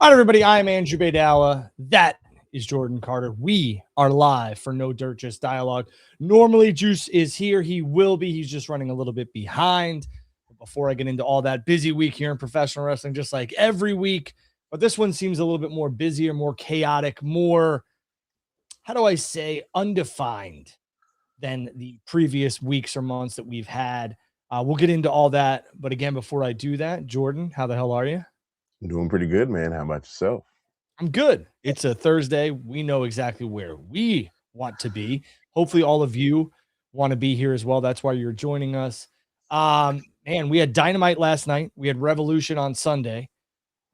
All right, everybody. I'm Andrew Badawa. That is Jordan Carter. We are live for No Dirt, Just Dialogue. Normally, Juice is here. He will be. He's just running a little bit behind. But before I get into all that, busy week here in professional wrestling, just like every week. But this one seems a little bit more busier, more chaotic, more, how do I say, undefined than the previous weeks or months that we've had. We'll get into all that. But again, before I do that, Jordan, how the hell are you? I'm doing pretty good, man. How about yourself? I'm good. It's a Thursday. We know exactly where we want to be. Hopefully all of you want to be here as well. That's why you're joining us. Man, we had Dynamite last night. We had Revolution on Sunday.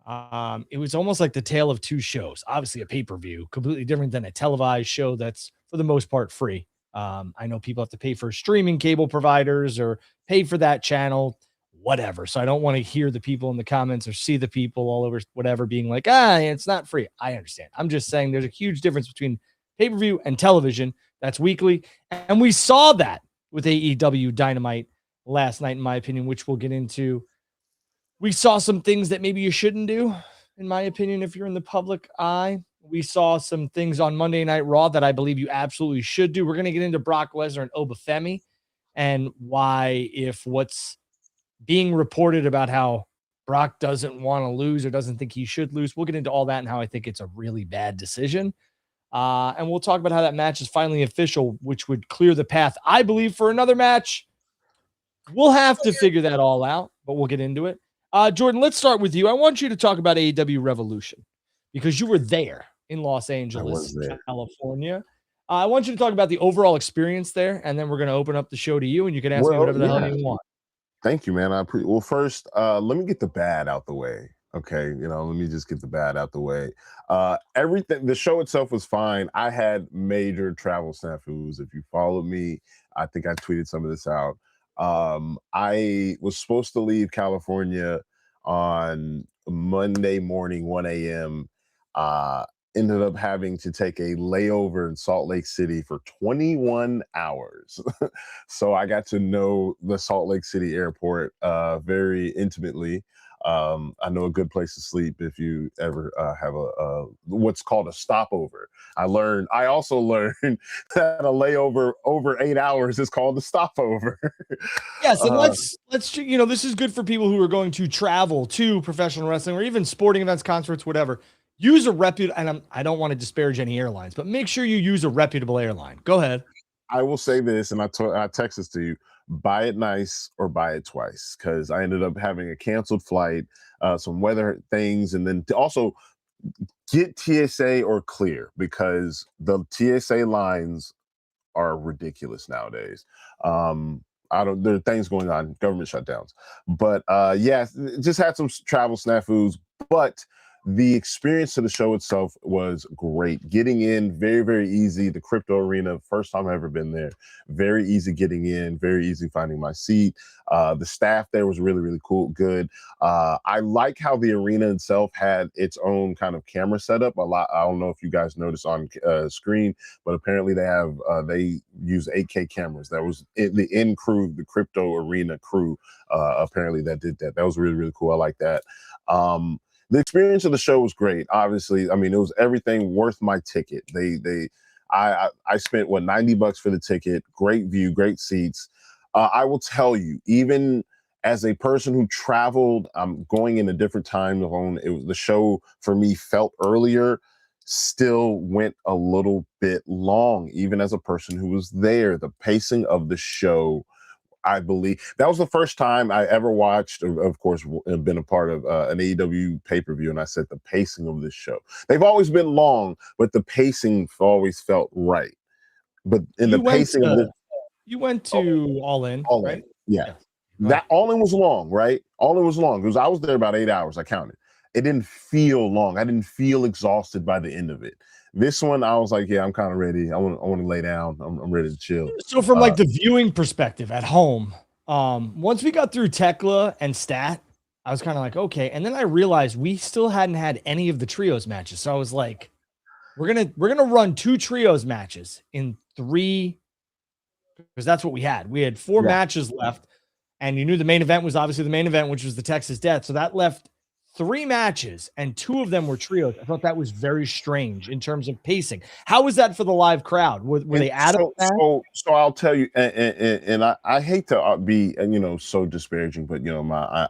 It was almost like the tale of two shows. Obviously a pay-per-view, completely different than a televised show that's for the most part free. I know people have to pay for streaming cable providers or pay for that channel, whatever. So I don't want to hear the people in the comments or see the people all over whatever being like, it's not free. I understand. I'm just saying there's a huge difference between pay-per-view and television. That's weekly. And we saw that with AEW Dynamite last night, in my opinion, which we'll get into. We saw some things that maybe you shouldn't do, in my opinion, if you're in the public eye. We saw some things on Monday Night Raw that I believe you absolutely should do. We're going to get into Brock Lesnar and Femi and why, if what's being reported about how Brock doesn't want to lose or doesn't think he should lose. We'll get into all that and how I think it's a really bad decision. And we'll talk about how that match is finally official, which would clear the path, I believe, for another match. We'll have to figure that all out, but we'll get into it. Jordan, let's start with you. I want you to talk about AEW Revolution because you were there in Los Angeles, California. I want you to talk about the overall experience there, and then we're going to open up the show to you, and you can ask me whatever the hell you want. Thank you, man. Well, first, let me get the bad out the way. Okay. Let me just get the bad out the way. Everything, the show itself was fine. I had major travel snafus. If you followed me, I think I tweeted some of this out. I was supposed to leave California on Monday morning, 1 a.m. Ended up having to take a layover in Salt Lake City for 21 hours. So I got to know the Salt Lake City airport very intimately. I know a good place to sleep if you ever have a what's called a stopover. I also learned that a layover over 8 hours is called a stopover. Yes, and let's this is good for people who are going to travel to professional wrestling or even sporting events, concerts, whatever. Use a reputable, and I don't want to disparage any airlines, but make sure you use a reputable airline. Go ahead. I will say this, and I text this to you: buy it nice or buy it twice, because I ended up having a canceled flight, some weather things, and then also get TSA or clear, because the TSA lines are ridiculous nowadays. There are things going on, government shutdowns, but just had some travel snafus, but the experience of the show itself was great. Getting in, very, very easy. The crypto arena, first time I've ever been there. Very easy getting in, very easy finding my seat. The staff there was really, really cool, good. I like how the arena itself had its own kind of camera setup. I don't know if you guys noticed on screen, but apparently they use 8K cameras. That was the in crew, the crypto arena crew, apparently that did that. That was really, really cool. I like that. The experience of the show was great. Obviously, I mean, it was everything worth my ticket. They I spent what $90 for the ticket. Great view, great seats. I will tell you, even as a person who traveled, going in a different time zone. It was the show for me felt earlier, still went a little bit long, even as a person who was there. The pacing of the show, I believe that was the first time I ever watched, of course, been a part of an AEW pay per view. And I said, the pacing of this show, they've always been long, but the pacing always felt right. But in the You went pacing of to this, you went oh, to All In, all in, right? yeah, Yeah. Go ahead. that all in was long, right? All in was long because I was there about 8 hours. I counted. It didn't feel long. I didn't feel exhausted by the end of it. This one, I was like, yeah, I'm kind of ready. I want to lay down. I'm ready to chill. So from like the viewing perspective at home, once we got through Tekla and Stat, I was kind of like, okay. And then I realized we still hadn't had any of the trios matches. So I was like, we're gonna run 2 trios matches in 3, because that's what we had. We had 4 Yeah. matches left, and you knew the main event was obviously the main event, which was the Texas Death. So that left 3 matches, and 2 of them were trios. I thought that was very strange in terms of pacing. How was that for the live crowd? Were they out of that? So I'll tell you, and I hate to be so disparaging, but my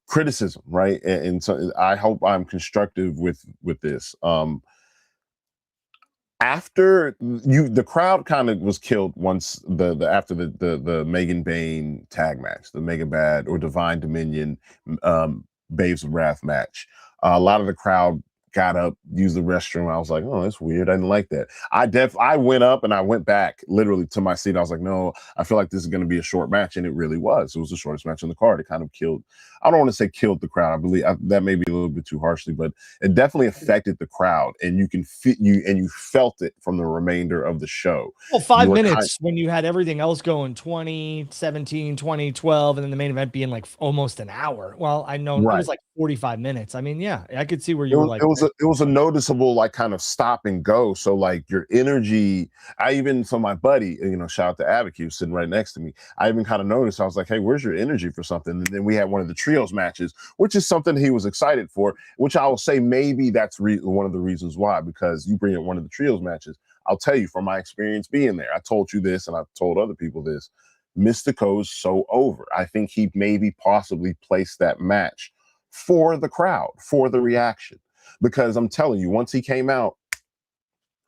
criticism, right? And so I hope I'm constructive with this. After the crowd kind of was killed once the after the Megan Bain tag match, the Mega Bad or Divine Dominion Babes of Wrath match. A lot of the crowd got up, used the restroom. I was like, oh, that's weird. I didn't like that. I went up and I went back literally to my seat. I was like, no, I feel like this is going to be a short match, and it really was. It was the shortest match on the card. It kind of killed. I don't want to say killed the crowd. I believe that may be a little bit too harshly, but it definitely affected the crowd, and you felt it from the remainder of the show. Well, 5 minutes when you had everything else going 20, 17, 20, 12, and then the main event being like almost an hour. Well, I know it was like 45 minutes. I mean, yeah, I could see where you were like, it was a noticeable like kind of stop and go. So like your energy, so my buddy, shout out to Abic, was sitting right next to me. I even kind of noticed, I was like, hey, where's your energy for something? And then we had one of the trios matches, which is something he was excited for, which I will say maybe that's one of the reasons why, because you bring up one of the trios matches. I'll tell you from my experience being there, I told you this and I've told other people this, Mystico's so over. I think he maybe possibly placed that match for the crowd, for the reaction. Because I'm telling you, once he came out,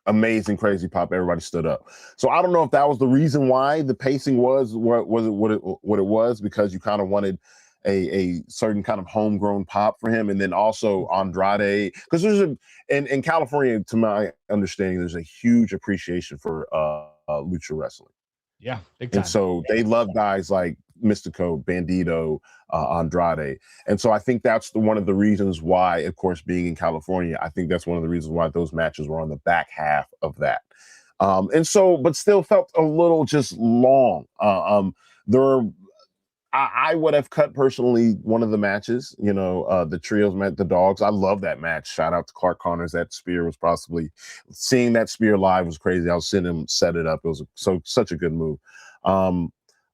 amazing, crazy pop, everybody stood up. So I don't know if that was the reason why the pacing was what it was, because you kind of wanted a certain kind of homegrown pop for him. And then also Andrade, because in California, to my understanding, there's a huge appreciation for lucha wrestling. Yeah, big time. And so they love guys like Mystico, Bandito, Andrade. And so I think that's one of the reasons why, of course, being in California, I think that's one of the reasons why those matches were on the back half of that. And so, but still felt a little just long. I would have cut personally one of the matches, the trios met the dogs. I love that match. Shout out to Clark Connors. That spear was seeing that spear live was crazy. I was seeing him set it up. It was such a good move.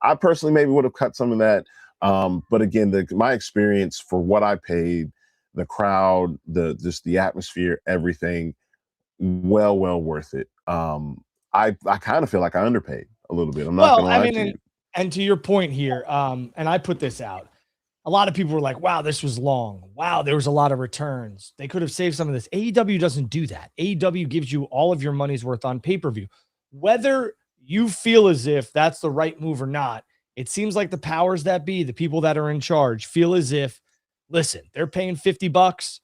I personally maybe would have cut some of that. But again, my experience for what I paid, the crowd, the atmosphere, everything, well worth it. I kind of feel like I underpaid a little bit. I'm not gonna lie to you. And to your point here, and I put this out, a lot of people were like, wow, this was long. Wow, there was a lot of returns. They could have saved some of this. AEW doesn't do that. AEW gives you all of your money's worth on pay-per-view. Whether you feel as if that's the right move or not, it seems like the powers that be, the people that are in charge, feel as if, listen, they're paying $50,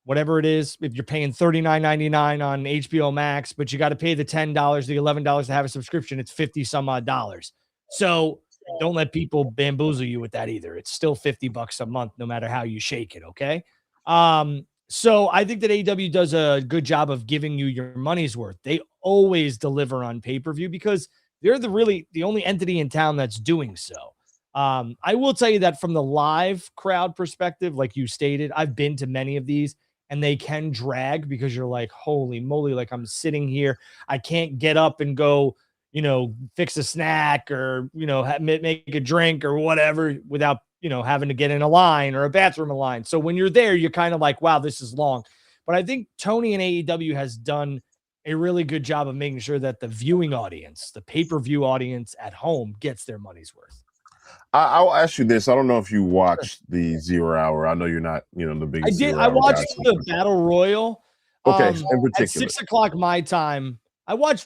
whatever it is. If you're paying $39.99 on HBO Max, but you got to pay the $10, the $11 to have a subscription, it's 50 some odd dollars. So don't let people bamboozle you with that either. It's still $50 a month, no matter how you shake it. Okay. So I think that AEW does a good job of giving you your money's worth. They always deliver on pay-per-view because they're the only entity in town that's doing so. I will tell you that from the live crowd perspective, like you stated, I've been to many of these and they can drag because you're like, holy moly, like I'm sitting here. I can't get up and go, fix a snack or, make a drink or whatever without, having to get in a line or a bathroom line. So when you're there, you're kind of like, wow, this is long. But I think Tony and AEW has done a really good job of making sure that the viewing audience, the pay-per-view audience at home, gets their money's worth. I'll ask you this. I don't know if you watched the 0 Hour. I know you're not, the I biggest did. 0 I Hour guy. watched the Battle Royal. Okay, in At particular. 6:00 my time,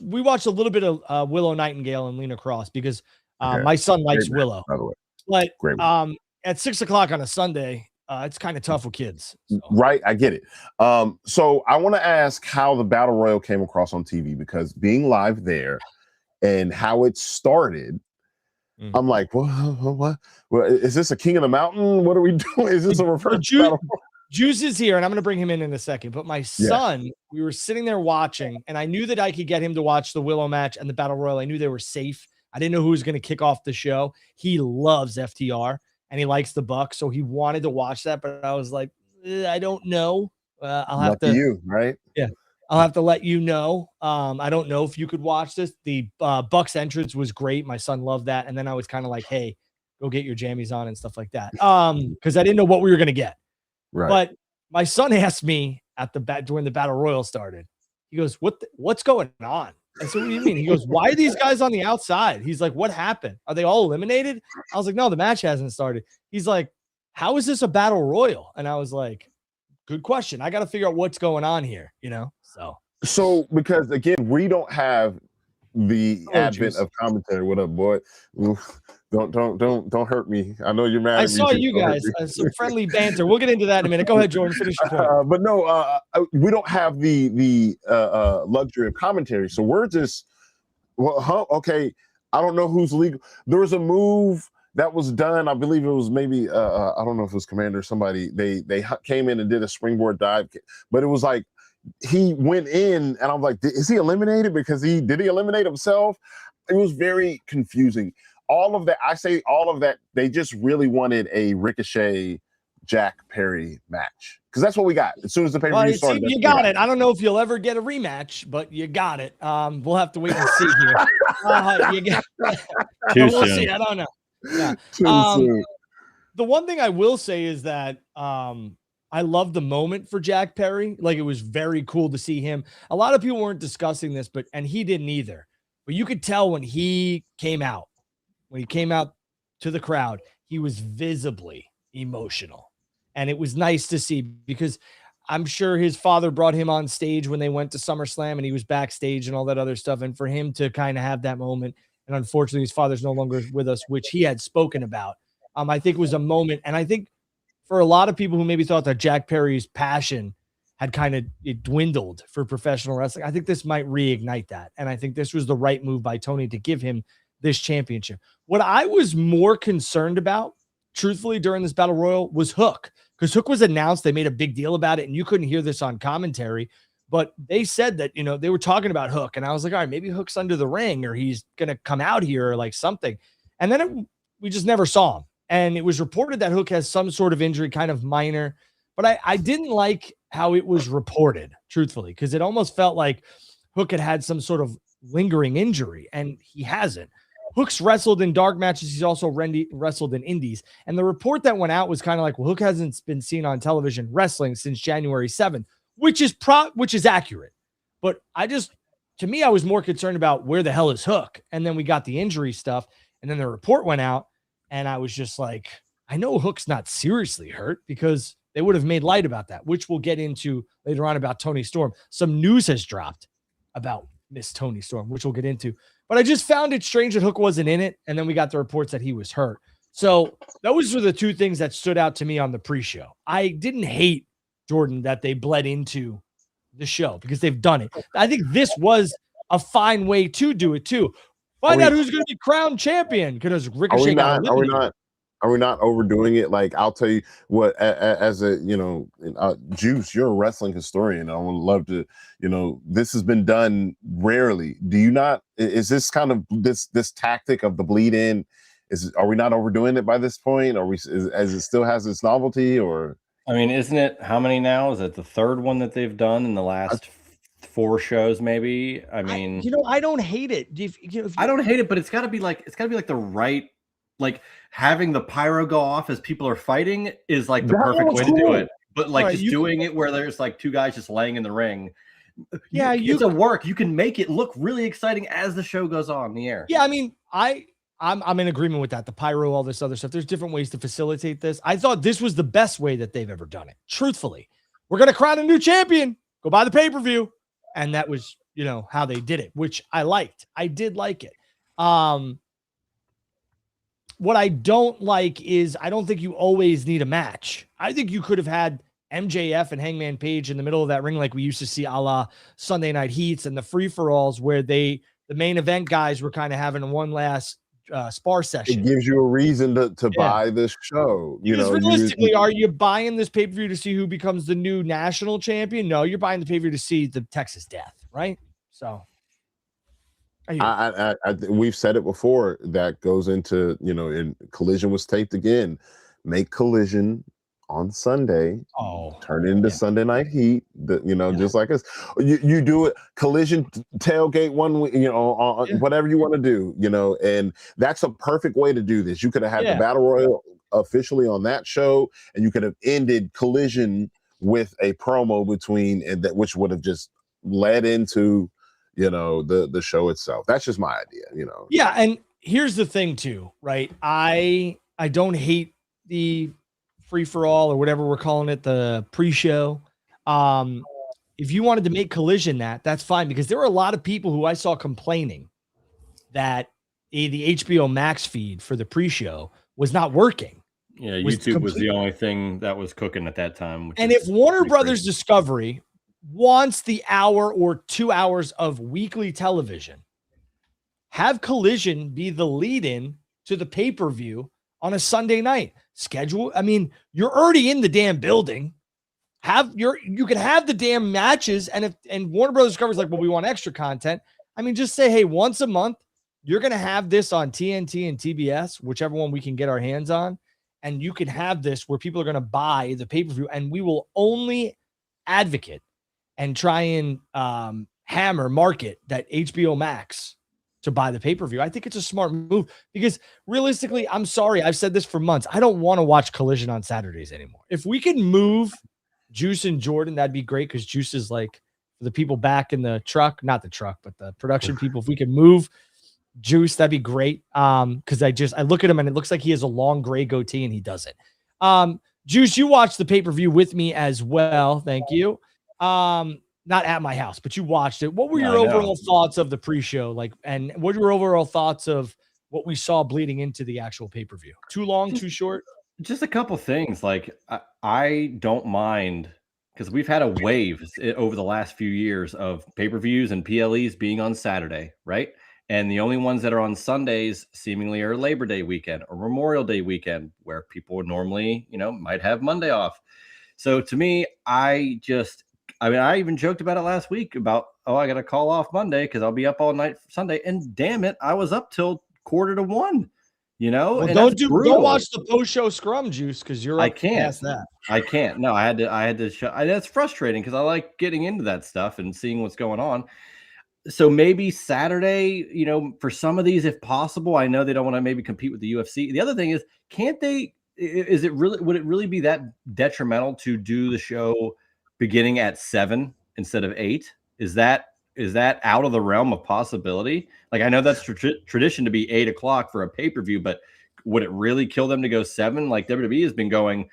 we watched a little bit of Willow Nightingale and Lena Cross because Okay. my son likes Great match, Willow. by the way. But Great match. at 6:00 on a Sunday, it's kind of tough with kids. So. Right, I get it. So I want to ask how the Battle Royal came across on TV, because being live there and how it started, I'm like, what? Is this a King of the Mountain? What are we doing? Is this a reverse battle? Juice is here, and I'm going to bring him in a second. But my son, we were sitting there watching, and I knew that I could get him to watch the Willow match and the Battle Royal. I knew they were safe. I didn't know who was going to kick off the show. He loves FTR, and he likes the Bucks, so he wanted to watch that. But I was like, I don't know. I'll have to. You, right? Yeah, I'll have to let you know. I don't know if you could watch this. The Bucks entrance was great. My son loved that, and then I was kind of like, hey, go get your jammies on and stuff like that. Because I didn't know what we were going to get. Right. But my son asked me during the Battle Royal started. He goes, what's going on? I said, what do you mean? He goes, why are these guys on the outside? He's like, what happened? Are they all eliminated? I was like, no, the match hasn't started. He's like, how is this a Battle Royal? And I was like, good question. I got to figure out what's going on here, So because again, we don't have the advent of commentary. What up, boy? Don't hurt me. I know you're mad at me. I saw you guys. Some friendly banter. We'll get into that in a minute. Go ahead, Jordan. Finish your point. But no, we don't have the luxury of commentary. So we're just, okay, I don't know who's legal. There was a move that was done. I believe it was maybe I don't know if it was Commander or somebody. They came in and did a springboard dive, but it was like he went in, and I'm like, is he eliminated? Because did he eliminate himself? It was very confusing. All of that, they just really wanted a Ricochet Jack Perry match, because that's what we got as soon as the pay-per-view started. You got it. I don't know if you'll ever get a rematch, but you got it. We'll have to wait and see here. We'll see. I don't know. Yeah. The one thing I will say is that I love the moment for Jack Perry. Like, it was very cool to see him. A lot of people weren't discussing this, and he didn't either. But you could tell when he came out to the crowd, he was visibly emotional. And it was nice to see, because I'm sure his father brought him on stage when they went to SummerSlam, and he was backstage and all that other stuff. And for him to kind of have that moment, and unfortunately his father's no longer with us, which he had spoken about, I think was a moment. And I think for a lot of people who maybe thought that Jack Perry's passion had kind of dwindled for professional wrestling, I think this might reignite that. And I think this was the right move by Tony to give him this championship. What I was more concerned about, truthfully, during this Battle Royal was Hook, because Hook was announced. They made a big deal about it, and you couldn't hear this on commentary, but they said that, they were talking about Hook, and I was like, all right, maybe Hook's under the ring, or he's going to come out here or like something. And then we just never saw him. And it was reported that Hook has some sort of injury, kind of minor, but I didn't like how it was reported, truthfully, because it almost felt like Hook had some sort of lingering injury, and he hasn't. Hook's wrestled in dark matches. He's also wrestled in indies. And the report that went out was kind of like, well, Hook hasn't been seen on television wrestling since January 7th, which is accurate. But to me, I was more concerned about where the hell is Hook? And then we got the injury stuff, and then the report went out, and I was just like, I know Hook's not seriously hurt, because they would have made light about that, which we'll get into later on about Toni Storm. Some news has dropped about Miss Toni Storm, which we'll get into. But I just found it strange that Hook wasn't in it, and then we got the reports that he was hurt. So those were the two things that stood out to me on the pre-show. I didn't hate, Jordan, that they bled into the show, because they've done it. I think this was a fine way to do it too. Find out who's going to be crowned champion, because Ricochet got eliminated. Are we not overdoing it? Like, I'll tell you what, as a, Juice, you're a wrestling historian. I would love to, this has been done rarely. Do you not, is this kind of this tactic of the bleed in, are we not overdoing it by this point? As it still has its novelty, or? I mean, isn't it, how many now? Is it the third one that they've done in the last 4 shows, maybe? I mean, I don't hate it. I don't hate it, but it's gotta be like the right, like, having the pyro go off as people are fighting is like the perfect way to do it. But like, just doing it where there's like 2 guys just laying in the ring, Yeah, it's a work. You can make it look really exciting as the show goes on in the air. Yeah, I mean, I'm in agreement with that. The pyro, all this other stuff. There's different ways to facilitate this. I thought this was the best way that they've ever done it. Truthfully, we're gonna crown a new champion. Go buy the pay-per-view, and that was, how they did it, which I liked. I did like it. What I don't like is I don't think you always need a match. I think you could have had MJF and Hangman Page in the middle of that ring like we used to see a la Sunday Night Heats and the free-for-alls where the main event guys were kind of having one last spar session. It gives you a reason to buy this show. Because realistically, are you buying this pay-per-view to see who becomes the new national champion? No, you're buying the pay-per-view to see the Texas Death, right? So we've said it before. That goes into, in Collision was taped again. Make Collision on Sunday. Turn into Sunday Night Heat. Just like us. You do it. Collision tailgate one week. Whatever you want to do. And that's a perfect way to do this. You could have had the Battle Royal officially on that show, and you could have ended Collision with a promo between, and that which would have just led into the show itself. That's just my idea, Yeah, and here's the thing too, right? I don't hate the free-for-all or whatever we're calling it, the pre-show. If you wanted to make Collision that's fine, because there were a lot of people who I saw complaining that the HBO Max feed for the pre-show was not working. Yeah, YouTube was the only thing that was cooking at that time. And if Warner Brothers Discovery wants the hour or 2 hours of weekly television, have Collision be the lead-in to the pay-per-view on a Sunday night schedule. I mean, you're already in the damn building. You can have the damn matches, and Warner Brothers Discovery's like, well, we want extra content. I mean, just say, hey, once a month, you're going to have this on TNT and TBS, whichever one we can get our hands on, and you can have this where people are going to buy the pay-per-view, and we will only advocate and try and market that HBO Max to buy the pay-per-view. I think it's a smart move because realistically, I'm sorry, I've said this for months. I don't want to watch Collision on Saturdays anymore. If we can move Juice and Jordan, that'd be great, because Juice is like the people back in the truck, not the truck, but the production people. If we can move Juice, that'd be great. Because I look at him and it looks like he has a long gray goatee and he doesn't. Juice, you watched the pay-per-view with me as well. Thank you. Not at my house, but you watched it. What were your overall thoughts of the pre-show? And what were your overall thoughts of what we saw bleeding into the actual pay-per-view? Too long, too short? Just a couple things. I don't mind, because we've had a wave over the last few years of pay-per-views and PLEs being on Saturday, right? And the only ones that are on Sundays seemingly are Labor Day weekend or Memorial Day weekend, where people would normally, might have Monday off. So to me, I even joked about it last week about, I got to call off Monday because I'll be up all night Sunday. And damn it, I was up till 12:45, Well, and don't watch the post-show scrum, Juice, because you're up past that. I can't. No, I had to show. That's frustrating because I like getting into that stuff and seeing what's going on. So maybe Saturday, for some of these, if possible. I know they don't want to maybe compete with the UFC. The other thing is, would it really be that detrimental to do the show beginning at 7 instead of 8? Is that out of the realm of possibility? I know that's tradition to be 8 o'clock for a pay-per-view, but would it really kill them to go 7? Like WWE has been going,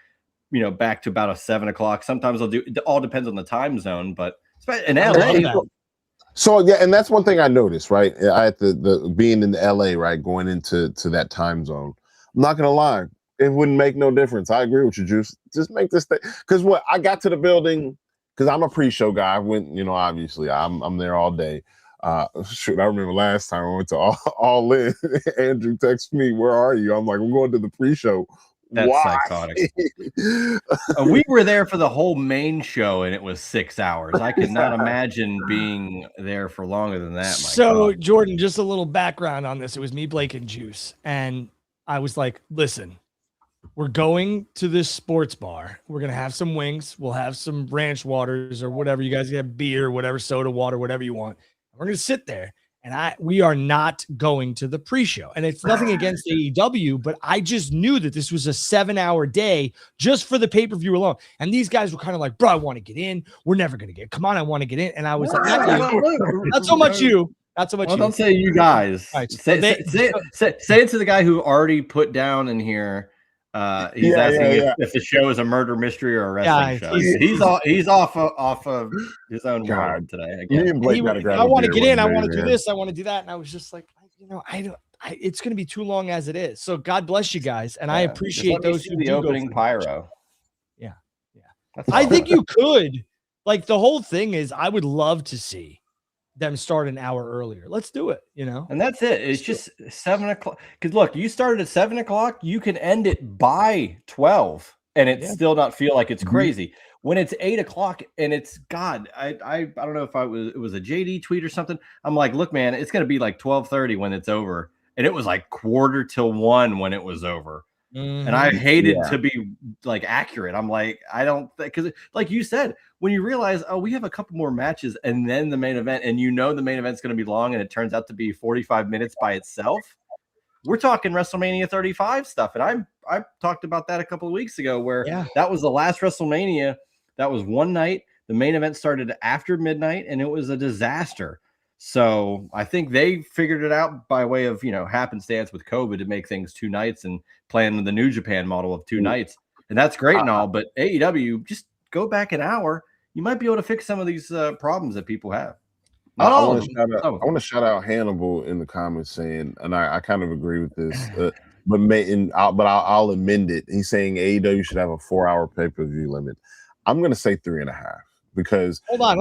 back to about a 7 o'clock. Sometimes they'll do, it all depends on the time zone, but in LA. So yeah, and that's one thing I noticed, right? I had the being in the LA, right, going into that time zone. I'm not gonna lie, it wouldn't make no difference. I agree with you, Juice. Just make this thing, because I got to the building, because I'm a pre-show guy. I went, obviously I'm there all day. Shoot, I remember last time I went to all in. Andrew texted me, "Where are you?" I'm like, "I'm going to the pre-show." That's psychotic. We were there for the whole main show, and it was 6 hours. I could not imagine being there for longer than that. So, Jordan, just a little background on this. It was me, Blake, and Juice. And I was like, listen, we're going to this sports bar. We're going to have some wings. We'll have some ranch waters or whatever. You guys have beer, whatever, soda water, whatever you want. We're going to sit there. and we are not going to the pre-show. And it's nothing against AEW, but I just knew that this was a 7-hour day just for the pay-per-view alone. And these guys were kind of like, bro, I want to get in. We're never going to get, come on, I want to get in. And I was like, not so much you. Not so much you. Don't say you guys. Right, say it to the guy who already put down in here. He's asking if the show is a murder mystery or a wrestling show. He's off of his own world today. Me and Blake gotta grab I want to get in. I want to do this. I want to do that. And I was just like, it's going to be too long as it is. So God bless you guys, and I appreciate those who the do opening go pyro. Yeah. I think you could. Like the whole thing is, I would love to see them start an hour earlier. Let's do it, and that's it. It's just 7 o'clock. Because look, you started at 7 o'clock, you can end it by 12 and it still not feel like it's crazy. When it's 8 o'clock and it's God, I don't know if it was a JD tweet or something. I'm like, look, man, it's gonna be like 12:30 when it's over. And it was like 1:45 when it was over. And I hated to be like accurate. I'm like, I don't think, because like you said, when you realize, we have a couple more matches and then the main event, and the main event's going to be long and it turns out to be 45 minutes by itself. We're talking WrestleMania 35 stuff. And I talked about that a couple of weeks ago where that was the last WrestleMania. That was one night. The main event started after midnight and it was a disaster. So I think they figured it out by way of, happenstance with COVID to make things 2 nights and playing the New Japan model of 2 nights. And that's great and all, but AEW, just go back an hour. You might be able to fix some of these problems that people have. I want to shout out Hannibal in the comments saying, and I kind of agree with this, I'll amend it. He's saying AEW should have a 4-hour pay-per-view limit. I'm going to say 3.5 because hold on.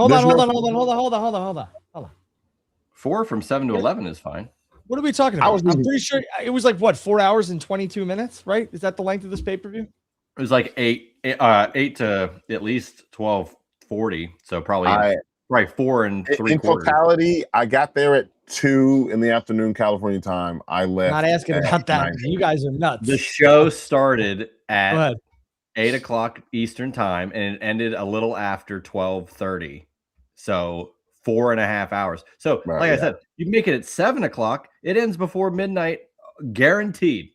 4 from 7 to 11 is fine. What are we talking about? I'm pretty sure it was like 4 hours and 22 minutes, right? Is that the length of this pay-per-view? It was like 8 to at least 12:40. So probably 4 and 3/4. In totality, I got there at 2 in the afternoon, California time. I left. Not asking about that. You guys are nuts. The show started at 8 o'clock Eastern time and it ended a little after 12:30. So 4.5 hours. So, I said, you make it at 7 o'clock, it ends before midnight, guaranteed,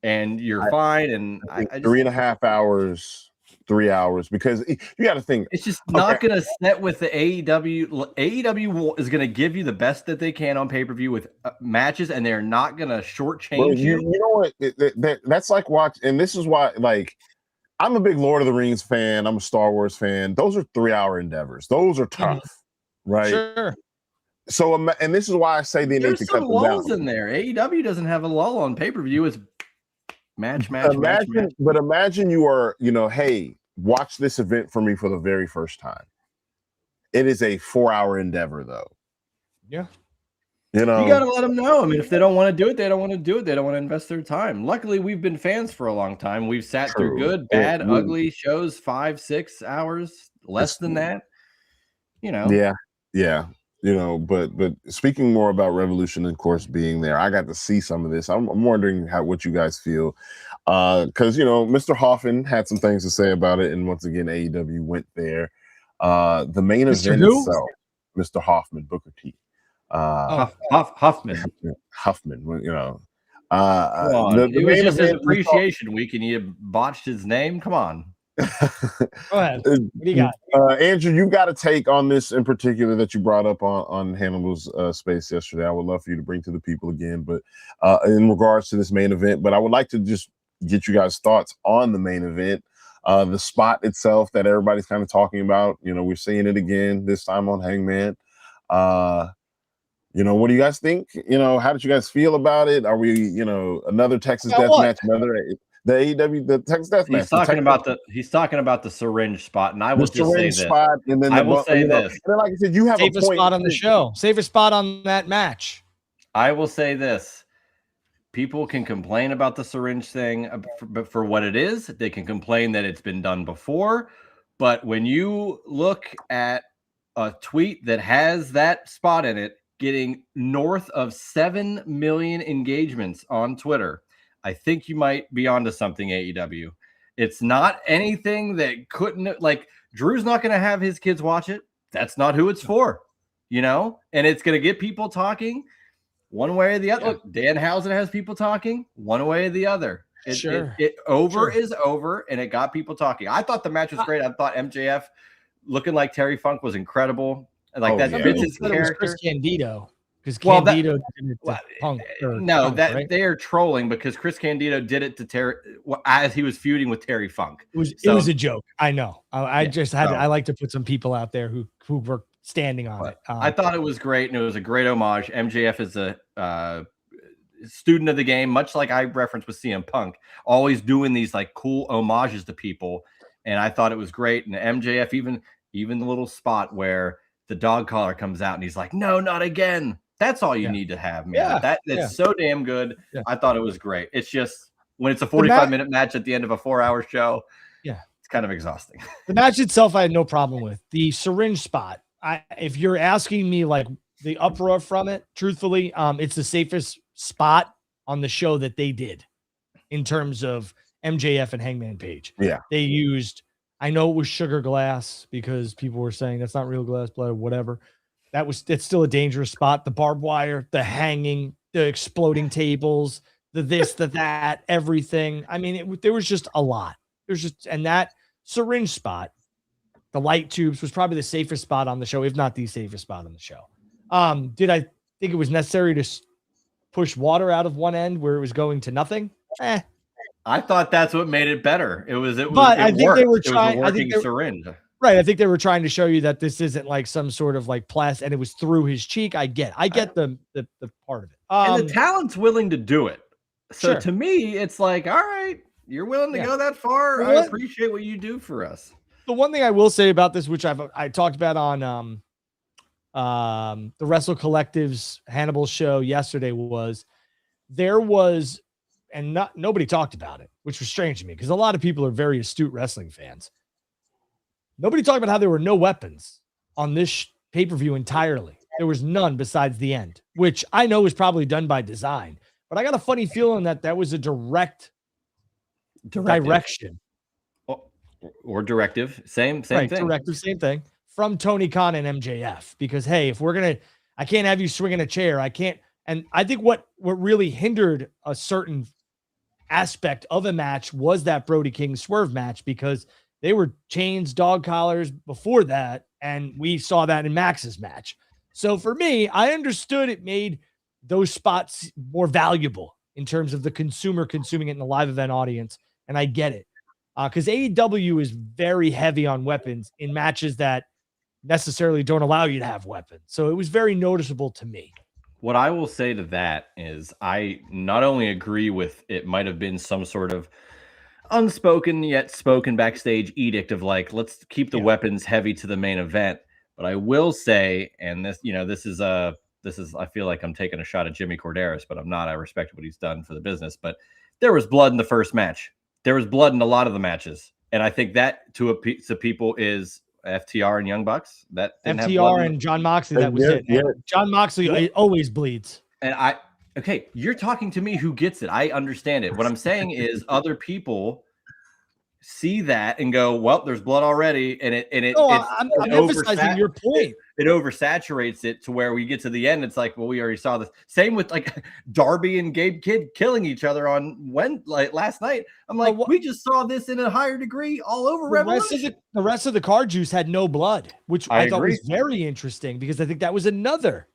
and you're fine. And I 3.5 hours, 3 hours, because you got to think it's just not going to set with the AEW. AEW is going to give you the best that they can on pay-per-view with matches, and they're not going to shortchange you. You know what? That's like watch, and this is why, I'm a big Lord of the Rings fan. I'm a Star Wars fan. Those are 3-hour endeavors. Those are tough. Right. Sure. So, and this is why I say they need to cut them down. In there. AEW doesn't have a lull on pay-per-view. It's match. But imagine you are, hey, watch this event for me for the very first time. It is a 4-hour endeavor, though. Yeah. You got to let them know. I mean, if they don't want to do it, they don't want to do it. They don't want to invest their time. Luckily, we've been fans for a long time. We've sat through good, bad, ugly shows, 5-6 hours, less than that. Yeah, but speaking more about Revolution, of course, being there, I got to see some of this. I'm wondering what you guys feel, because Mr. Hoffman had some things to say about it, and once again, AEW went there. The main event itself, Mr. Hoffman, Booker T. Huffman. It was just his appreciation week, and you botched his name. Come on. Go ahead. What do you got? Andrew, you got a take on this in particular that you brought up on Hannibal's space yesterday. I would love for you to bring to the people again, but in regards to this main event, but I would like to just get you guys' thoughts on the main event, the spot itself that everybody's kind of talking about. We're seeing it again, this time on Hangman. What do you guys think? How did you guys feel about it? Are we, another Texas death match, the AEW, the Texas death match? He's talking about the syringe spot, and I will just say this. Spot, and then I will say this. And then, like I said, you have safest a point spot on the show. Safest spot on that match. I will say this. People can complain about the syringe thing, but for what it is, they can complain that it's been done before. But when you look at a tweet that has that spot in it, getting north of 7 million engagements on Twitter, I think you might be onto something, AEW. It's not anything that couldn't, Drew's not going to have his kids watch it. That's not who it's for. and it's going to get people talking one way or the other. Yeah. Look, Danhausen has people talking one way or the other. Sure. It is over, and it got people talking. I thought the match was great. I thought MJF looking like Terry Funk was incredible. Like that fits his character. Chris Candido. Because Candido did it to Punk. They are trolling because Chris Candido did it to Terry as he was feuding with Terry Funk. It was a joke. I know. I like to put some people out there who were standing on it. I thought it was great, and it was a great homage. MJF is a student of the game, much like I referenced with CM Punk, always doing these like cool homages to people, and I thought it was great. And MJF, even the little spot where the dog collar comes out and he's like, "No, not again." That's all you need to have, man. That's so damn good. Yeah. I thought it was great. It's just when it's a 45-minute match at the end of a 4-hour show, it's kind of exhausting. The match itself, I had no problem with. The syringe spot, if you're asking me like the uproar from it, truthfully, it's the safest spot on the show that they did in terms of MJF and Hangman Page. Yeah. They used, I know it was sugar glass because people were saying that's not real glass, blood, whatever. It's still a dangerous spot. The barbed wire, the hanging, the exploding tables, the this, the that, everything. I mean, there was just a lot. And that syringe spot, the light tubes, was probably the safest spot on the show, if not the safest spot on the show. Did I think it was necessary to push water out of one end where it was going to nothing? I thought that's what made it better. But I think they were trying. It was a working syringe. Right. I think they were trying to show you that this isn't like some sort of like plastic, and it was through his cheek. I get the part of it. And the talent's willing to do it. So to me, it's like, all right, you're willing to go that far. I appreciate what you do for us. The one thing I will say about this, which I talked about on the Wrestle Collective's Hannibal show yesterday, was nobody talked about it, which was strange to me because a lot of people are very astute wrestling fans. Nobody talked about how there were no weapons on this pay-per-view entirely. There was none besides the end, which I know was probably done by design. But I got a funny feeling that was a directive. Direction. Or directive. Same thing. Directive, same thing. From Tony Khan and MJF. Because, hey, if I can't have you swinging a chair. I can't. And I think what really hindered a certain aspect of a match was that Brody King Swerve match, because they were chains, dog collars before that, and we saw that in Max's match. So for me, I understood it made those spots more valuable in terms of the consumer consuming it in the live event audience, and I get it. Because AEW is very heavy on weapons in matches that necessarily don't allow you to have weapons. So it was very noticeable to me. What I will say to that is I not only agree with it might have been some sort of unspoken yet spoken backstage edict of like, let's keep the weapons heavy to the main event. But I will say, and this is I feel like I'm taking a shot at Jimmy Corderas, but I'm not. I respect what he's done for the business. But there was blood in the first match. There was blood in a lot of the matches. And I think that to people is FTR and Young Bucks. That FTR and John Moxley, that was it. Yeah. John Moxley always bleeds. And okay, you're talking to me who gets it. I understand it. What I'm saying is other people see that and go, well, there's blood already. I'm emphasizing your point. It oversaturates it to where we get to the end. It's like, well, we already saw this. Same with like Darby and Gabe Kidd killing each other last night. I'm like, we just saw this in a higher degree all over Revolution. The rest of the card juice had no blood, which I thought was very interesting because I think that was another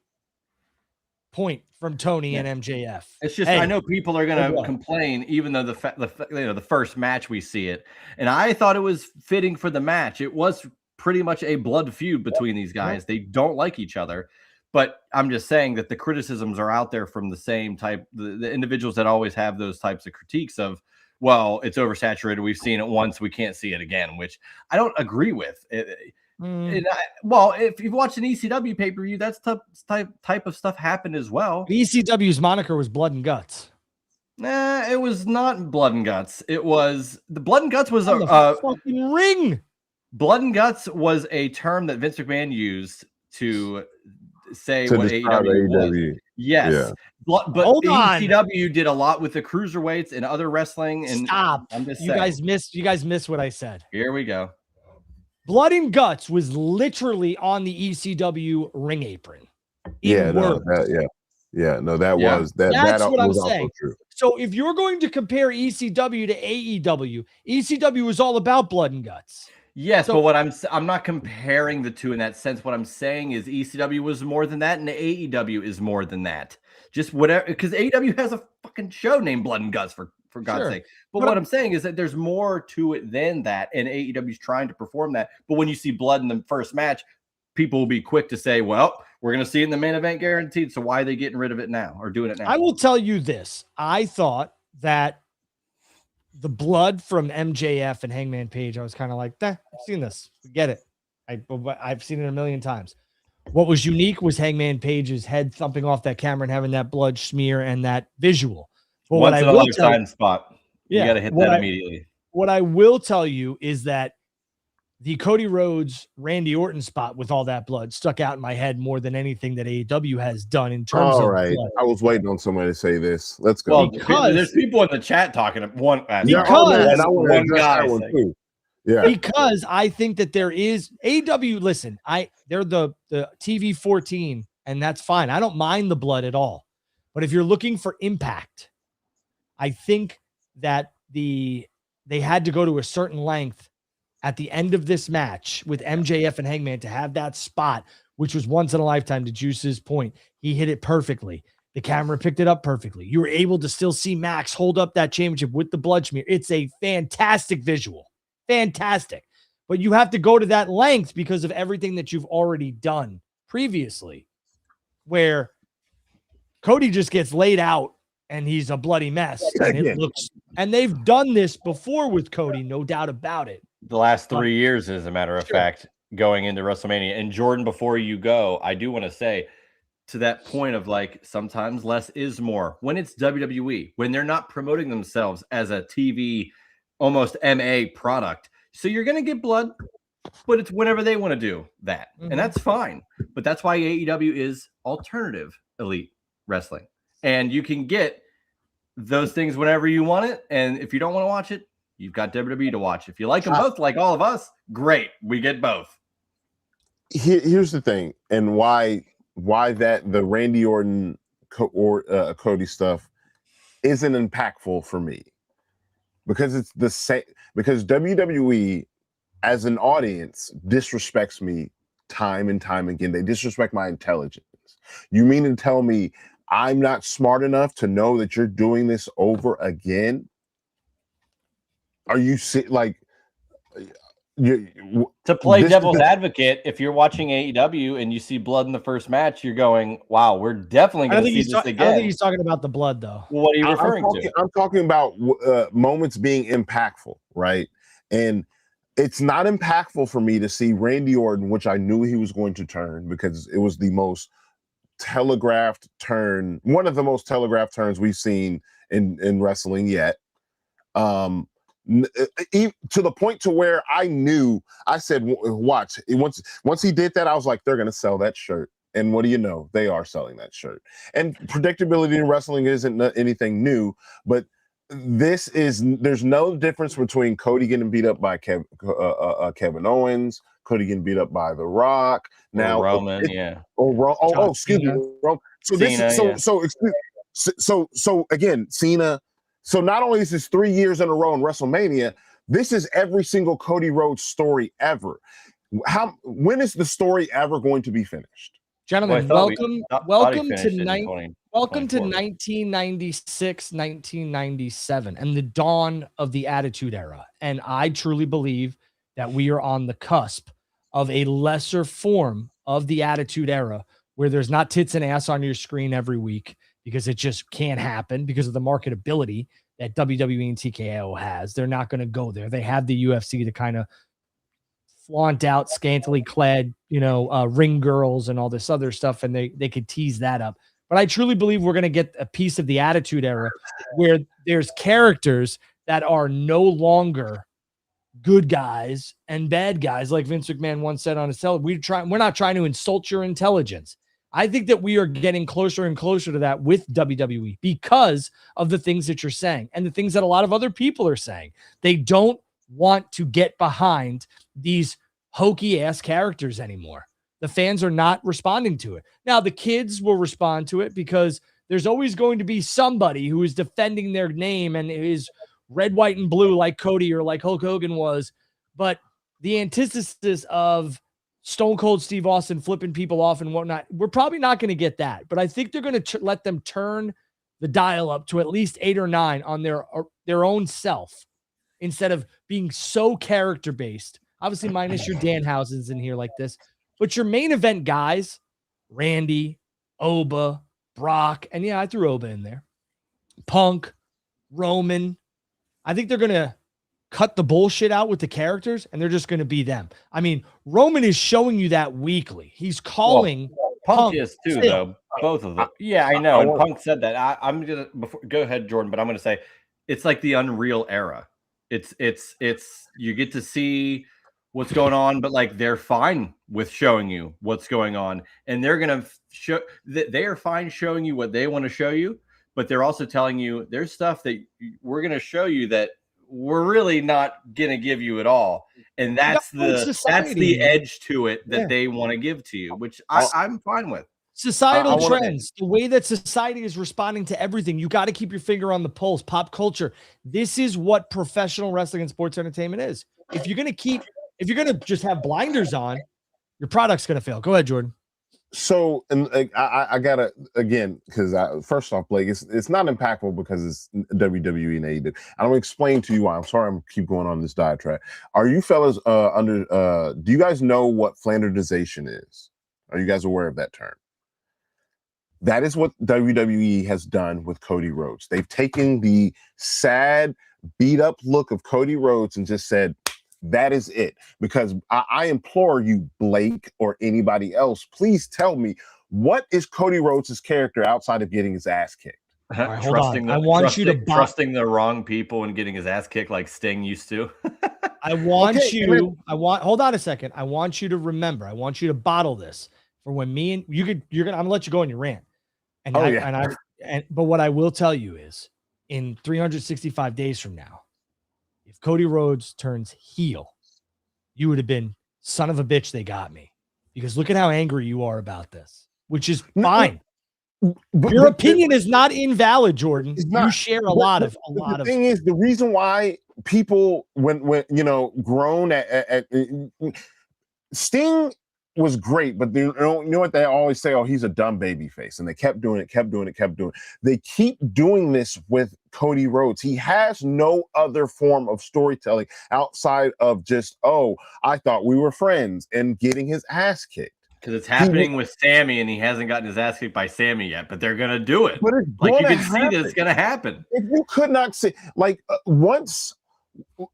point from Tony and MJF. It's just, I know people are going to complain, even though the first match we see it, and I thought it was fitting for the match. It was pretty much a blood feud between these guys. They don't like each other, but I'm just saying that the criticisms are out there from the same type, the individuals that always have those types of critiques of, well, it's oversaturated. We've seen it once. We can't see it again, which I don't agree with. If you've watched an ECW pay-per-view, that's type of stuff happened as well. ECW's moniker was Blood and Guts. Nah, it was not Blood and Guts. It was the Blood and Guts was a fucking ring. Blood and Guts was a term that Vince McMahon used to say what AEW was. Yes. Yeah. But ECW did a lot with the cruiserweights and other wrestling. And stop. I'm just saying. You guys missed what I said. Here we go. Blood and Guts was literally on the ECW ring apron. Yeah, no, words. that Yeah. was that. That's That what I'm was also saying. true. So if you're going to compare ECW to AEW, ECW was all about blood and guts. Yes, So- but what I'm not comparing the two in that sense. What I'm saying is ECW was more than that, and AEW is more than that. Just whatever, because AEW has a fucking show named Blood and Guts for God's Sure. sake. But what I'm saying is that there's more to it than that, and AEW's trying to perform that. But when you see blood in the first match, people will be quick to say, "Well, we're going to see it in the main event guaranteed." So why are they getting rid of it now or doing it now? I will tell you this: I thought that the blood from MJF and Hangman Page, I was kind of like, I've seen this. Get it. I've seen it a million times. What was unique was Hangman Page's head thumping off that camera and having that blood smear and that visual. But Once in a lifetime spot. You got to hit that immediately. What I will tell you is that the Cody Rhodes, Randy Orton spot with all that blood stuck out in my head more than anything that AEW has done in terms of blood. I was waiting on somebody to say this. Let's go. Well, there's people in the chat talking. One guy. Too. Yeah. Because I think that there is AEW. Listen, they're the TV 14, and that's fine. I don't mind the blood at all. But if you're looking for impact, I think that they had to go to a certain length at the end of this match with MJF and Hangman to have that spot, which was once in a lifetime. To Juice's point, he hit it perfectly. The camera picked it up perfectly. You were able to still see Max hold up that championship with the blood smear. It's a fantastic visual. Fantastic. But you have to go to that length because of everything that you've already done previously, where Cody just gets laid out and he's a bloody mess. And they've done this before with Cody, no doubt about it. The last 3 years, as a matter of fact, going into WrestleMania. And Jordan, before you go, I do want to say, to that point of like, sometimes less is more. When it's WWE, when they're not promoting themselves as a TV, almost MA product. So you're going to get blood, but it's whenever they want to do that. And that's fine. But that's why AEW is alternative elite wrestling. And you can get those things whenever you want it. And if you don't want to watch it, you've got WWE to watch. If you like them both, like all of us, great. We get both. Here's the thing, and why that the Randy Orton Cody stuff isn't impactful for me, because it's the same. Because WWE, as an audience, disrespects me time and time again. They disrespect my intelligence. You mean to tell me I'm not smart enough to know that you're doing this over again? Are you like? To play devil's advocate, if you're watching AEW and you see blood in the first match, you're going, wow, we're definitely going to see this again. I don't think he's talking about the blood, though. Well, what are you referring to? I'm talking about moments being impactful, right? And it's not impactful for me to see Randy Orton, which I knew he was going to turn, because it was the most telegraphed turn, one of the most telegraphed turns we've seen in wrestling yet. To the point to where I said, watch, once he did that, I was like, they're going to sell that shirt. And what do you know? They are selling that shirt. And predictability in wrestling isn't anything new, but there's no difference between Cody getting beat up by Kevin Owens, Cody getting beat up by The Rock, now Roman, excuse me. So again, Cena. So not only is this 3 years in a row in WrestleMania, this is every single Cody Rhodes story ever. When is the story ever going to be finished? Gentlemen, welcome to 1996, 1997, and the dawn of the Attitude Era. And I truly believe that we are on the cusp of a lesser form of the Attitude Era, where there's not tits and ass on your screen every week, because it just can't happen because of the marketability that WWE and TKO has. They're not going to go there. They have the UFC to kind of flaunt out scantily clad, ring girls and all this other stuff, and they could tease that up. But I truly believe we're going to get a piece of the Attitude Era where there's characters that are no longer good guys and bad guys, like Vince McMahon once said on his television. We're not trying to insult your intelligence. I think that we are getting closer and closer to that with WWE because of the things that you're saying and the things that a lot of other people are saying. They don't want to get behind these hokey ass characters anymore. The fans are not responding to it. Now, the kids will respond to it because there's always going to be somebody who is defending their name and is red, white, and blue like Cody or like Hulk Hogan was. But the antithesis of Stone Cold Steve Austin flipping people off and whatnot, we're probably not going to get that. But I think they're going to let them turn the dial up to at least 8 or 9 on their own self instead of being so character-based. Obviously, minus your Danhausen's in here like this. But your main event guys, Randy, Oba, Brock, and yeah, I threw Oba in there. Punk, Roman. I think they're going to cut the bullshit out with the characters, and they're just going to be them. I mean, Roman is showing you that weekly. He's calling Punk is too, though. Both of them. Yeah, I know. And Punk said that. I'm gonna go ahead, Jordan, but I'm gonna say it's like the Unreal era. It's you get to see what's going on, but like they're fine with showing you what's going on, and they're gonna show that they are fine showing you what they want to show you, but they're also telling you there's stuff that we're gonna show you that we're really not gonna give you at all, and that's the edge to it that they want to give to you, which I'm fine with. Societal trends, the way that society is responding to everything. You got to keep your finger on the pulse. Pop culture. This is what professional wrestling and sports entertainment is. If you're going to just have blinders on, your product's going to fail. Go ahead, Jordan. So, and I gotta, again, because first off, Blake, it's not impactful because it's WWE and AEW. I'm gonna explain to you why. I'm sorry, I'm keep going on this diatribe. Are you fellas do you guys know what flanderdization is? Are you guys aware of that term? That is what WWE has done with Cody Rhodes. They've taken the sad, beat up look of Cody Rhodes and just said, that is it. Because I implore you, Blake, or anybody else, please tell me, what is Cody Rhodes' character outside of getting his ass kicked? Right, trusting the wrong people and getting his ass kicked like Sting used to. Hold on a second. I want you to remember, I want you to bottle this for when me and I'm gonna let you go on your rant. But what I will tell you is in 365 days from now, if Cody Rhodes turns heel, you would have been son of a bitch. They got me, because look at how angry you are about this, which is fine. Your opinion is not invalid, Jordan. You share a lot of. The thing is, the reason why people, when grown at Sting was great, but you know what they always say? Oh, he's a dumb baby face, and they kept doing it. They keep doing this with Cody Rhodes. He has no other form of storytelling outside of just, oh, I thought we were friends, and getting his ass kicked. Because it's happening with Sammy, and he hasn't gotten his ass kicked by Sammy yet, but they're gonna do it. But like you can see that it's gonna happen. If you could not see, like once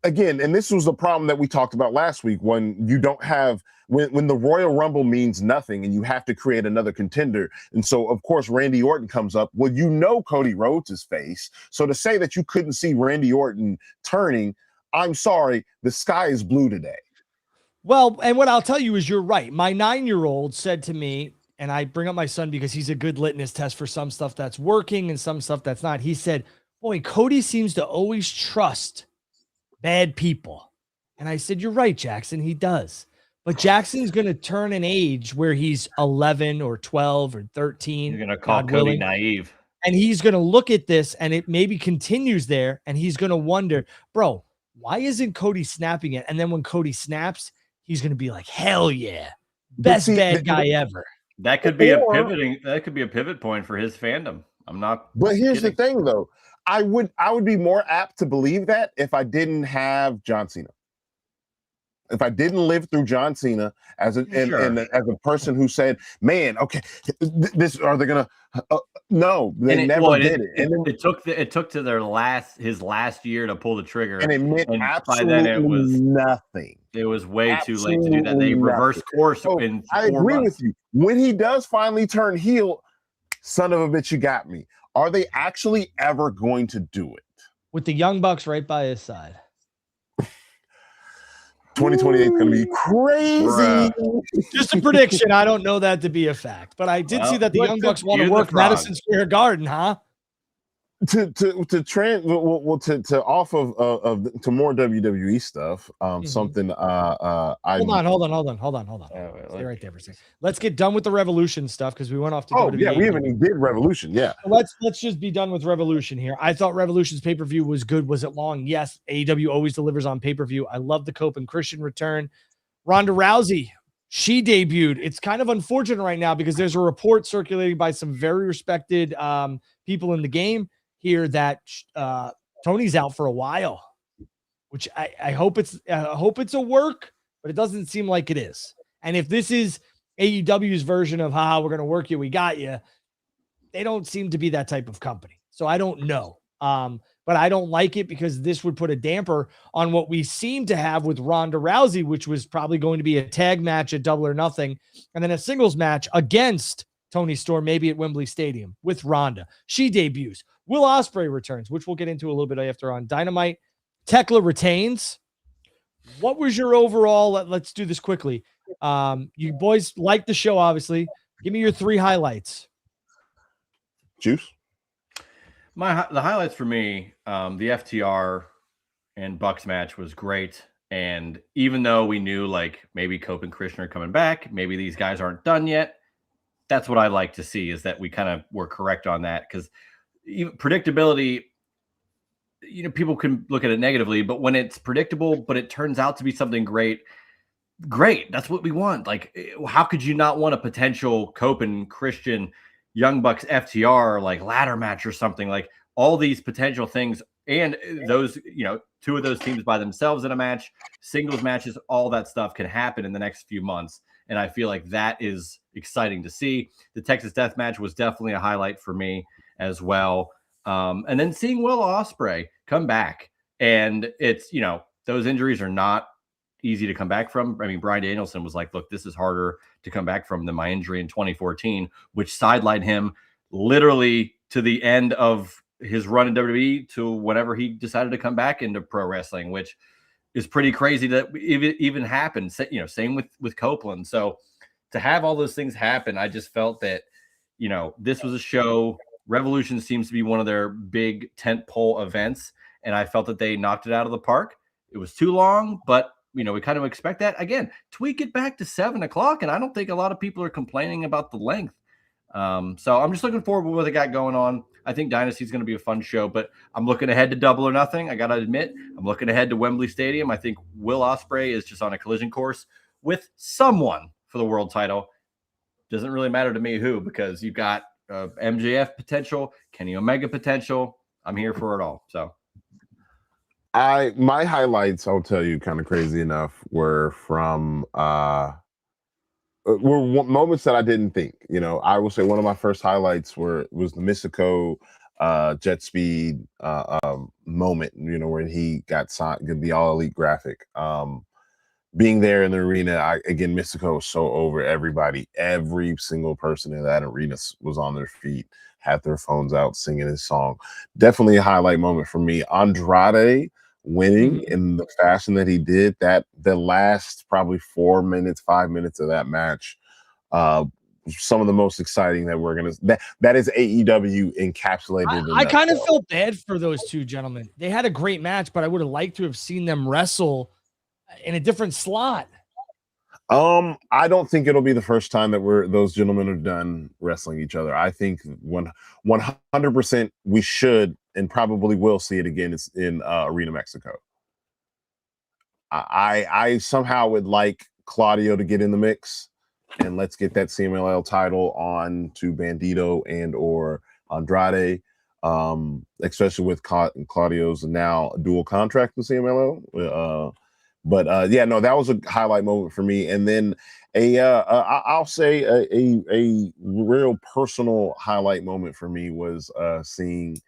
again, and this was the problem that we talked about last week, when you don't have when the Royal Rumble means nothing and you have to create another contender. And so, of course, Randy Orton comes up. Well, Cody Rhodes' face. So to say that you couldn't see Randy Orton turning, I'm sorry, the sky is blue today. Well, and what I'll tell you is you're right. My 9-year-old said to me, and I bring up my son because he's a good litmus test for some stuff that's working and some stuff that's not. He said, boy, Cody seems to always trust bad people. And I said, you're right, Jackson. He does. But Jackson's going to turn an age where he's 11 or 12 or 13. You're going to call Cody naive. And he's going to look at this, and it maybe continues there, and he's going to wonder, bro, why isn't Cody snapping it? And then when Cody snaps, he's going to be like, hell yeah, best bad guy ever. That could be a pivot point for his fandom. I'm not. But here's the thing, though. I would be more apt to believe that if I didn't have John Cena. If I didn't live through John Cena as a person who said, "Man, okay, are they gonna?" No, they never did it. And it took to his last year to pull the trigger, and it meant absolutely by then it was nothing. It was way too late to do that. They reversed course in 4 I agree months. with you. When he does finally turn heel, son of a bitch, you got me. Are they actually ever going to do it? With the Young Bucks right by his side. 2028 is going to be crazy. Just a prediction. I don't know that to be a fact, but I did see that the Young Bucks want to work Madison Square Garden, huh? to off of to more WWE stuff. Something I Hold on. Stay right there for a second. Let's get done with the Revolution stuff because we went off to WWE. Yeah, we haven't even did Revolution. Yeah, let's just be done with Revolution here. I thought Revolution's pay-per-view was good. Was it long? Yes. AEW always delivers on pay-per-view. I love the Cope and Christian return. Ronda Rousey, she debuted. It's kind of unfortunate right now because there's a report circulating by some very respected people in the game here that Tony's out for a while, which I hope it's a work, but it doesn't seem like it is. And if this is AEW's version of how we're going to work you, we got you, they don't seem to be that type of company. So I don't know. But I don't like it because this would put a damper on what we seem to have with Ronda Rousey, which was probably going to be a tag match at Double or Nothing, and then a singles match against Toni Storm, maybe at Wembley Stadium with Ronda. She debuts. Will Ospreay returns, which we'll get into a little bit after on Dynamite. Tekla retains. What was your overall? Let's do this quickly. You boys like the show, obviously. Give me your 3 highlights. Juice. The highlights for me, the FTR and Bucks match was great. And even though we knew like maybe Cope and Christian are coming back, maybe these guys aren't done yet, that's what I like to see, is that we kind of were correct on that, because predictability, people can look at it negatively, but when it's predictable, but it turns out to be something great, that's what we want. Like, how could you not want a potential Cope and Christian Young Bucks FTR like ladder match or something? Like, all these potential things, and those, 2 of those teams by themselves in a match, singles matches, all that stuff can happen in the next few months. And I feel like that is exciting to see. The Texas Death Match was definitely a highlight for me as well. And then seeing Will Ospreay come back, and it's, those injuries are not easy to come back from. I mean, Bryan Danielson was like, look, this is harder to come back from than my injury in 2014, which sidelined him literally to the end of his run in WWE, to whenever he decided to come back into pro wrestling, which is pretty crazy that it even happened. Same with Copeland. So to have all those things happen, I just felt that, this was a show. Revolution seems to be one of their big tentpole events, and I felt that they knocked it out of the park. It was too long, but we kind of expect that. Again, tweak it back to 7 o'clock, and I don't think a lot of people are complaining about the length. So I'm just looking forward to what they got going on. I think Dynasty is going to be a fun show, but I'm looking ahead to Double or Nothing. I got to admit, I'm looking ahead to Wembley Stadium. I think Will Ospreay is just on a collision course with someone for the world title. Doesn't really matter to me who, because you've got MJF potential, Kenny Omega potential. I'm here for it all. So my highlights, I'll tell you, kind of crazy enough, were from were moments that I didn't think. I will say one of my first highlights was the Mystico jet speed moment, when he got signed, the All Elite graphic. Being there in the arena, again, Mystico was so over everybody. Every single person in that arena was on their feet, had their phones out, singing his song. Definitely a highlight moment for me. Andrade winning in the fashion that he did, that the last probably 5 minutes of that match, some of the most exciting that we're gonna that is AEW encapsulated. I kind of felt bad for those 2 gentlemen. They had a great match, but I would have liked to have seen them wrestle in a different slot. I don't think it'll be the first time that those gentlemen are done wrestling each other. I think 100% we should and probably will see it again in Arena Mexico. I somehow would like Claudio to get in the mix, and let's get that CMLL title on to Bandito and or Andrade, especially with Claudio's now dual contract with CMLL. But that was a highlight moment for me. And then I'll say a real personal highlight moment for me was seeing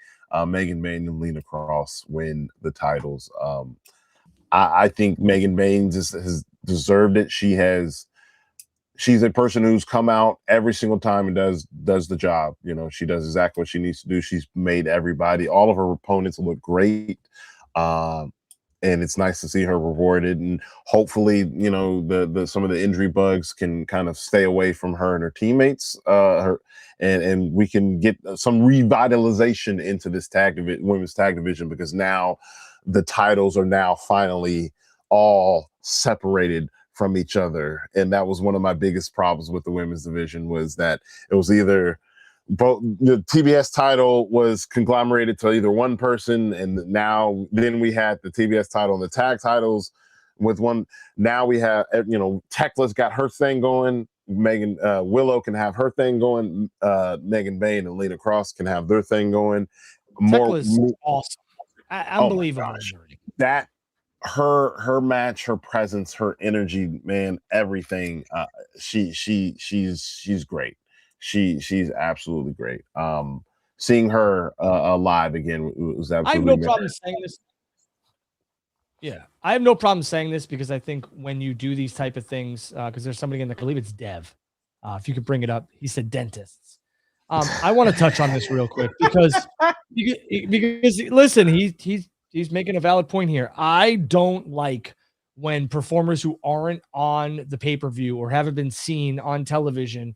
Megan Bayne and Lena Cross win the titles. I think Megan Bayne has deserved it. She's a person who's come out every single time and does the job. She does exactly what she needs to do. She's made all of her opponents look great. And it's nice to see her rewarded, and hopefully, some of the injury bugs can kind of stay away from her and her teammates. and we can get some revitalization into this women's tag division, because now the titles are now finally all separated from each other. And that was one of my biggest problems with the women's division, was that it was either both the TBS title was conglomerated to either one person, and then we had the TBS title and the tag titles with one. Now we have, Tekla's got her thing going. Megan Willow can have her thing going. Megan Bain and Lena Cross can have their thing going. Tekla's awesome. Unbelievable. That her match, her presence, her energy, man, everything. She's great. She's absolutely great. Seeing her live again was absolutely. I have no problem saying this. Yeah, I have no problem saying this, because I think when you do these type of things, because there's somebody in the, I believe it's Dev. If you could bring it up, he said dentists. I want to touch on this real quick because listen, he's making a valid point here. I don't like when performers who aren't on the pay-per-view or haven't been seen on television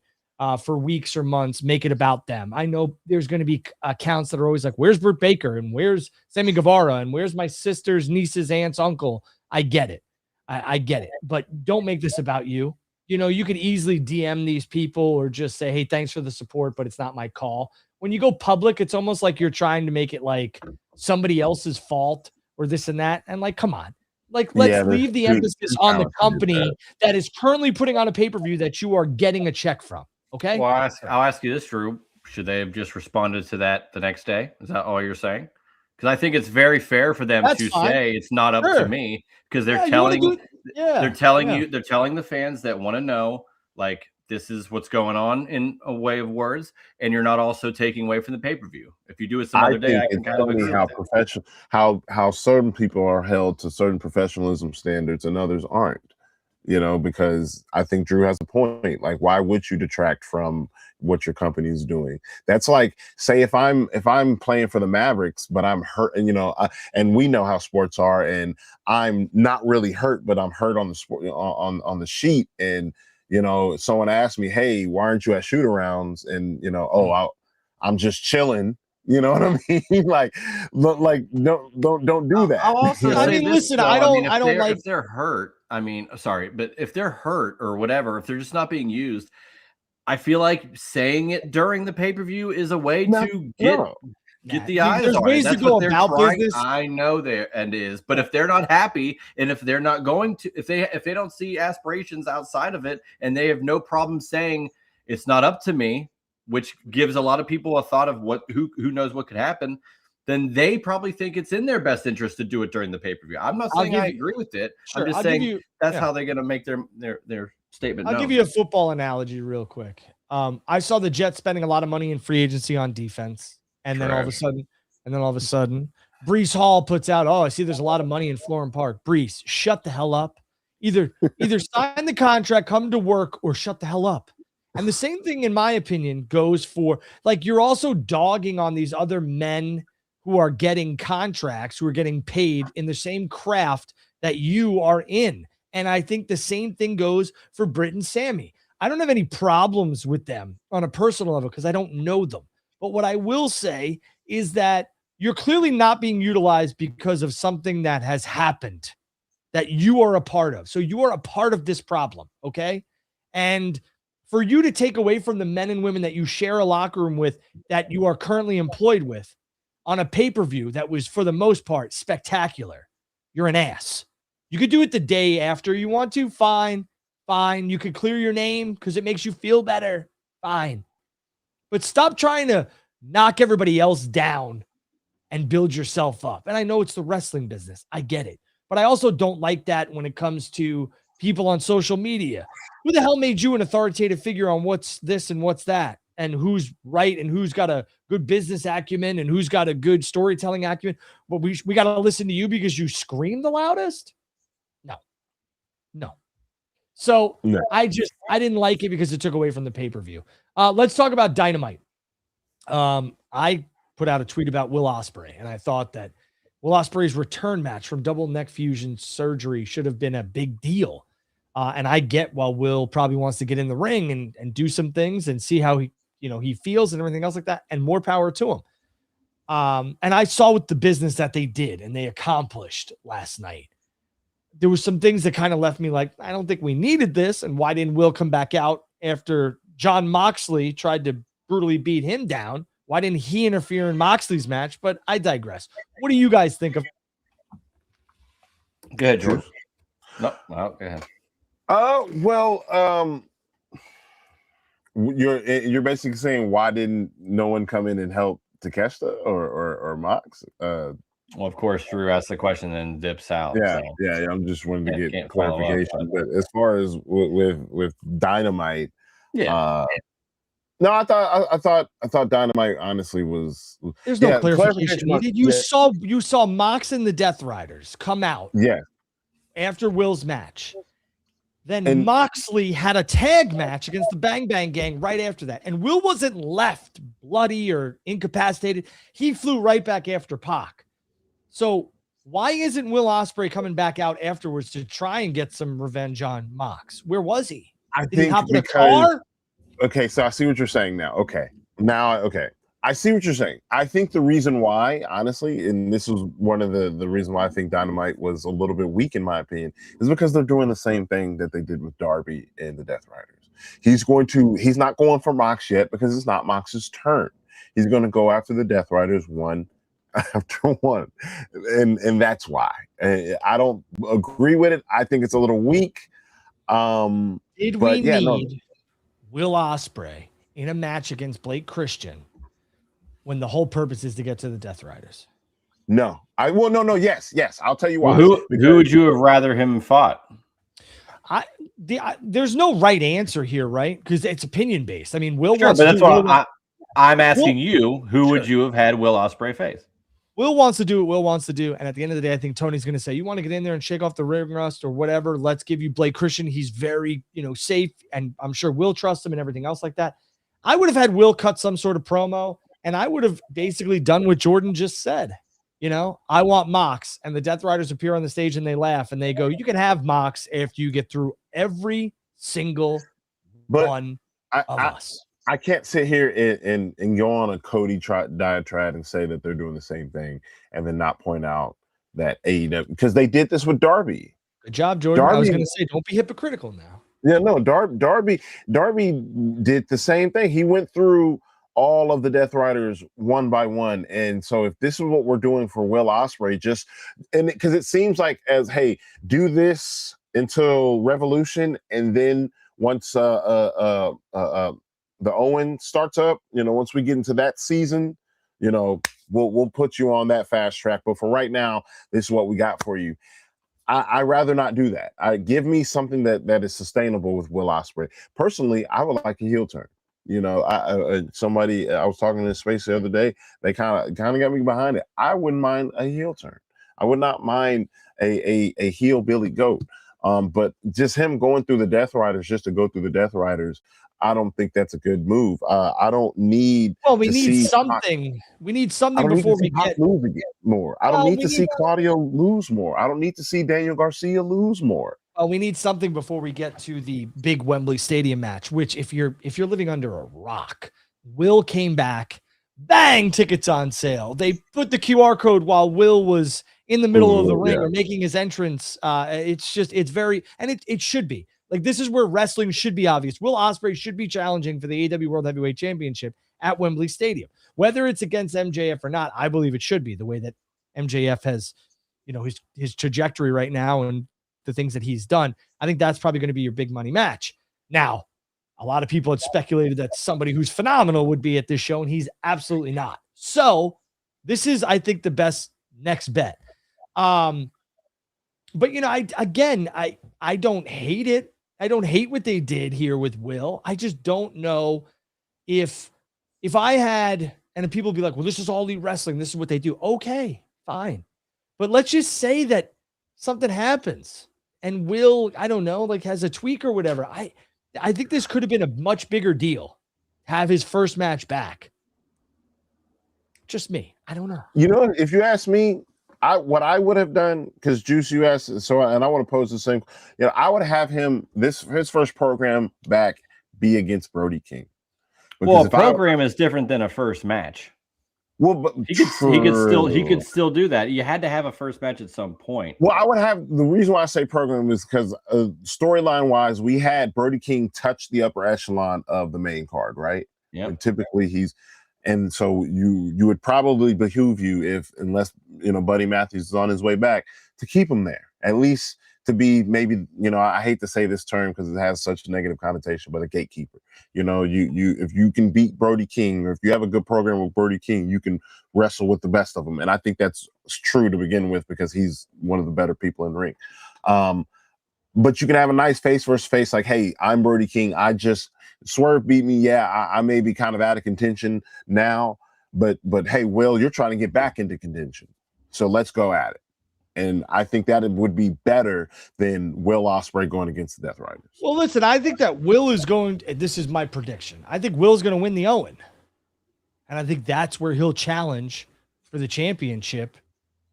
for weeks or months make it about them. I know there's going to be accounts that are always like, where's Britt Baker and where's Sammy Guevara and where's my sister's niece's aunt's uncle. I get it. I get it. But don't make this about you. You could easily DM these people or just say, hey, thanks for the support, but it's not my call. When you go public, it's almost like you're trying to make it like somebody else's fault or this and that. And like, come on. Like, let's leave the emphasis on the company that is currently putting on a pay-per-view that you are getting a check from. Okay. Well, I'll ask you this, Drew. Should they have just responded to that the next day? Is that all you're saying? Because I think it's very fair for them to say it's not up to me, because they're telling the fans that want to know, like, this is what's going on in a way of words, and you're not also taking away from the pay-per-view. If you do it some other day, I can kind of agree how professional, how certain people are held to certain professionalism standards and others aren't. Because I think Drew has a point. Like, why would you detract from what your company is doing? That's like, say, if I'm playing for the Mavericks, but I'm hurt, and and we know how sports are, and I'm not really hurt, but I'm hurt on the sport on the sheet, and someone asked me, hey, why aren't you at shoot-arounds? And I'm just chilling. You know what I mean? like, don't do that. I'll also say listen, I don't like if they're hurt. But if they're hurt or whatever, if they're just not being used, I feel like saying it during the pay-per-view is a way to get the eyes There's on ways it. That's to go what they're about trying. business. I know but if they're not happy, and if they're not going to, if they don't see aspirations outside of it, and they have no problem saying it's not up to me, which gives a lot of people a thought of who knows what could happen, then they probably think it's in their best interest to do it during the pay-per-view. I'm not saying I agree with it. Sure, I'm just saying that's how they're going to make their statement known. I'll give you a football analogy real quick. I saw the Jets spending a lot of money in free agency on defense, and then all of a sudden, Breece Hall puts out, I see there's a lot of money in Florham Park. Breece, shut the hell up. Either sign the contract, come to work, or shut the hell up. And the same thing, in my opinion, goes for, like, you're also dogging on these other men who are getting contracts, who are getting paid in the same craft that you are in. And I think the same thing goes for Britt and Sammy. I don't have any problems with them on a personal level because I don't know them. But what I will say is that you're clearly not being utilized because of something that has happened that you are a part of. So you are a part of this problem, okay? And for you to take away from the men and women that you share a locker room with, that you are currently employed with, on a pay-per-view that was, for the most part, spectacular, you're an ass. You could do it the day after you want to. Fine. You could clear your name because it makes you feel better. Fine. But stop trying to knock everybody else down and build yourself up. And I know it's the wrestling business. I get it. But I also don't like that when it comes to people on social media. Who the hell made you an authoritative figure on what's this and what's that? And who's right and who's got a good business acumen and who's got a good storytelling acumen? But we got to listen to you because you scream the loudest? No. So no. I didn't like it because it took away from the pay-per-view. Let's talk about Dynamite. I put out a tweet about Will Ospreay, and I thought that Will Ospreay's return match from double neck fusion surgery should have been a big deal. And I get while Will probably wants to get in the ring and do some things and see how he feels and everything else like that, and more power to him. And I saw with the business that they did and they accomplished last night. There were some things that kind of left me like, I don't think we needed this. And why didn't Will come back out after John Moxley tried to brutally beat him down? Why didn't he interfere in Moxley's match? But I digress. What do you guys think of? Go ahead, George. No, go ahead. You're basically saying, why didn't no one come in and help Takeshita or Mox? Well, of course, Drew asks the question and dips out. Yeah, so. yeah. I'm just wanting to get clarification. But as far as with Dynamite, yeah. No, I thought Dynamite honestly was. There's no clarification needed. You saw Mox and the Death Riders come out. Yeah. After Will's match. Then Moxley had a tag match against the Bang Bang Gang right after that. And Will wasn't left bloody or incapacitated. He flew right back after Pac. So why isn't Will Ospreay coming back out afterwards to try and get some revenge on Mox? Where was he? Did he hop in a car? Okay, so I see what you're saying now. Okay. I see what you're saying. I think the reason why, honestly, and this was one of the reasons why I think Dynamite was a little bit weak, in my opinion, is because they're doing the same thing that they did with Darby and the Death Riders. He's not going for Mox yet because it's not Mox's turn. He's going to go after the Death Riders one after one. And that's why. I don't agree with it. I think it's a little weak. Did we need Will Ospreay in a match against Blake Christian when the whole purpose is to get to the Death Riders? No. Yes. I'll tell you why. Well, who would you have rather him fought? There's no right answer here, right? Because it's opinion based. I mean, Will wants to. But that's why I'm asking you, who would you have had Will Ospreay face? Will wants to do what Will wants to do. And at the end of the day, I think Tony's going to say, you want to get in there and shake off the ring rust or whatever. Let's give you Blake Christian. He's very, safe. And I'm sure Will trust him and everything else like that. I would have had Will cut some sort of promo, and I would have basically done what Jordan just said. I want Mox, and the Death Riders appear on the stage and they laugh and they go, you can have Mox after you get through every single one of us. I can't sit here and go on a Cody diatribe and say that they're doing the same thing and then not point out that AEW, because they did this with Darby. Good job, Jordan. I was going to say, don't be hypocritical now. Yeah, no, Darby did the same thing. He went through all of the Death Riders one by one. And so if this is what we're doing for Will Ospreay, because it seems like hey, do this until Revolution, and then once the Owen starts up, once we get into that season, we'll put you on that fast track. But for right now, this is what we got for you. I rather not do that. Give me something that is sustainable with Will Ospreay. Personally, I would like a heel turn. Somebody I was talking in this space the other day, they kind of got me behind it. I wouldn't mind a heel turn. I would not mind a heel Billy Goat. But just him going through the Death Riders just to go through the Death Riders, I don't think that's a good move. I don't need. Well, we need something. We need something before we get more. I don't need to see Claudio lose more. I don't need to see Daniel Garcia lose more. Well, we need something before we get to the big Wembley Stadium match. Which, if you're living under a rock, Will came back. Bang! Tickets on sale. They put the QR code while Will was in the middle of the ring or making his entrance. It's very, and it should be. Like, this is where wrestling should be obvious. Will Ospreay should be challenging for the AEW World Heavyweight Championship at Wembley Stadium. Whether it's against MJF or not, I believe it should be, the way that MJF has, his trajectory right now and the things that he's done. I think that's probably going to be your big money match. Now, a lot of people had speculated that somebody who's phenomenal would be at this show, and he's absolutely not. So this is, I think, the best next bet. But I don't hate it. I don't hate what they did here with Will. I just don't know if I had, and people be like, well, this is All Elite Wrestling. This is what they do. Okay, fine. But let's just say that something happens and Will, I don't know, like has a tweak or whatever. I think this could have been a much bigger deal. Have his first match back. Just me. I don't know. If you ask me, what I would have done, because Juice, you asked, and I want to pose the same. I would have him his first program back be against Brody King, Well, a program is different than a first match. Well, but he could still do that. You had to have a first match at some point. Well, I would have the reason why I say program is because storyline wise, we had Brody King touch the upper echelon of the main card, right? Yeah. And typically and so you would probably behoove you unless Buddy Matthews is on his way back to keep him there, at least to be maybe, I hate to say this term because it has such a negative connotation, but a gatekeeper. You if you can beat Brody King, or if you have a good program with Brody King, you can wrestle with the best of them. And I think that's true to begin with because he's one of the better people in the ring. But you can have a nice face versus face, like, hey, I'm Brody King. Swerve beat me. Yeah, I may be kind of out of contention now, but hey, Will, you're trying to get back into contention. So let's go at it. And I think that it would be better than Will Ospreay going against the Death Riders. Well, listen, I think that Will is this is my prediction. I think Will's going to win the Owen. And I think that's where he'll challenge for the championship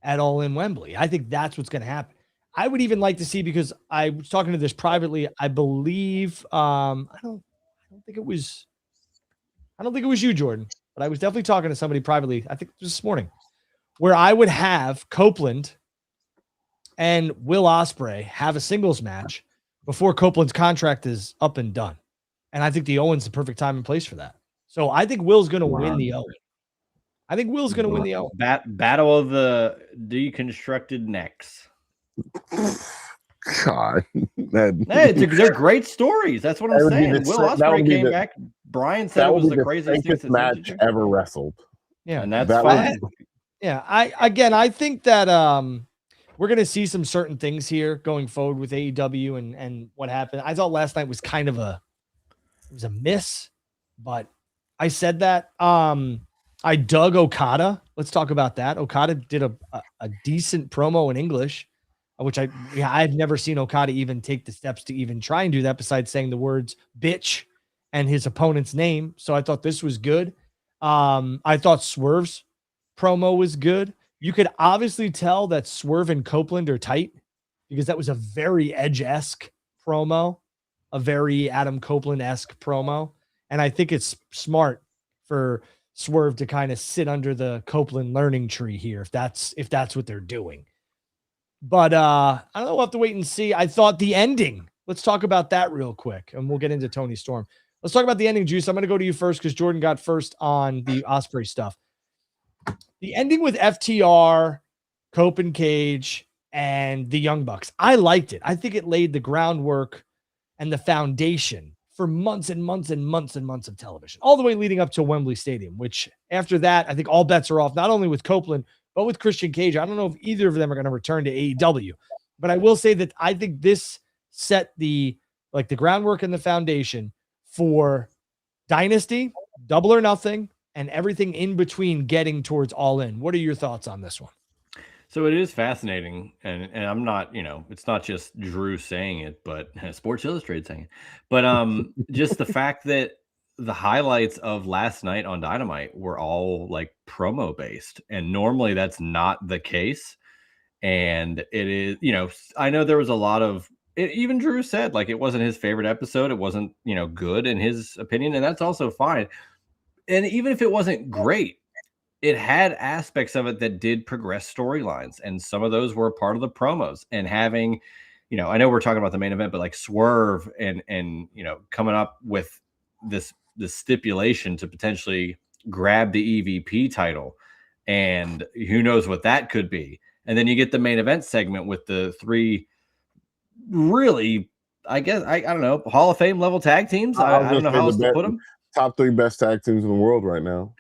at All In Wembley. I think that's what's going to happen. I would even like to see, because I was talking to this privately, I believe, I don't think it was you, Jordan, but I was definitely talking to somebody privately. I think it was this morning, where I would have Copeland and Will Ospreay have a singles match before Copeland's contract is up and done. And I think the Owen's the perfect time and place for that. So I think Will's going to win the Owen. I think Will's going to win the Owen. Battle of the deconstructed necks. God, they're great stories. That's what I'm saying. Will Ospreay came back. Brian said it was the craziest match ever wrestled. Yeah, and that's fine. Yeah, I think that we're going to see some certain things here going forward with AEW and what happened. I thought last night was kind of a miss, but I said that. I dug Okada. Let's talk about that. Okada did a decent promo in English, which I've never seen Okada even take the steps to even try and do that besides saying the words bitch and his opponent's name. So I thought this was good. I thought Swerve's promo was good. You could obviously tell that Swerve and Copeland are tight because that was a very Edge-esque promo, a very Adam Copeland-esque promo. And I think it's smart for Swerve to kind of sit under the Copeland learning tree here, if that's what they're doing. But I don't know. We'll have to wait and see. I thought the ending. Let's talk about that real quick, and we'll get into Tony Storm. Let's talk about the ending, Juice. I'm going to go to you first because Jordan got first on the Ospreay stuff. The ending with FTR, Cope and Cage, and the Young Bucks. I liked it. I think it laid the groundwork and the foundation for months and months and months and months of television, all the way leading up to Wembley Stadium, which after that, I think all bets are off, not only with Copeland, but with Christian Cage. I don't know if either of them are going to return to AEW, but I will say that I think this set the groundwork and the foundation for Dynasty, Double or Nothing, and everything in between getting towards All In. What are your thoughts on this one? So it is fascinating, and I'm not, it's not just Drew saying it, but Sports Illustrated saying it, but just the fact that the highlights of last night on Dynamite were all like promo based, and normally that's not the case. And it is, I know there was a lot of it, even Drew said like it wasn't his favorite episode. It wasn't, good in his opinion, and that's also fine. And even if it wasn't great, it had aspects of it that did progress storylines, and some of those were part of the promos. And having, I know we're talking about the main event, but like Swerve and coming up with this stipulation to potentially grab the EVP title, and who knows what that could be. And then you get the main event segment with the three really, I guess, I don't know, Hall of Fame level tag teams. I don't know how else to put them. Top 3 best tag teams in the world right now.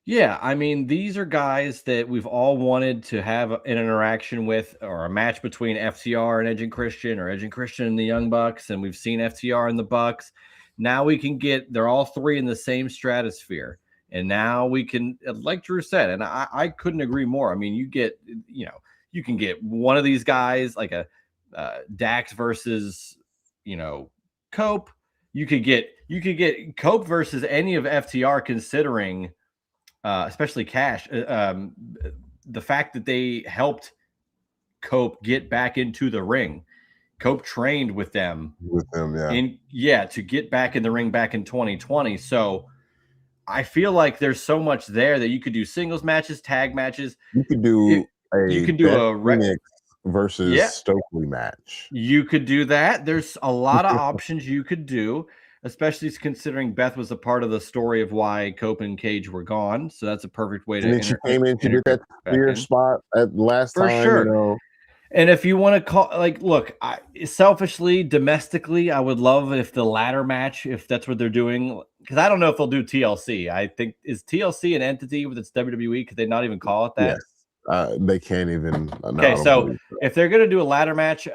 Yeah, I mean, these are guys that we've all wanted to have an interaction with, or a match between FTR and Edge and Christian, or Edge and Christian and the Young Bucks, and we've seen FTR and the Bucks. Now we can they're all three in the same stratosphere, and now we can, like Drew said, and I couldn't agree more. I mean, you can get one of these guys, like a Dax versus, Cope. You could get Cope versus any of FTR, considering. Especially Cash, the fact that they helped Cope get back into the ring. Cope trained with them, yeah. To get back in the ring back in 2020. So I feel like there's so much there that you could do singles matches, tag matches. You could do You a can do Beth a Phoenix versus yeah, Stokely match. you could do that. There's a lot of options you could do, especially considering Beth was a part of the story of why Cope and Cage were gone. So that's a perfect way to And then she came in, she did that back spear in. spot at last For time, you sure. know. And if you want to call, like, look, selfishly, domestically, I would love if the ladder match, if that's what they're doing, because I don't know if they'll do TLC. I think, is TLC an entity with its WWE? Could they not even call it that? Yes. They can't even. No, Okay, I don't so believe so. if they're going to do a ladder match,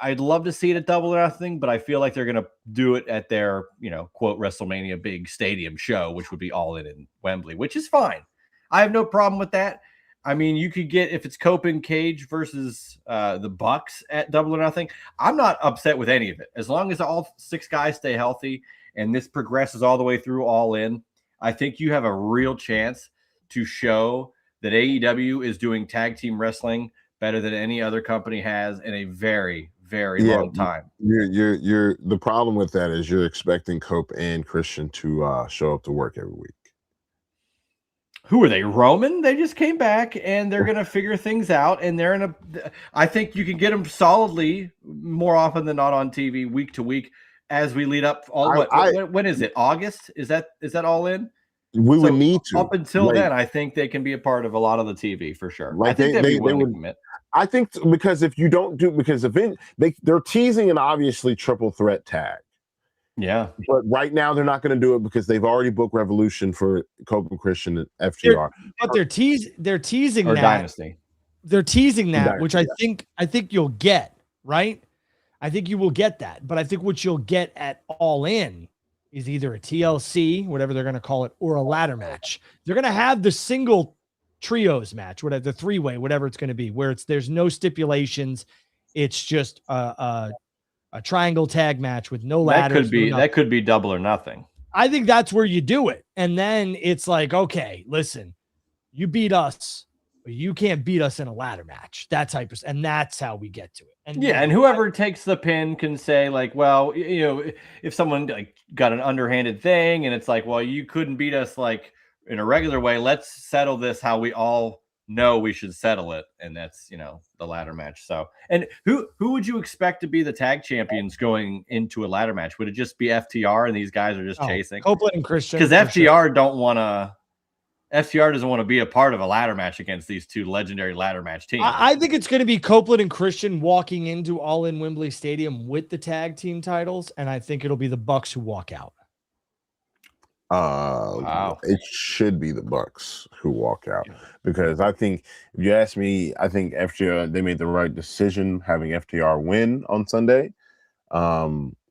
I'd love to see it at Double or Nothing, but I feel like they're going to do it at their, quote, WrestleMania big stadium show, which would be all in Wembley, which is fine. I have no problem with that. I mean, you could get, if it's Cope and Cage versus the Bucks at Double or Nothing, I'm not upset with any of it. As long as all 6 guys stay healthy and this progresses all the way through All In, I think you have a real chance to show that AEW is doing tag team wrestling better than any other company has in a very, very long time. You're the problem with that is you're expecting Cope and Christian to show up to work every week. Who are they? Roman? They just came back and they're going to figure things out. And they're in I think you can get them solidly more often than not on TV week to week as we lead up. When is it? August? Is that All In? We would need to. Up until then, I think they can be a part of a lot of the TV for sure. Like I think they would commit. I think because if you don't do, because they're teasing an obviously triple threat tag. Yeah. But right now they're not going to do it because they've already booked Revolution for Cope and Christian and FTR. But they're teasing or that. Dynasty. They're teasing that, Dynasty, which I think you'll get, right? I think you will get that. But I think what you'll get at All In is either a TLC, whatever they're going to call it, or a ladder match. They're going to have the single trios match, whatever, the 3-way, whatever it's going to be, where there's no stipulations. It's just a triangle tag match with no ladders. That could be Double or Nothing. I think that's where you do it. And then it's like, okay, listen, you beat us, but you can't beat us in a ladder match. That type of, and that's how we get to it. And and whoever takes the pin can say, like, well, if someone like got an underhanded thing and it's like, well, you couldn't beat us like in a regular way, let's settle this how we all know we should settle it, and that's the ladder match. So, and who would you expect to be the tag champions going into a ladder match? Would it just be FTR and these guys are just chasing Copeland and Christian? Because FTR doesn't want to be a part of a ladder match against these two legendary ladder match teams. I think it's going to be Copeland and Christian walking into All In Wembley Stadium with the tag team titles, and I think it'll be the Bucks who walk out. Wow. It should be the Bucks who walk out, because I think, if you ask me, I think FTR, they made the right decision having FTR win on Sunday,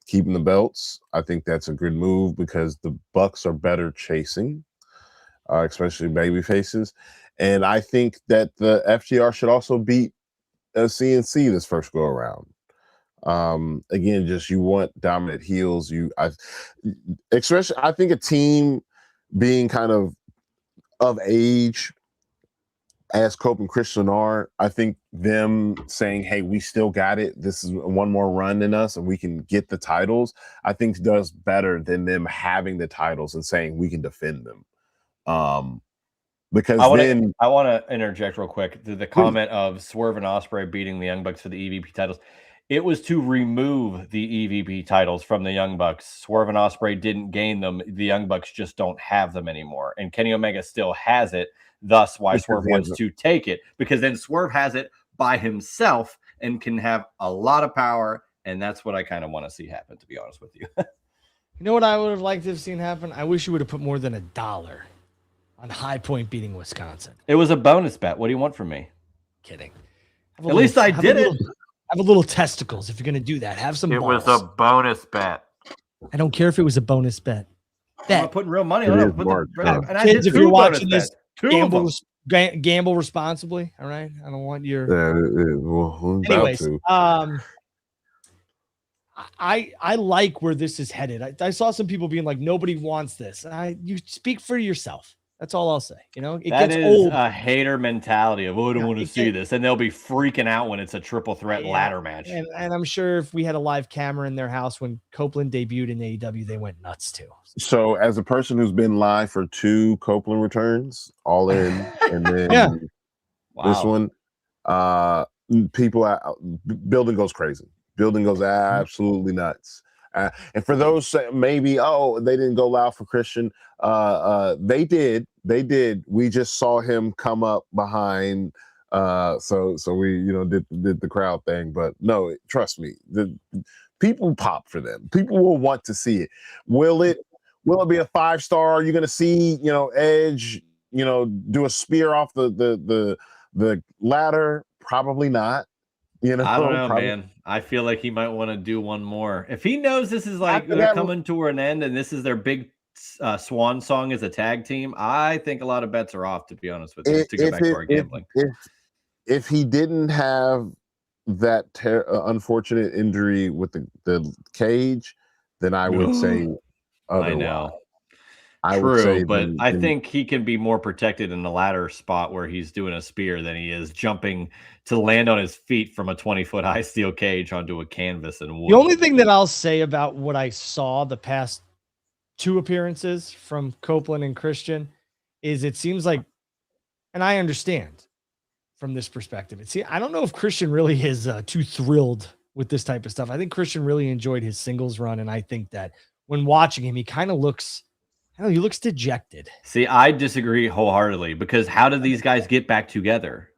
keeping the belts. I think that's a good move because the Bucks are better chasing, especially baby faces, and I think that the FTR should also beat CNC this first go around. Again, just you want dominant heels. Especially I think a team being kind of age as Cope and Christian are, I think them saying, hey, we still got it, this is one more run in us and we can get the titles, I think does better than them having the titles and saying we can defend them. Because I want to interject real quick to the comment of Swerve and Ospreay beating the Young Bucks for the EVP titles. It was to remove the EVP titles from the Young Bucks. Swerve and Ospreay didn't gain them. The Young Bucks just don't have them anymore. And Kenny Omega still has it. Thus why Swerve wants to take it, because then Swerve has it by himself and can have a lot of power. And that's what I kind of want to see happen, to be honest with you. You know what I would have liked to have seen happen? I wish you would have put more than $1 on High Point beating Wisconsin. It was a bonus bet. What do you want from me? Kidding. At least I did it. Have a little testicles if you're going to do that. Have some balls. It was a bonus bet. I don't care if it was a bonus bet. I'm putting real money on it. Kids, if you're watching this, gamble responsibly. All right. I don't want your. Anyways, I like where this is headed. I saw some people being like, nobody wants this. You speak for yourself. That's all I'll say. You know, it That gets is old. a hater mentality of, oh, I don't want to see this. And they'll be freaking out when it's a triple threat ladder match. And I'm sure if we had a live camera in their house when Copeland debuted in AEW, they went nuts too. So as a person who's been live for 2 Copeland returns, All In, and then this one, people, building goes crazy. Building goes absolutely nuts. And for those maybe, they didn't go loud for Christian. They did. We just saw him come up behind. So we, did the crowd thing. But no, trust me, the people pop for them. People will want to see it. Will it be a 5-star? You're going to see, Edge, do a spear off the ladder? Probably not. I don't know, man. I feel like he might want to do one more. If he knows this is like they're coming to an end and this is their big swan song as a tag team, I think a lot of bets are off, to be honest with you, to go back to our gambling. If he didn't have that unfortunate injury with the cage, then I would say otherwise. I know. I would say but I think he can be more protected in the ladder spot where he's doing a spear than he is jumping to land on his feet from a 20-foot high steel cage onto a canvas and wood. The only thing that I'll say about what I saw the past 2 appearances from Copeland and Christian is it seems like, and I understand from this perspective, I don't know if Christian really is too thrilled with this type of stuff. I think Christian really enjoyed his singles run, and I think that when watching him, he kind of looks, he looks dejected. See, I disagree wholeheartedly because how did these guys get back together?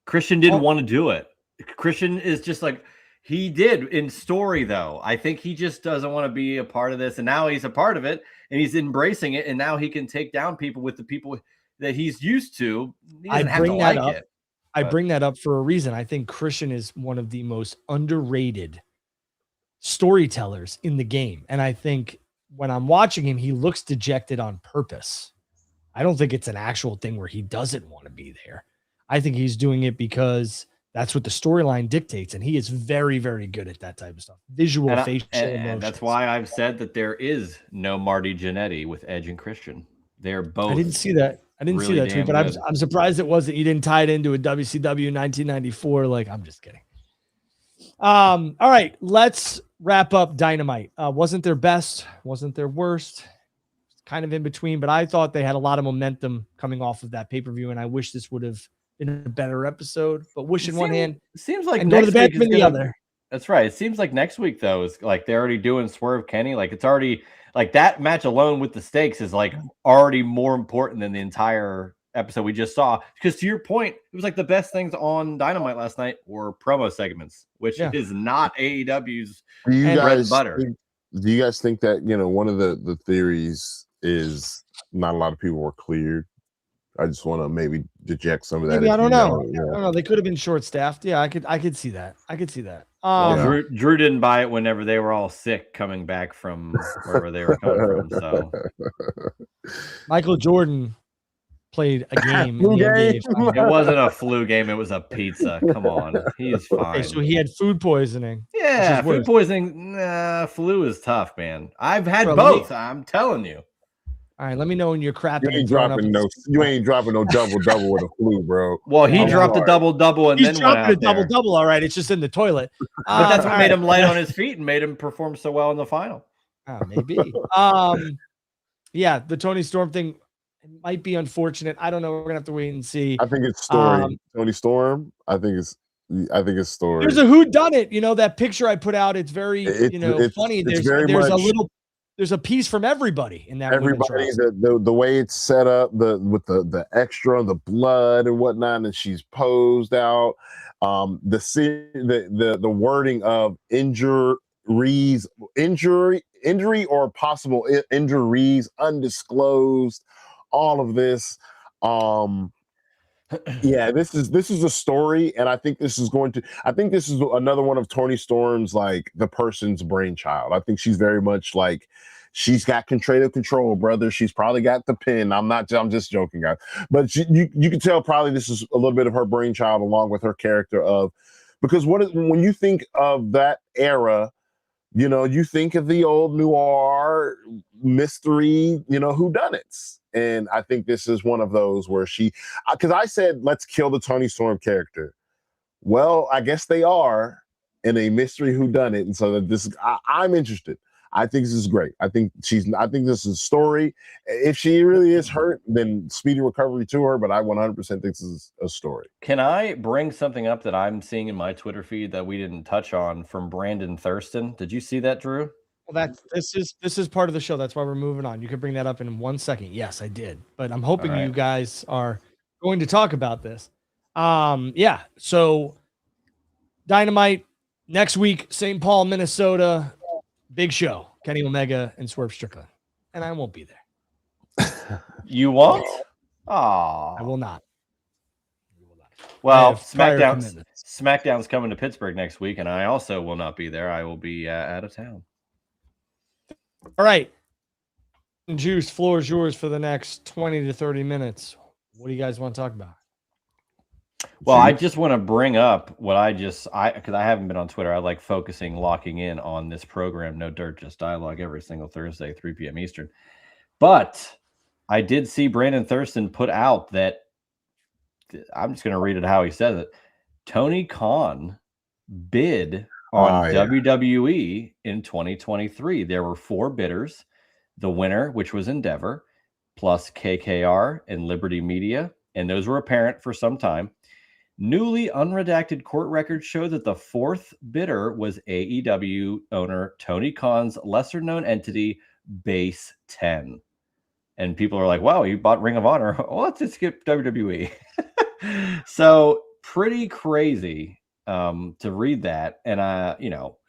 Christian didn't want to do it. Christian is just like, he did in story, though. I think he just doesn't want to be a part of this. And now he's a part of it and he's embracing it. And now he can take down people with the people that he's used to. He doesn't have to like it. I bring that up for a reason. I think Christian is one of the most underrated storytellers in the game. And I think when I'm watching him, he looks dejected on purpose. I don't think it's an actual thing where he doesn't want to be there. I think he's doing it because that's what the storyline dictates. And he is very, very good at that type of stuff. Visual, facial emotions. And that's why I've said that there is no Marty Jannetty with Edge and Christian. They're both. I didn't see that. I didn't see that tweet, but I'm surprised it wasn't. You didn't tie it into a WCW 1994. Like, I'm just kidding. All right, let's wrap up Dynamite. Wasn't their best, wasn't their worst, kind of in between, but I thought they had a lot of momentum coming off of that pay-per-view, and I wish this would have been a better episode. But wish in one hand, seems like and go to the bathroom in the other. That's right. It seems like next week though is like they're already doing Swerve Kenny. Like it's already like that match alone with the stakes is like already more important than the entire episode we just saw. Because to your point, it was like the best things on Dynamite last night were promo segments, which is not AEW's bread and butter. Do you guys think that, one of the theories is not a lot of people were cleared? I just want to maybe deject some of that. Maybe, I don't know. I don't know. They could have been short-staffed. Yeah, I could see that. Well, Drew didn't buy it whenever they were all sick coming back from wherever they were coming from. So Michael Jordan played a game. It wasn't a flu game. It was a pizza. Come on. He's fine. Okay, so he had food poisoning. Yeah, food poisoning. Flu is tough, man. I've had both. I'm telling you. All right, let me know when you're crapping. You ain't dropping no double with a flu, bro. Well, he dropped a double and he's dropping a double. All right, it's just in the toilet. But that's what made him light on his feet and made him perform so well in the final. Maybe. Yeah, the Tony Storm thing might be unfortunate. I don't know. We're gonna have to wait and see. I think it's story. Tony Storm. I think it's story. There's a whodunit. That picture I put out. It's very funny. There's a piece from everybody in that. Everybody, the way it's set up, with the extra, the blood and whatnot, and she's posed out. The wording of injury or possible injuries, undisclosed. All of this. Yeah, this is a story, and I think this is another one of Tony Storm's, like, the person's brainchild. I think she's very much like, she's got creative control, brother. She's probably got the pen. I'm just joking, guys. But you can tell probably this is a little bit of her brainchild along with her character because when you think of that era, you think of the old noir mystery, whodunits. and I think this is one of those where because I said let's kill the Tony Storm character. Well, I guess they are in a mystery whodunit, and so that I'm interested. I think this is great. I think this is a story. If she really is hurt, then speedy recovery to her. But I 100% think this is a story. Can I bring something up that I'm seeing in my Twitter feed that we didn't touch on from Brandon Thurston? Did you see that, Drew? Well, this is part of the show. That's why we're moving on. You can bring that up in 1 second. Yes, I did, but I'm hoping you guys are going to talk about this. Yeah. So Dynamite next week, St. Paul, Minnesota. Big show, Kenny Omega and Swerve Strickland, and I won't be there. You won't? Oh, I will not. Well, SmackDown's coming to Pittsburgh next week, and I also will not be there. I will be out of town. All right, Juice, floor is yours for the next 20 to 30 minutes. What do you guys want to talk about? Well, I just want to bring up what because I haven't been on Twitter. I like locking in on this program, No Dirt, Just Dialogue, every single Thursday, 3 p.m. Eastern. But I did see Brandon Thurston put out that, I'm just going to read it how he says it. Tony Khan bid on WWE in 2023. There were 4 bidders. The winner, which was Endeavor, plus KKR and Liberty Media, and those were apparent for some time. Newly unredacted court records show that the 4th bidder was AEW owner Tony Khan's lesser-known entity, Base 10. And people are like, wow, you bought Ring of Honor. Well, let's just skip WWE. So pretty crazy to read that. And,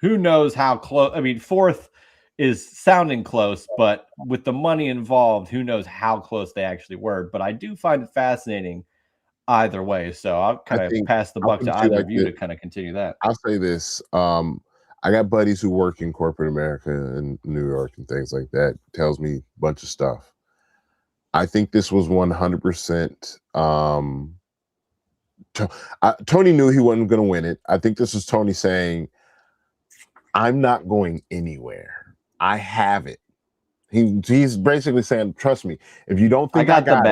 who knows how close. I mean, 4th is sounding close, but with the money involved, who knows how close they actually were. But I do find it fascinating either way. So I'll kind of pass the buck to either of you to kind of continue that. I'll say this. I got buddies who work in corporate America in New York and things like that. Tells me a bunch of stuff. I think this was 100%. Tony knew he wasn't going to win it. I think this was Tony saying, I'm not going anywhere. I have it. He's basically saying, trust me, if you don't think I got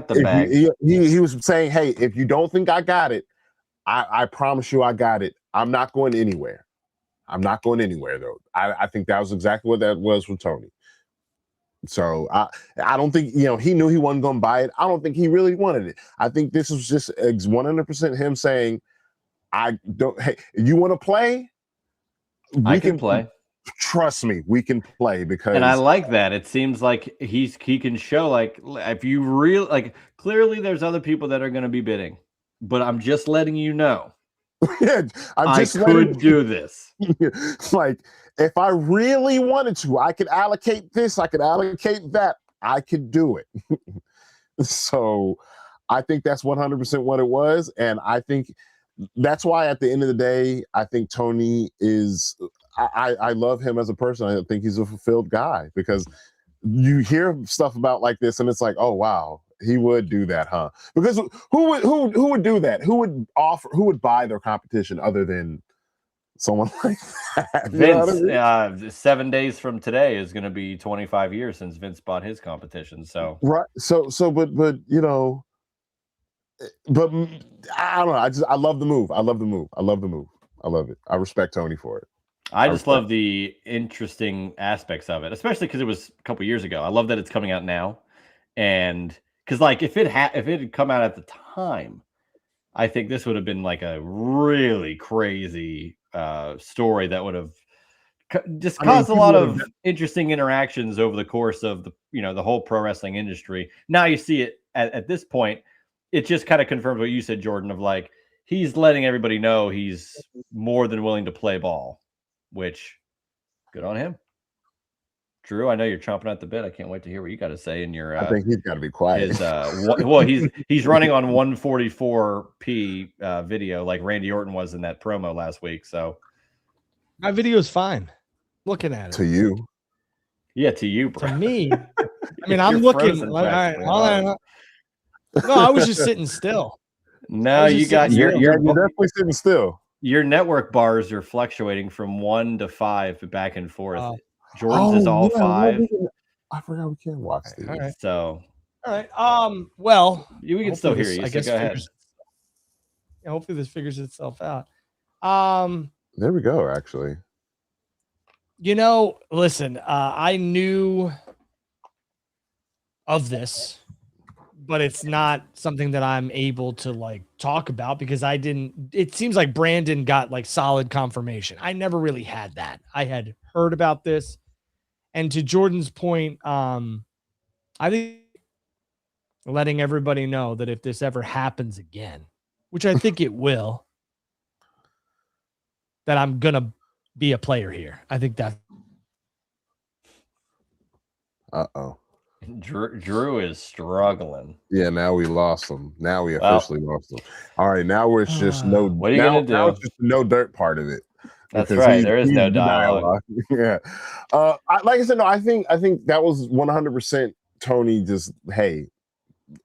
the bag. He was saying, hey, if you don't think I got it, I promise you I got it. I'm not going anywhere. I'm not going anywhere, though. I think that was exactly what that was for Tony. So I don't think, he knew he wasn't going to buy it. I don't think he really wanted it. I think this was just 100% him saying, hey, you want to play? I can play. Trust me, we can play because. And I like that. It seems like he can show, like, if you really, like, clearly there's other people that are going to be bidding, but I'm just letting you know. Yeah, I could do this. Like, if I really wanted to, I could allocate this, I could allocate that, I could do it. So I think that's 100% what it was. And I think that's why at the end of the day, I think Tony is, I love him as a person. I think he's a fulfilled guy because you hear stuff about like this and it's like, oh, wow, he would do that, huh? Because who would do that? Who would buy their competition other than someone like that? Vince, 7 days from today is going to be 25 years since Vince bought his competition. So right. So, but I don't know. I love the move. I love it. I respect Tony for it. I just love the interesting aspects of it, especially because it was a couple years ago. I love that it's coming out now, and because like if it had come out at the time, I think this would have been like a really crazy story that would have just caused a lot of interesting interactions over the course of the whole pro wrestling industry. Now you see it at this point, it just kind of confirms what you said, Jordan, of like he's letting everybody know he's more than willing to play ball. Which, good on him. Drew, I know you're chomping at the bit. I can't wait to hear what you got to say in your. I think he's got to be quiet. He's running on 144p video like Randy Orton was in that promo last week. So my video is fine. Looking at it to you, yeah, to you, bro. To me, I mean, I'm looking. All right, no, I was just sitting still. No, you got you're definitely sitting still. Your network bars are fluctuating from 1 to 5 back and forth. Jordan's is all 5. I forgot we can't watch these. All right. So, All right. Well, we can still hear you. I So guess go ahead. hopefully this figures itself out. There we go. Actually, Listen, I knew of this, but it's not something that I'm able to like talk about because it seems like Brandon got like solid confirmation. I never really had that. I had heard about this. And to Jordan's point, I think letting everybody know that if this ever happens again, which I think it will, that I'm going to be a player here. I think that. uh-oh. Drew is struggling. Yeah, now we lost him. Now we officially lost him. All right, now it's just no. What are you gonna do? Now it's just no dirt part of it. That's right. There is no the dialogue. Yeah. Like I said, no. I think that was 100% Tony. Just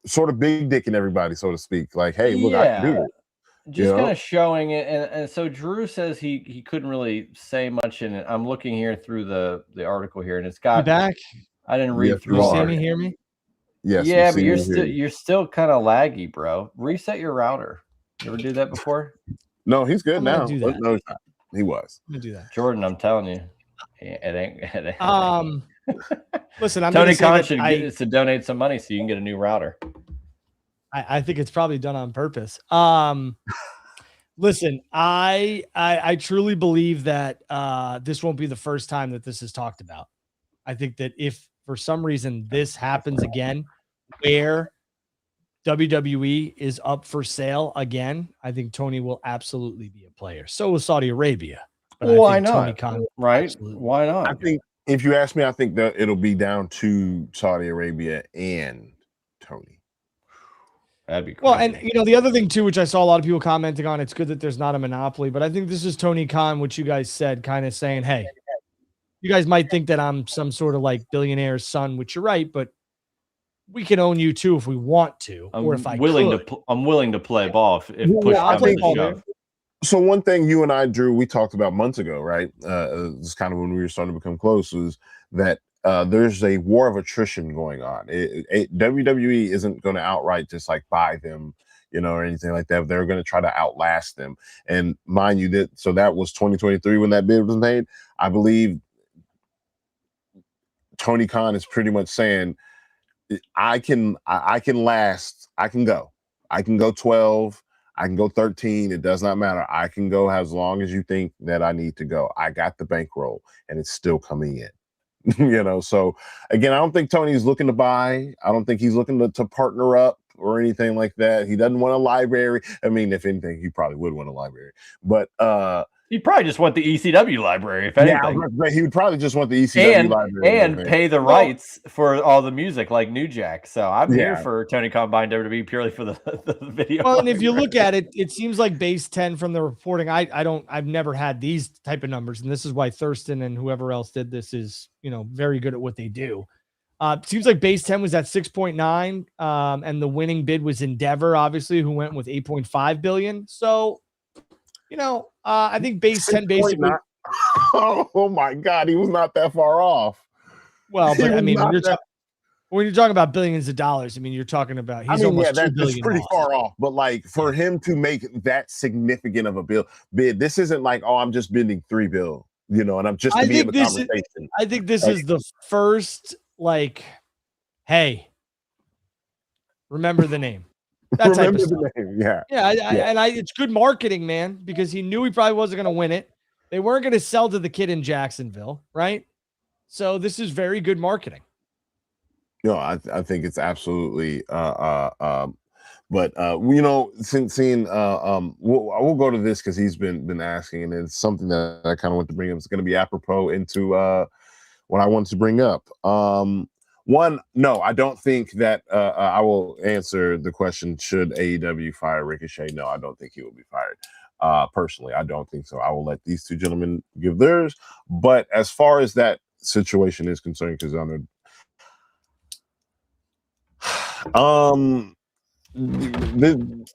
sort of big dicking everybody, so to speak. Like, hey, look, I can do it. Just kind of showing it, and so Drew says he couldn't really say much in it. I'm looking here through the article here, and it's got. You back? I didn't read through. You all see it. me? Hear me? Yes. Yeah, but you're still kind of laggy, bro. Reset your router. You ever do that before? No, he's good now. Do that. No, he was. I'm gonna do that. Jordan, I'm telling you, it ain't. Listen, I'm Tony Khan should get to donate some money so you can get a new router. I think it's probably done on purpose. Listen, I truly believe that this won't be the first time that this is talked about. I think that if for some reason this happens again, where WWE is up for sale again, I think Tony will absolutely be a player. So will Saudi Arabia. But why not? Tony Khan, right? Why not? I think if you ask me, I think that it'll be down to Saudi Arabia and Tony. That'd be crazy. Well, and the other thing too, which I saw a lot of people commenting on, it's good that there's not a monopoly, but I think this is Tony Khan, which you guys said, kind of saying, hey, you guys might think that I'm some sort of like billionaire's son, which you're right, but we can own you too if we want to, or if I'm willing to play ball if push comes to shove. So one thing you and I, Drew, we talked about months ago, right? This kind of when we were starting to become close, was that there's a war of attrition going on. WWE isn't going to outright just like buy them, or anything like that. They're going to try to outlast them. And mind you, that was 2023 when that bid was made. I believe Tony Khan is pretty much saying, I can last. I can go 12. I can go 13. It does not matter. I can go as long as you think that I need to go. I got the bankroll and it's still coming in. So again, I don't think Tony's looking to buy. I don't think he's looking to partner up or anything like that. He doesn't want a library. I mean, if anything, he probably would want a library. But he'd probably just want the ECW library, if anything. Yeah, he would probably just want the ECW library. And pay the rights for all the music like New Jack. So I'm here for Tony Khan buying WWE purely for the video. Well, and if you look at it, it seems like base 10 from the reporting. I've never had these type of numbers, and this is why Thurston and whoever else did this is, very good at what they do. Seems like base 10 was at 6.9, and the winning bid was Endeavor, obviously, who went with 8.5 billion. So, I think base 10 basically. Oh my God, he was not that far off. Well, but I mean, when you're talking about billions of dollars, I mean, you're talking about that's pretty far off. But like for him to make that significant of a bid, this isn't like, oh, I'm just bidding $3 billion, and I'm just to be in the conversation. I think this is the first, like, hey, remember the name. That type of stuff. Yeah. It's good marketing, man, because he knew he probably wasn't going to win it. They weren't going to sell to the kid in Jacksonville, right? So this is very good marketing. No, I think it's absolutely. But since seeing, we'll go to this because he's been asking, and it's something that I kind of want to bring up. It's going to be apropos into what I wanted to bring up. One, no, I don't think that I will answer the question, should AEW fire Ricochet? No, I don't think he will be fired. Personally, I don't think so. I will let these two gentlemen give theirs. But as far as that situation is concerned, because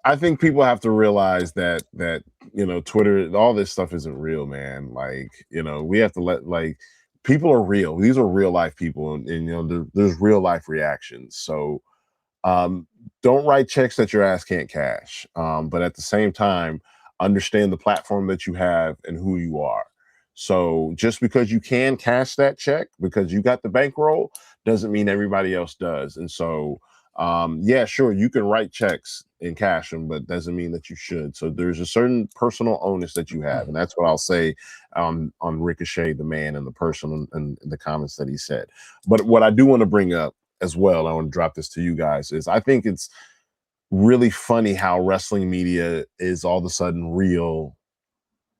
I think people have to realize that Twitter, all this stuff isn't real, man. Like, we have to let people are real. These are real life people, and you know, there's real life reactions. So um, don't write checks that your ass can't cash. But at the same time, understand the platform that you have and who you are. So just because you can cash that check because you got the bankroll doesn't mean everybody else does. And so, yeah, sure, you can write checks and cash them, but doesn't mean that you should. So there's a certain personal onus that you have, and that's what I'll say on Ricochet, the man, and the person, and the comments that he said. But what I do want to bring up as well, I want to drop this to you guys, is I think it's really funny how wrestling media is all of a sudden real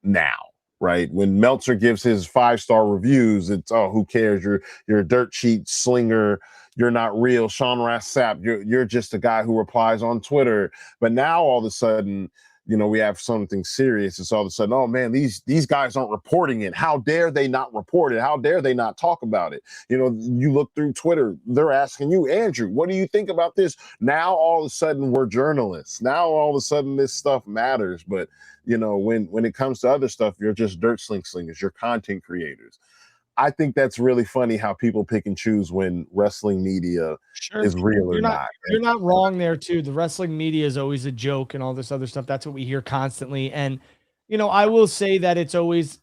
now, right? When Meltzer gives his 5-star reviews, it's, oh, who cares? You're a dirt sheet slinger. You're not real. Sean Ross Sapp, you're just a guy who replies on Twitter. But now all of a sudden, you know, we have something serious. It's all of a sudden, oh man, these guys aren't reporting it. How dare they not report it? How dare they not talk about it? You know, you look through Twitter, they're asking you, Andrew, what do you think about this? Now all of a sudden we're journalists. Now all of a sudden this stuff matters. But you know, when it comes to other stuff, you're just dirt slingers, you're content creators. I think that's really funny how people pick and choose when wrestling media is real or not. You're not wrong there too. The wrestling media is always a joke and all this other stuff. That's what we hear constantly. And you know, I will say that it's always,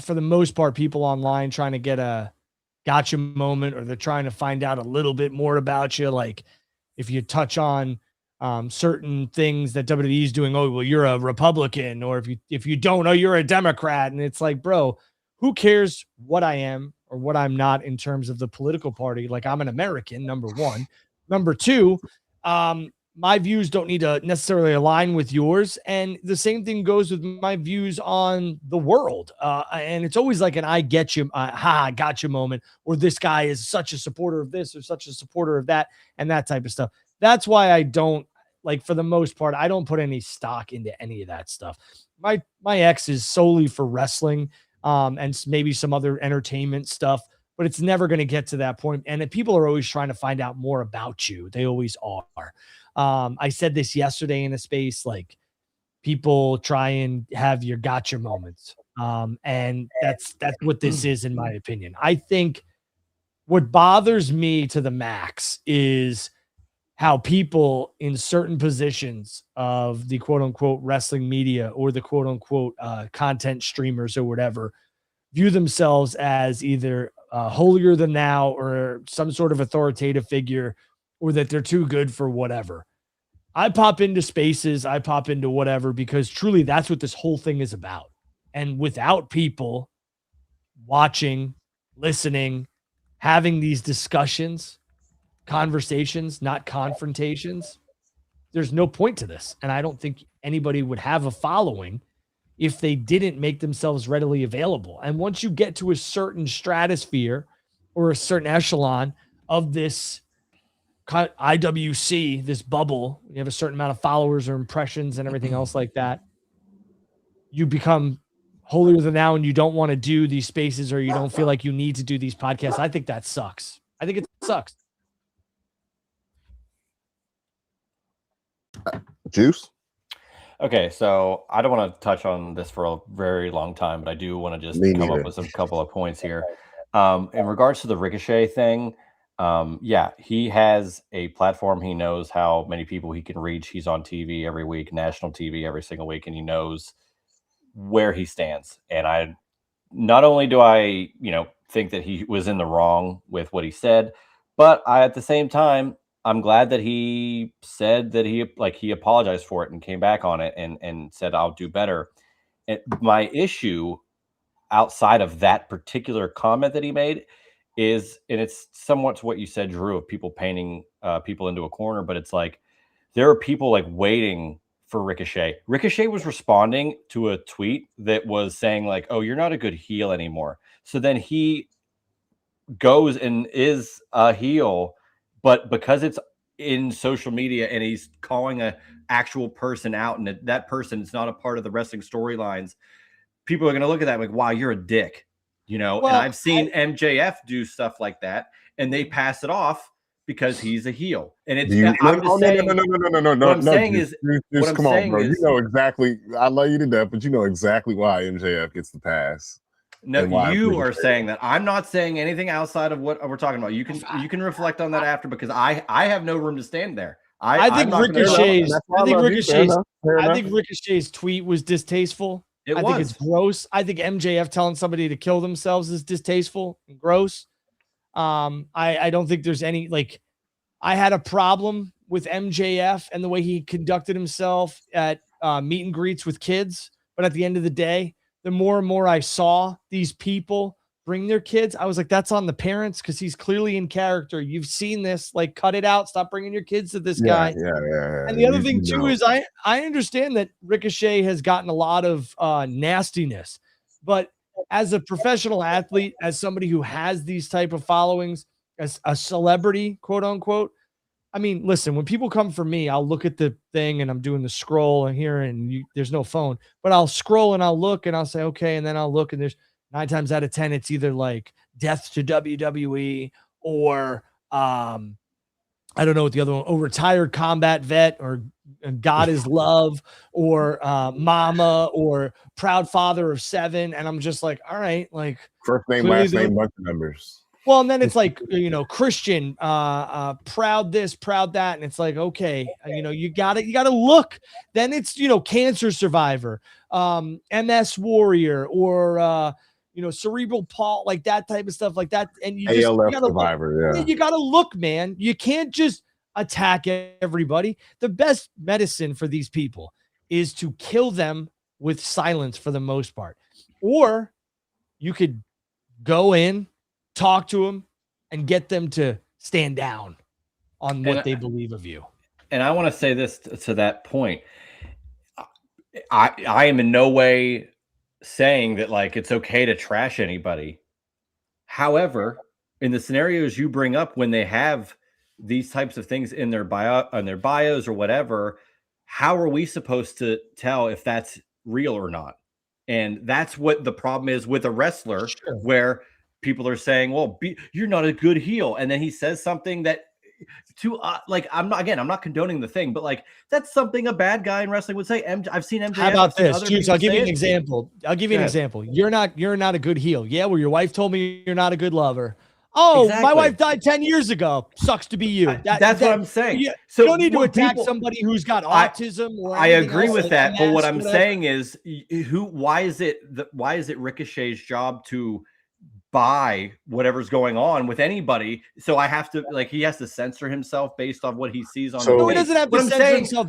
for the most part, people online trying to get a gotcha moment, or they're trying to find out a little bit more about you. Like if you touch on certain things that WWE is doing, oh well, you're a Republican, or if you don't, oh, you're a Democrat, and it's like, bro, who cares what I am or what I'm not in terms of the political party? Like, I'm an American, number one. Number two, my views don't need to necessarily align with yours. And the same thing goes with my views on the world. And it's always like an I get you, got you moment, or this guy is such a supporter of this or such a supporter of that, and that type of stuff. That's why I don't, like, for the most part, I don't put any stock into any of that stuff. My X is solely for wrestling, and maybe some other entertainment stuff, but it's never going to get to that point. And people are always trying to find out more about you. They always are. I said this yesterday in a space, like, people try and have your gotcha moments. And that's what this is, in my opinion. I think what bothers me to the max is how people in certain positions of the quote unquote wrestling media, or the quote unquote content streamers or whatever, view themselves as either holier than thou, or some sort of authoritative figure, or that they're too good for whatever. I pop into spaces, I pop into whatever, because truly that's what this whole thing is about. And without people watching, listening, having these discussions, conversations, not confrontations, there's no point to this. And I don't think anybody would have a following if they didn't make themselves readily available. And once you get to a certain stratosphere or a certain echelon of this IWC, this bubble, you have a certain amount of followers or impressions and everything else like that, you become holier than thou, and you don't want to do these spaces, or you don't feel like you need to do these podcasts. I think that sucks. I think it sucks. Juice? Okay, so I don't want to touch on this for a very long time, but I do want to just come up with a couple of points here. In regards to the Ricochet thing, yeah, he has a platform. He knows how many people he can reach. He's on TV every week, national TV every single week, and he knows where he stands. And not only do I, think that he was in the wrong with what he said, but at the same time, I'm glad that he said that he apologized for it and came back on it and said, I'll do better. And my issue outside of that particular comment that he made is, and it's somewhat to what you said, Drew, of people painting people into a corner, but it's like, there are people like waiting for Ricochet. Ricochet was responding to a tweet that was saying like, oh, you're not a good heel anymore. So then he goes and is a heel, but because it's in social media and he's calling a actual person out, and that person is not a part of the wrestling storylines, people are going to look at that like, wow, you're a dick, Well, and I've seen MJF do stuff like that, and they pass it off because he's a heel. And it's no. What I'm saying is, come on, bro. You know exactly. I love you to death, but you know exactly why MJF gets the pass. No, and why you are Ricochet saying that. I'm not saying anything outside of what we're talking about. You can reflect on that after, because I have no room to stand there. I think I'm not gonna Ricochet's. That's why I think love you. Fair Ricochet's. enough. Fair I enough. think Ricochet's tweet was distasteful. It I think it's was. gross. I think MJF telling somebody to kill themselves is distasteful and gross. I don't think there's any like. I had a problem with MJF and the way he conducted himself at meet and greets with kids. But at the end of the day, the more and more I saw these people bring their kids, I was like, that's on the parents because he's clearly in character. You've seen this, like, cut it out. Stop bringing your kids to this guy. Yeah. And the other thing You too know. is I understand that Ricochet has gotten a lot of nastiness, but as a professional athlete, as somebody who has these type of followings, as a celebrity, quote unquote, I mean, listen, when people come for me, I'll look at the thing and I'm doing the scroll and here and there's no phone, but I'll scroll and I'll look and I'll say, okay. And then I'll look and there's 9 times out of 10, it's either like death to WWE or, I don't know what the other one, retired combat vet or God is love or mama or proud father of 7. And I'm just like, all right, like First name, clearly last name, bunch of numbers. well, and then it's like, Christian, proud this, proud that. And it's like, okay, you gotta look. Then it's, cancer survivor, MS warrior, or, cerebral palsy, like that type of stuff like that. And you ALF gotta survivor. look. Yeah. You gotta look, man. You can't just attack everybody. The best medicine for these people is to kill them with silence for the most part. Or you could go in, talk to them, and get them to stand down on what they believe of you. And I want to say this to that point. I am in no way saying that like it's okay to trash anybody. However, in the scenarios you bring up when they have these types of things in their bios or whatever, how are we supposed to tell if that's real or not? And that's what the problem is with a wrestler, where people are saying, well, you're not a good heel. And then he says something that like, I'm not condoning the thing, but like, that's something a bad guy in wrestling would say. I've seen MJF. How about this? Juice, I'll give you an example. You're not a good heel. Yeah. Well, your wife told me you're not a good lover. Oh, exactly. My wife died 10 years ago. Sucks to be you. That's what I'm saying. You don't need to attack somebody who's got autism. I agree with that. But what I'm saying is, why is it Ricochet's job to buy whatever's going on with anybody? So I have to, like, he has to censor himself based on what he sees on. So he doesn't have to censor himself.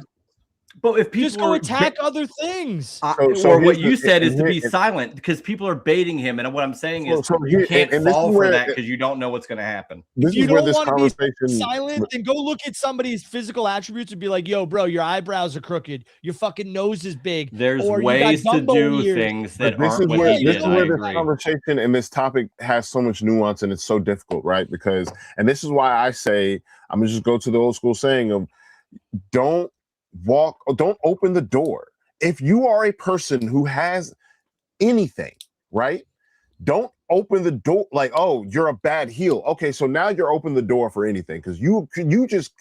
But if people just go attack other things, or what you said is to be silent, because people are baiting him. And what I'm saying is, you can't fall for that because you don't know what's going to happen. If you don't want to be silent, then go look at somebody's physical attributes and be like, "Yo, bro, your eyebrows are crooked. Your fucking nose is big." There's ways to do things that aren't what he did. This is where this conversation and this topic has so much nuance and it's so difficult, right? Because, and this is why I say, I'm gonna just go to the old school saying of, don't open the door. If you are a person who has anything, right? Don't open the door like, oh, you're a bad heel. Okay, so now you're opening the door for anything because you just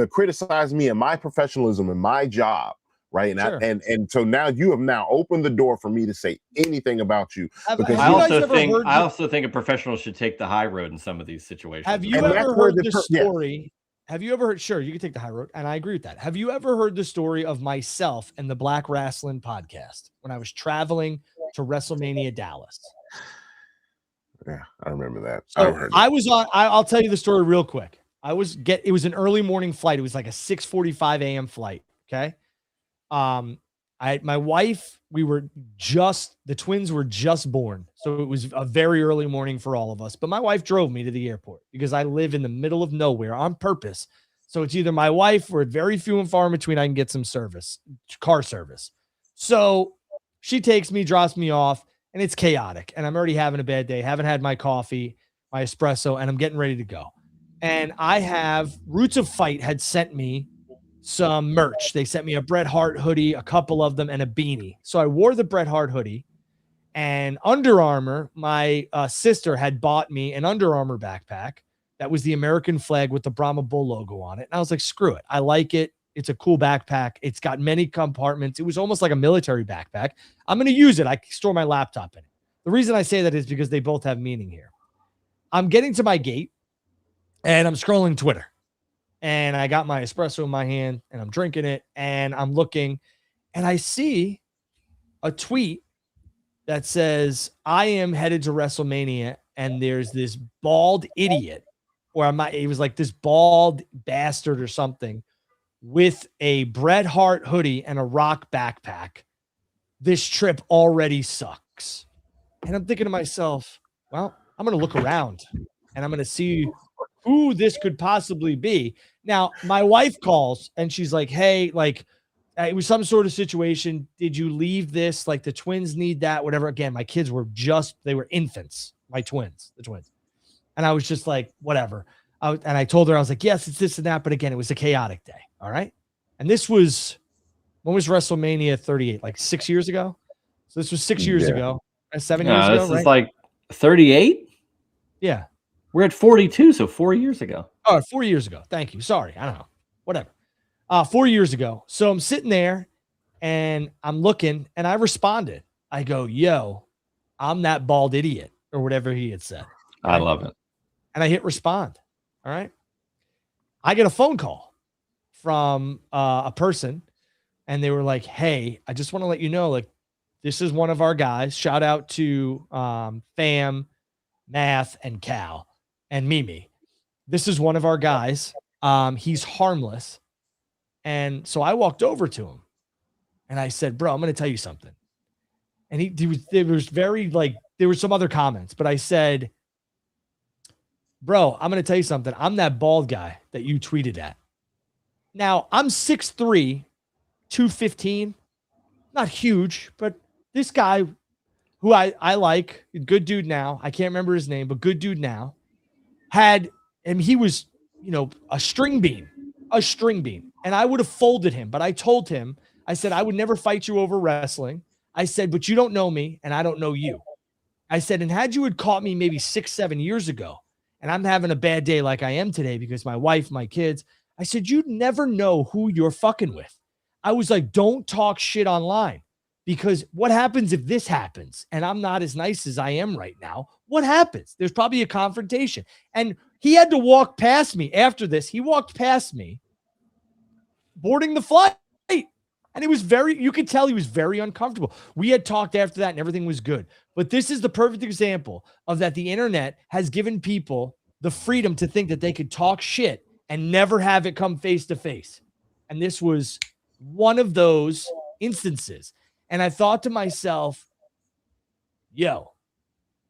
criticize me and my professionalism and my job, right? And and so now you have now opened the door for me to say anything about you. Because I also think a professional should take the high road in some of these situations. Have you ever heard the story? Yeah. Have you ever heard? Sure, you can take the high road, and I agree with that. Have you ever heard the story of myself and the Black Wrestling podcast when I was traveling to WrestleMania Dallas? Yeah, I remember that. So I was on. I'll tell you the story real quick. It was an early morning flight. It was like a 6:45 a.m. flight. Okay. My wife, the twins were just born. So it was a very early morning for all of us, but my wife drove me to the airport because I live in the middle of nowhere on purpose. So it's either my wife or very few and far in between. I can get some car service. So she takes me, drops me off, and it's chaotic. And I'm already having a bad day. Haven't had my coffee, my espresso, and I'm getting ready to go. And Roots of Fight had sent me some merch. They sent me a Bret Hart hoodie, a couple of them, and a beanie. So I wore the Bret Hart hoodie, and Under Armour, my sister had bought me an Under Armour backpack that was the American flag with the Brahma Bull logo on it. And I was like, screw it. I like it. It's a cool backpack. It's got many compartments. It was almost like a military backpack. I'm going to use it. I store my laptop in it. The reason I say that is because they both have meaning here. I'm getting to my gate and I'm scrolling Twitter and I got my espresso in my hand and I'm drinking it and I'm looking and I see a tweet that says, I am headed to WrestleMania and there's this bald idiot, or it was like this bald bastard or something with a Bret Hart hoodie and a Rock backpack. This trip already sucks. And I'm thinking to myself, well, I'm going to look around and I'm going to see who this could possibly be. Now, my wife calls and she's like, hey, like, it was some sort of situation. Did you leave this? Like, the twins need that, whatever. Again, my kids were they were infants, the twins. And I was just like, whatever. And I told her, I was like, yes, it's this and that. But again, it was a chaotic day. All right. And when was WrestleMania 38? Like 6 years ago? So this was 6 years ago. 7 years ago, this right? is like 38? Yeah. We're at 42, so 4 years ago. Oh, 4 years ago. Thank you. Sorry. I don't know. Whatever. 4 years ago. So I'm sitting there and I'm looking and I responded. I go, yo, I'm that bald idiot or whatever he had said. I love it. And I hit respond. All right. I get a phone call from a person and they were like, hey, I just want to let you know, like, this is one of our guys. Shout out to Fam, Math, and Cal, and Mimi. This is one of our guys. He's harmless. And so I walked over to him and I said, bro, I'm going to tell you something. And there were some other comments, but I said, bro, I'm going to tell you something. I'm that bald guy that you tweeted at. Now, I'm 6'3", 215, not huge, but this guy who I like, good dude now, I can't remember his name, but good dude now, he was, a string bean. And I would have folded him, but I told him, I said, I would never fight you over wrestling. I said, but you don't know me and I don't know you. I said, and had you had caught me maybe 6-7 years ago, and I'm having a bad day like I am today because my wife, my kids, I said, you'd never know who you're fucking with. I was like, don't talk shit online, because what happens if this happens and I'm not as nice as I am right now? What happens? There's probably a confrontation. And he had to walk past me after this. He walked past me boarding the flight. And you could tell he was very uncomfortable. We had talked after that and everything was good. But this is the perfect example of that the internet has given people the freedom to think that they could talk shit and never have it come face to face. And this was one of those instances. And I thought to myself, yo,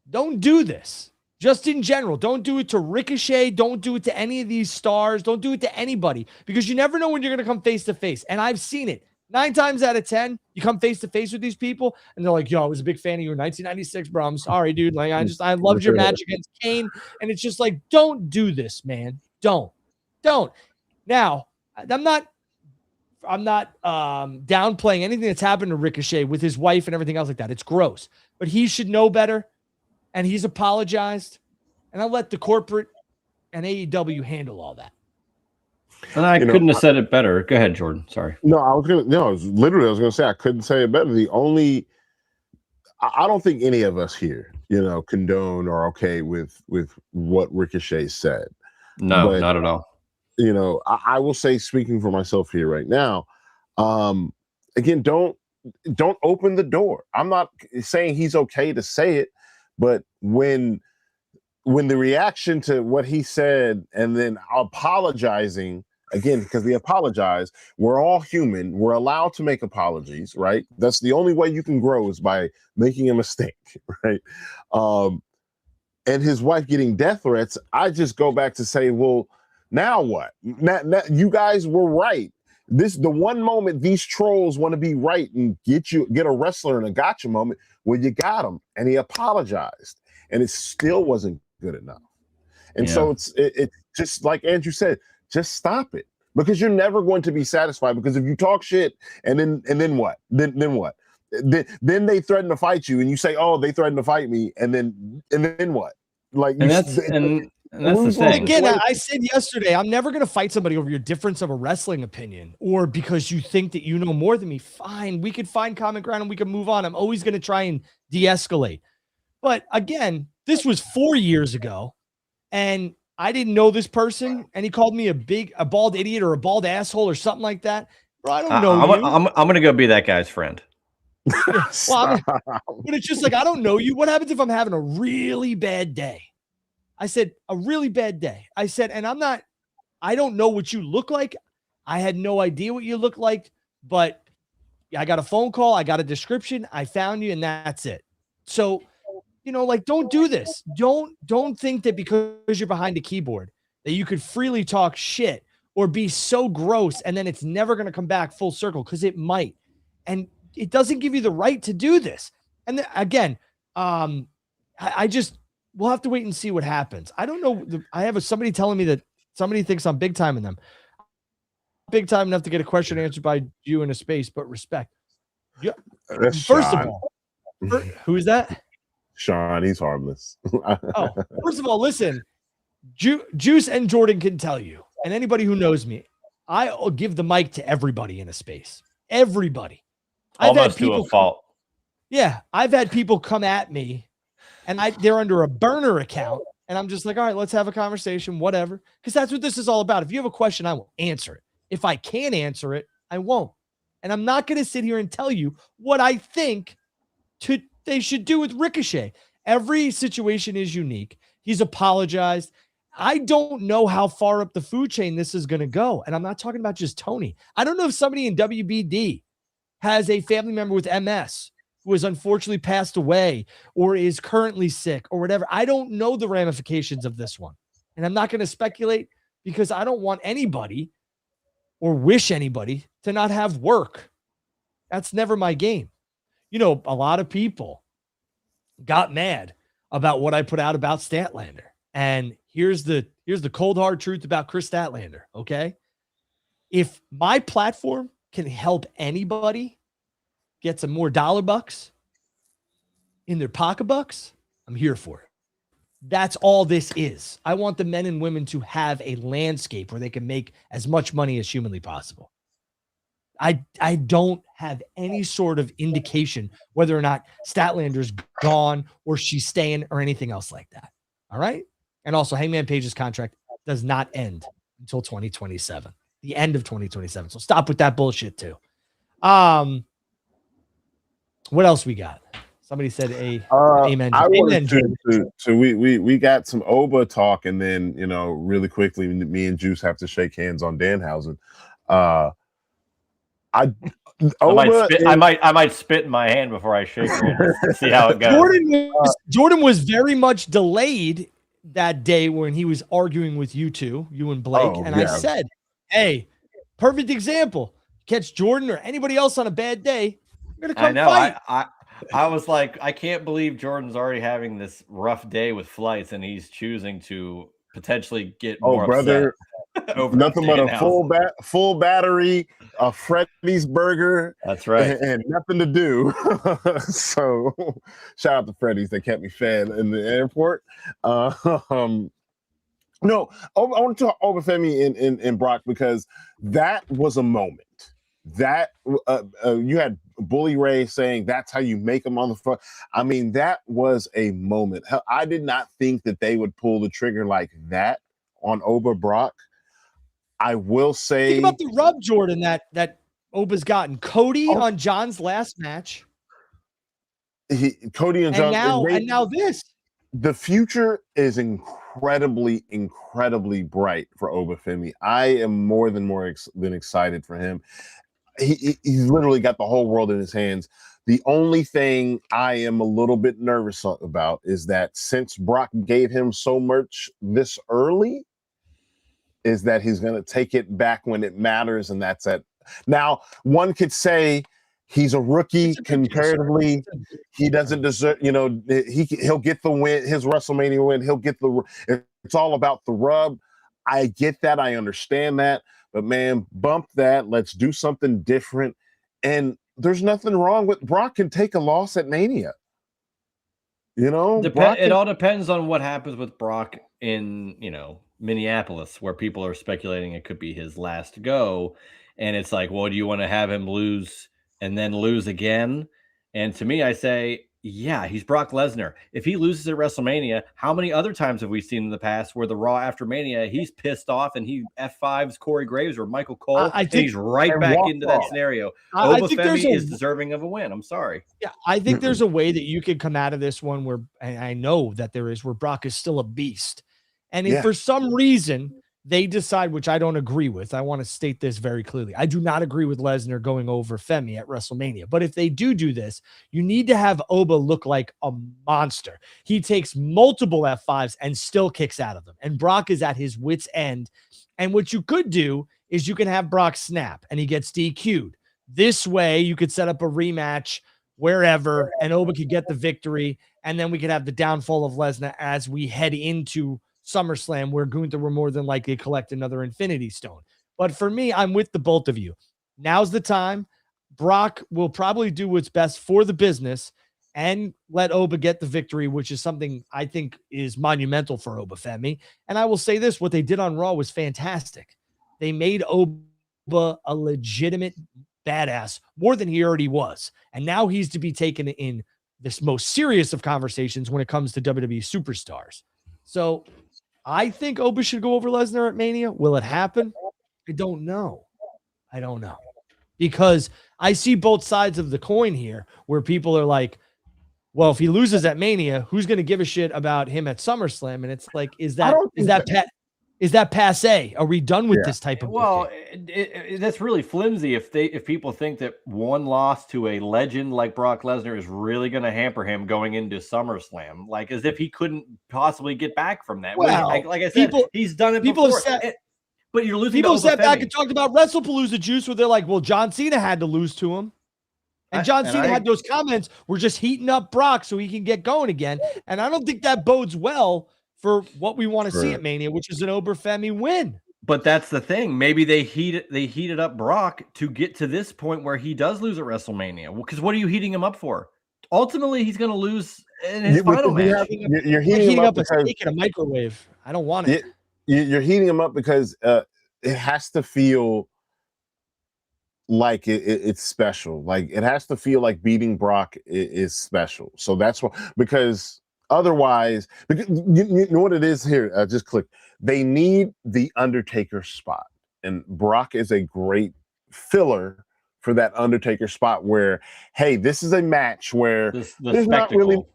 don't do this. Just in general, don't do it to Ricochet. Don't do it to any of these stars. Don't do it to anybody, because you never know when you're going to come face to face. And I've seen it 9 times out of 10. You come face to face with these people and they're like, yo, I was a big fan of you in 1996, bro. I'm sorry, dude. Like, I loved your match against Kane. And it's just like, don't do this, man. Don't. Now, I'm not downplaying anything that's happened to Ricochet with his wife and everything else like that. It's gross, but he should know better. And he's apologized. And I'll let the corporate and AEW handle all that. And I couldn't have said it better. Go ahead, Jordan. Sorry. No, I was gonna say I couldn't say it better. I don't think any of us here, condone or okay with what Ricochet said. No, but, not at all. I will say, speaking for myself here right now, again, don't open the door. I'm not saying he's okay to say it, but when the reaction to what he said and then apologizing again, because they apologize, we're all human. We're allowed to make apologies, right? That's the only way you can grow, is by making a mistake, right? And his wife getting death threats, I just go back to say, well, now what? Now, you guys were right. The one moment these trolls want to be right and get a wrestler in a gotcha moment, well, you got him, and he apologized, and it still wasn't good enough. And so it's just like Andrew said, just stop it, because you're never going to be satisfied. Because if you talk shit and then what? Then what? Then they threaten to fight you, and you say, "Oh, they threatened to fight me," and then what? Like, and that's the thing. Again, I said yesterday, I'm never going to fight somebody over your difference of a wrestling opinion, or because you think that you know more than me. Fine, we could find common ground and we can move on. I'm always going to try and de-escalate. But again, this was 4 years ago, and I didn't know this person, and he called me a bald idiot or a bald asshole or something like that. Bro, I don't know you. I'm going to go be that guy's friend. Yeah. Well, but it's just like, I don't know you. What happens if I'm having a really bad day? I said, a really bad day. I said, and I don't know what you look like. I had no idea what you looked like, but I got a phone call. I got a description. I found you, and that's it. So, like, don't do this. Don't think that because you're behind a keyboard that you could freely talk shit or be so gross, and then it's never going to come back full circle, because it might. And it doesn't give you the right to do this. And again, I just, we'll have to wait and see what happens. I don't know. I have somebody telling me that somebody thinks I'm big time in them. Big time enough to get a question answered by you in a space, but respect. Yeah. First of all, who is that? Sean, he's harmless. First of all, listen, Juice and Jordan can tell you, and anybody who knows me, I'll give the mic to everybody in a space. Everybody. Almost to a fault. Yeah, I've had people come at me, and they're under a burner account, and I'm just like, all right, let's have a conversation, whatever, because that's what this is all about. If you have a question, I will answer it. If I can't answer it, I won't. And I'm not going to sit here and tell you what I think they should do with Ricochet. Every situation is unique. He's apologized. I don't know how far up the food chain this is going to go. And I'm not talking about just Tony. I don't know if somebody in WBD has a family member with MS who has unfortunately passed away or is currently sick or whatever. I don't know the ramifications of this one. And I'm not going to speculate, because I don't want anybody or wish anybody to not have work. That's never my game. A lot of people got mad about what I put out about Statlander. And here's the cold hard truth about Chris Statlander, okay? If my platform can help anybody get some more dollar bucks in their pocketbooks, I'm here for it. That's all this is. I want the men and women to have a landscape where they can make as much money as humanly possible. I don't have any sort of indication whether or not Statlander's gone or she's staying or anything else like that. All right? And also, Hangman Page's contract does not end until 2027, the end of 2027. So stop with that bullshit too. What else we got? Somebody said amen. I amen. We got some Oba talk, and then really quickly, me and Juice have to shake hands on Danhausen. I might spit in my hand before I shake your hand. See how it goes. Jordan was very much delayed that day when he was arguing with you and Blake. I said, hey, perfect example. Catch Jordan or anybody else on a bad day, you're gonna come fight. I was like, I can't believe Jordan's already having this rough day with flights, and he's choosing to potentially get more brother. Over nothing but a full battery, a Freddy's burger. That's right, and nothing to do. So, shout out to Freddy's. They kept me fed in the airport. No, I want to talk over Femi and Brock, because that was a moment. That you had Bully Ray saying that's how you make them on the front. I mean, that was a moment. Hell, I did not think that they would pull the trigger like that on Oba Brock. I will say, think about the rub, Jordan, that Oba's gotten. Cody on John's last match. Cody and John, and now this. The future is incredibly bright for Oba Femi. I am more than excited for him. He's literally got the whole world in his hands. The only thing I am a little bit nervous about is that since Brock gave him so much this early, is that he's going to take it back when it matters, and that's it. Now, one could say he's a rookie comparatively. He doesn't deserve, he'll get the win, his WrestleMania win. He'll get it's all about the rub. I get that. I understand that. But, man, bump that. Let's do something different. And there's nothing wrong with Brock can take a loss at Mania. It all depends on what happens with Brock in, Minneapolis, where people are speculating it could be his last go. And it's like, well, do you want to have him lose and then lose again? And to me, I say, Yeah, he's Brock Lesnar. If he loses at WrestleMania, how many other times have we seen in the past where the Raw after Mania, he's pissed off and he F5s Corey Graves or Michael Cole, I and think he's right And back walk into that off. scenario. I think there's Femi is deserving of a win. I'm sorry. yeah, I think there's a way that you could come out of this one where, and I know that there is, where Brock is still a beast. And if Yeah. for some reason they decide, which I don't agree with, I want to state this very clearly. I do not agree with Lesnar going over Femi at WrestleMania. But if they do this, you need to have Oba look like a monster. He takes multiple F5s and still kicks out of them. And Brock is at his wit's end. And what you could do is you can have Brock snap and he gets DQ'd. This way, you could set up a rematch wherever, and Oba could get the victory, and then we could have the downfall of Lesnar as we head into SummerSlam, where Gunther will more than likely collect another Infinity Stone. But for me, I'm with the both of you. Now's the time. Brock will probably do what's best for the business and let Oba get the victory, which is something I think is monumental for Oba Femi. And I will say this, what they did on Raw was fantastic. They made Oba a legitimate badass more than he already was. And now he's to be taken in this most serious of conversations when it comes to WWE superstars. So I think Oba should go over Lesnar at Mania. Will it happen? I don't know. Because I see both sides of the coin here where people are like, well, if he loses at Mania, who's going to give a shit about him at SummerSlam? And it's like, is that passe? Are we done with this type of Well, booking? that's really flimsy if people think that one loss to a legend like Brock Lesnar is really going to hamper him going into SummerSlam, like as if he couldn't possibly get back from that. Well, like I said, he's done it people before. But you're losing. People sat back and talked about WrestlePalooza juice where they're like, well, John Cena had to lose to him. And John Cena had those comments, we're just heating up Brock so he can get going again. And I don't think that bodes well for what we want to see at Mania, which is an Oba Femi win. But that's the thing. Maybe they heated up Brock to get to this point where he does lose at WrestleMania. Well, because what are you heating him up for? Ultimately, he's going to lose in his final match. You're heating him up a steak in a microwave. I don't want it. You're heating him up because it has to feel like it's special. Like it has to feel like beating Brock is special. So that's why, because otherwise, because you know what it is here. Just click. They need the Undertaker spot, and Brock is a great filler for that Undertaker spot. Where, hey, this is a match where there's not really.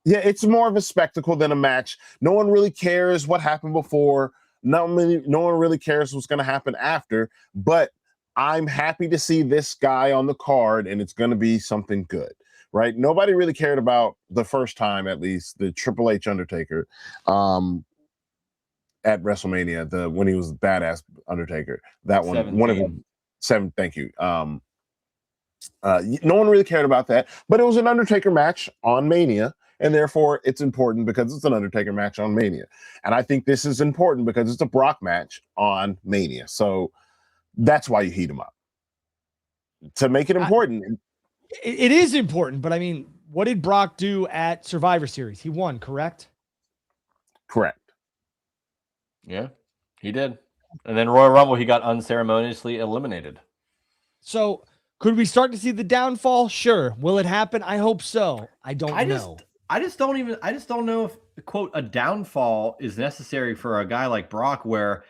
Yeah, it's more of a spectacle than a match. No one really cares what happened before. No one really cares what's going to happen after. But I'm happy to see this guy on the card, and it's going to be something good, right? Nobody really cared about the first time, at least, the Triple H Undertaker at WrestleMania, when he was badass Undertaker. That one, 17. one of them, 7. Thank you. No one really cared about that, but it was an Undertaker match on Mania. And therefore, it's important because it's an Undertaker match on Mania. And I think this is important because it's a Brock match on Mania. So that's why you heat him up. To make it important. It is important, but I mean, what did Brock do at Survivor Series? He won, correct? Correct. Yeah, he did. And then Royal Rumble, he got unceremoniously eliminated. So could we start to see the downfall? Sure. Will it happen? I hope so. I don't know. I just don't know if, quote, a downfall is necessary for a guy like Brock, where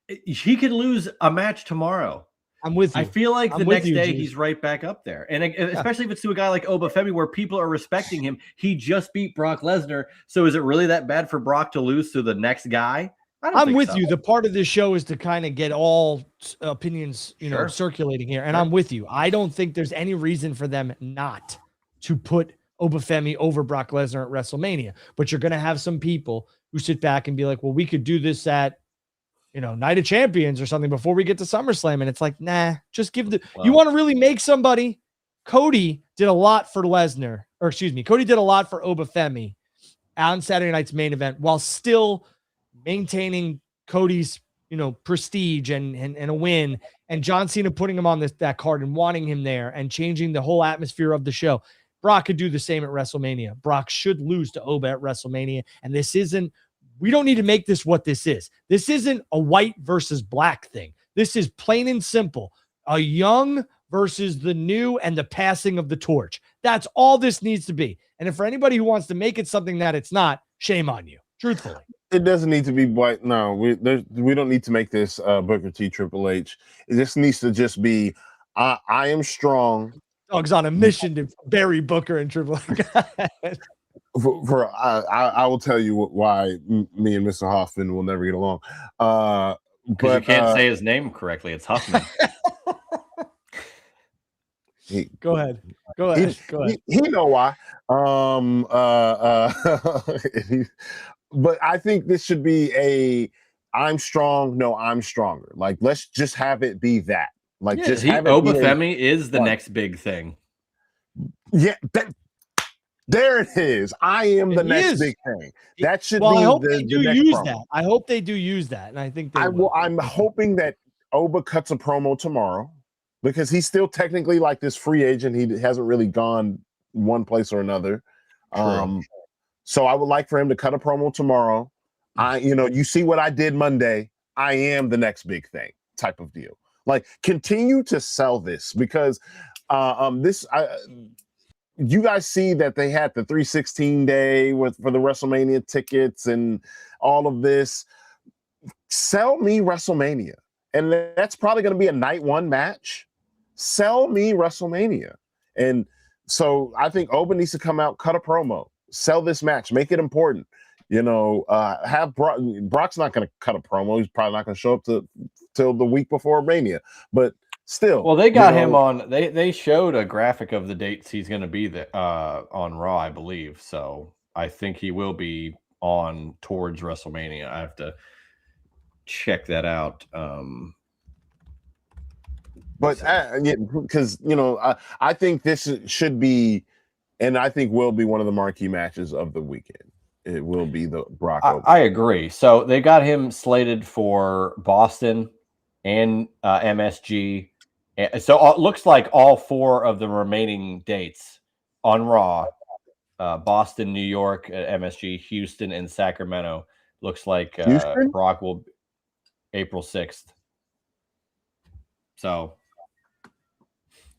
he could lose a match tomorrow. I'm with you. I feel like the next day he's right back up there. And especially if it's to a guy like Oba Femi, where people are respecting him. He just beat Brock Lesnar. So is it really that bad for Brock to lose to the next guy? I'm with you. The part of this show is to kind of get all opinions, circulating here. And I'm with you. I don't think there's any reason for them not to put Oba Femi over Brock Lesnar at WrestleMania. But you're going to have some people who sit back and be like, well, we could do this at, Night of Champions or something before we get to SummerSlam. And it's like, nah, just give you want to really make somebody. Cody did a lot for Lesnar, or excuse me, Cody did a lot for Oba Femi on Saturday night's main event while still maintaining Cody's, prestige and a win, and John Cena putting him on that card and wanting him there and changing the whole atmosphere of the show. Brock could do the same at WrestleMania. Brock should lose to Oba at WrestleMania. And we don't need to make this what this is. This isn't a white versus black thing. This is plain and simple. A young versus the new and the passing of the torch. That's all this needs to be. And if for anybody who wants to make it something that it's not, shame on you, truthfully. It doesn't need to be white. No, we don't need to make this Booker T Triple H. It just needs to just be I am strong. Dog's on a mission to bury Booker and Triple H. I will tell you why me and Mr. Hoffman will never get along. But you can't say his name correctly. It's Huffman. Go ahead. He know why. But I think this should be I'm strong. No, I'm stronger. Like, let's just have it be that. Like, just have it Femi is the next big thing. Yeah, there it is. I am the next big thing. That should be. I hope they do use that. I hope they do use that, and I think they will. I'm hoping that Oba cuts a promo tomorrow because he's still technically like this free agent. He hasn't really gone one place or another. So I would like for him to cut a promo tomorrow. You see what I did Monday. I am the next big thing type of deal. Like, continue to sell this because you guys see that they had the 316 day for the WrestleMania tickets and all of this. Sell me WrestleMania. And that's probably going to be a night one match. Sell me WrestleMania. And so I think Oba needs to come out, cut a promo, sell this match, make it important. Have Brock's not going to cut a promo. He's probably not going to show up till the week before Mania. But still, well, they got him on. They showed a graphic of the dates he's going to be on Raw, I believe. So I think he will be on towards WrestleMania. I have to check that out. Because I think this should be, and I think will be one of the marquee matches of the weekend. It will be the Brock. I agree. So they got him slated for Boston and MSG. So it looks like all four of the remaining dates on Raw, Boston, New York, MSG, Houston, and Sacramento. Looks like Brock will April 6th. So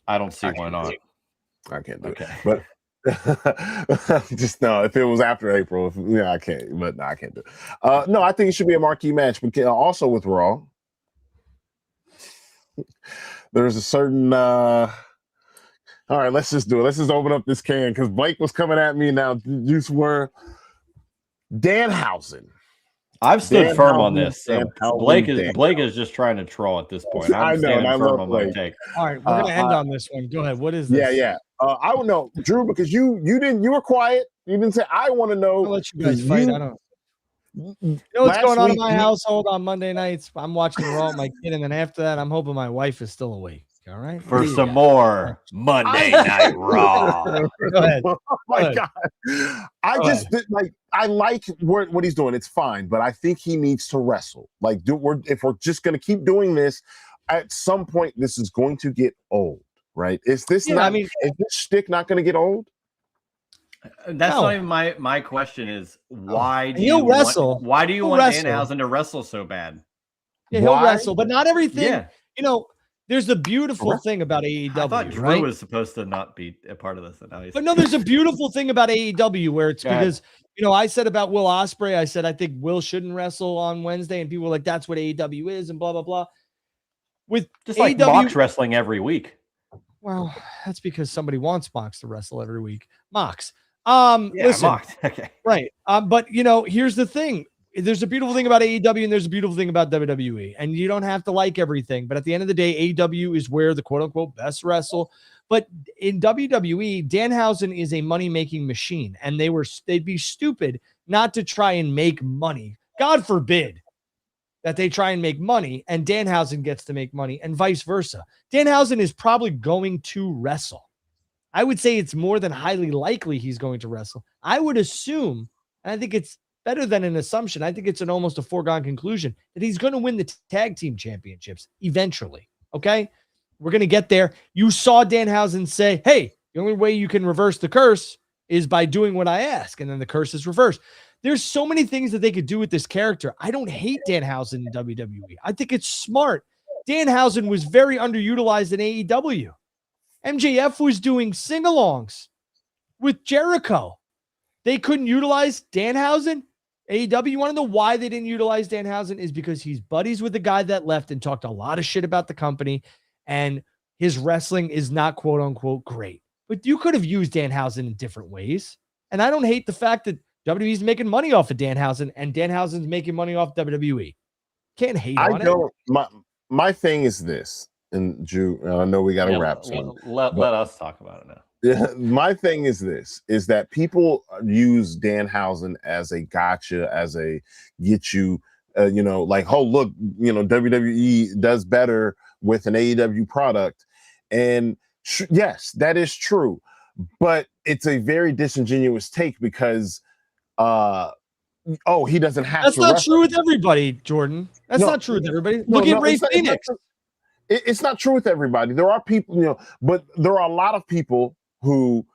I don't see why not. I can't do it. But just no, if it was after April, I can't. But no, I can't do it. No, I think it should be a marquee match, but also with Raw. There's a certain all right, let's just do it. Let's just open up this can because Blake was coming at me now. You were Danhausen. I've stood firm on this. So Blake is just trying to troll at this point. I'm standing firm on my take. All right, we're gonna end on this one. Go ahead. What is this? Yeah. I don't know, Drew, because you were quiet. You didn't say I want to know. I'll let you guys fight. I don't. You know what's going on in my household on Monday nights? I'm watching Raw with my kid, and then after that, I'm hoping my wife is still awake. All right. For some more Monday Night Raw. Go ahead. Oh my God. I like what he's doing. It's fine, but I think he needs to wrestle. Like, if we're just going to keep doing this, at some point, this is going to get old, right? Is this is this shtick not going to get old? That's not even my question is why do he'll you wrestle. Why do you want Danhausen to wrestle so bad? Yeah, he'll wrestle, but not everything. Yeah. There's a beautiful thing about AEW. I thought Drew was supposed to not be a part of this. But no, there's a beautiful thing about AEW where it's because, I said about Will Ospreay, I said I think Will shouldn't wrestle on Wednesday, and people were like, that's what AEW is, and blah, blah, blah. With just like AEW, Mox wrestling every week. Well, that's because somebody wants Mox to wrestle every week. Mox. Listen, Mox. Okay. Right. But here's the thing. There's a beautiful thing about AEW and there's a beautiful thing about WWE, and you don't have to like everything, but at the end of the day, AEW is where the quote unquote best wrestle. But in WWE, Danhausen is a money-making machine, and they'd be stupid not to try and make money. God forbid that they try and make money and Danhausen gets to make money and vice versa. Danhausen is probably going to wrestle. I would say it's more than highly likely he's going to wrestle. I would assume, and I think it's better than an assumption, I think it's almost a foregone conclusion that he's going to win the tag team championships eventually. Okay? We're going to get there. You saw Danhausen say, hey, the only way you can reverse the curse is by doing what I ask. And then the curse is reversed. There's so many things that they could do with this character. I don't hate Danhausen in WWE. I think it's smart. Danhausen was very underutilized in AEW. MJF was doing sing-alongs with Jericho. They couldn't utilize Danhausen. AEW, you want to know why they didn't utilize Danhausen? Is because he's buddies with the guy that left and talked a lot of shit about the company, and his wrestling is not quote unquote great. But you could have used Danhausen in different ways. And I don't hate the fact that WWE's making money off of Danhausen and Danhausen's making money off WWE. Can't hate on it. My thing is this, and Drew, I know we got to wrap soon. Let us talk about it now. Yeah, my thing is this, is that people use Danhausen as a gotcha, as a get you, like, oh, look, WWE does better with an AEW product. And yes, that is true. But it's a very disingenuous take because, he doesn't have That's to. That's not wrestle. true with everybody, Jordan. That's not true with everybody. Look at Ray Phoenix. It's not true with everybody. There are people, but there are a lot of people who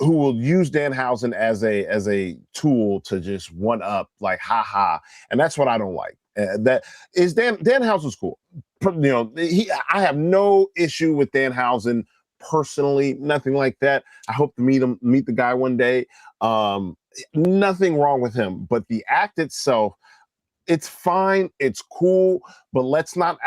will use Danhausen as a tool to just one up, like, haha. And that's what I don't like. That is Danhausen's cool. I have no issue with Danhausen personally, nothing like that. I hope to meet the guy one day. Nothing wrong with him, but the act itself, it's fine, it's cool, but let's not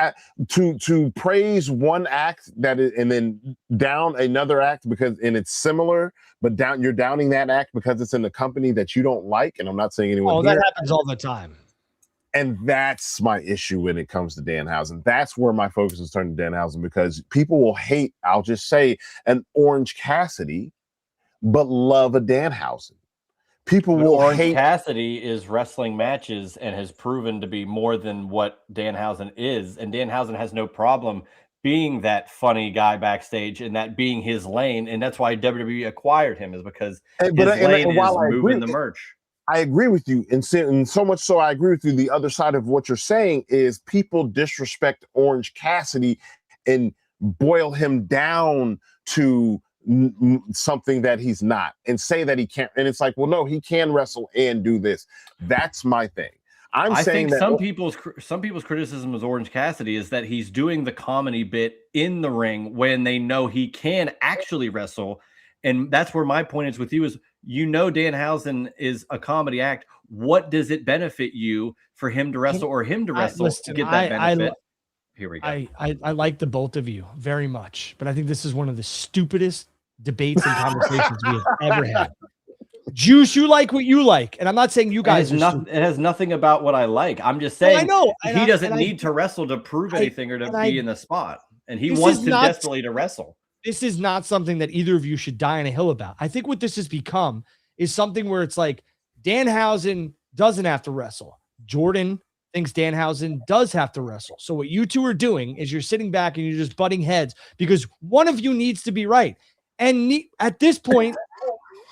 to praise one act and then down another act because it's similar, but you're downing that act because it's in a company that you don't like. And I'm not saying anyone. That happens all the time. And that's my issue when it comes to Danhausen. That's where my focus is turning to Danhausen, because people will hate, I'll just say, an Orange Cassidy, but love a Danhausen. People will Orange hate. Cassidy is wrestling matches and has proven to be more than what Danhausen is. And Danhausen has no problem being that funny guy backstage and that being his lane. And that's why WWE acquired him, is because his lane is moving the merch. I agree with you. And so much so I agree with you. The other side of what you're saying is people disrespect Orange Cassidy and boil him down to something that he's not and say that he can't. And it's like, well, no, he can wrestle and do this. That's my thing. I think that some people's criticism of Orange Cassidy is that he's doing the comedy bit in the ring when they know he can actually wrestle. And that's where my point is with you is, Danhausen is a comedy act. What does it benefit you for him to wrestle or him to wrestle to get that benefit? Here we go. I like the both of you very much, but I think this is one of the stupidest debates and conversations we have ever had. Juice, you like what you like, and I'm not saying you guys. It has nothing about what I like. I'm just saying. I know he doesn't need to wrestle to prove anything or to be in the spot, and he wants desperately to wrestle. This is not something that either of you should die on a hill about. I think what this has become is something where it's like Danhausen doesn't have to wrestle. Jordan thinks Danhausen does have to wrestle. So what you two are doing is you're sitting back and you're just butting heads because one of you needs to be right. And at this point,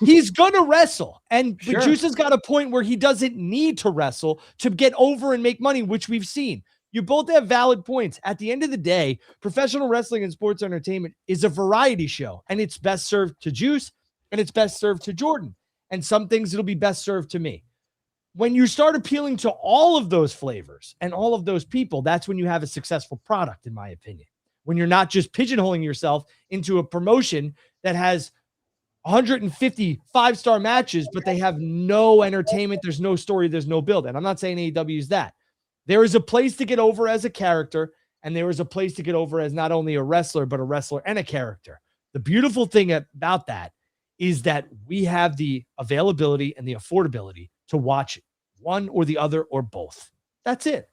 he's going to wrestle. And Sure. Juice has got a point where he doesn't need to wrestle to get over and make money, which we've seen. You both have valid points. At the end of the day, professional wrestling and sports entertainment is a variety show, and it's best served to Juice and it's best served to Jordan. And some things it'll be best served to me. When you start appealing to all of those flavors and all of those people, that's when you have a successful product, in my opinion. When you're not just pigeonholing yourself into a promotion that has 150 5-star matches, but they have no entertainment, there's no story, there's no build. And I'm not saying AEW is that. There is a place to get over as a character, and there is a place to get over as not only a wrestler, but a wrestler and a character. The beautiful thing about that is that we have the availability and the affordability to watch one or the other or both. That's it.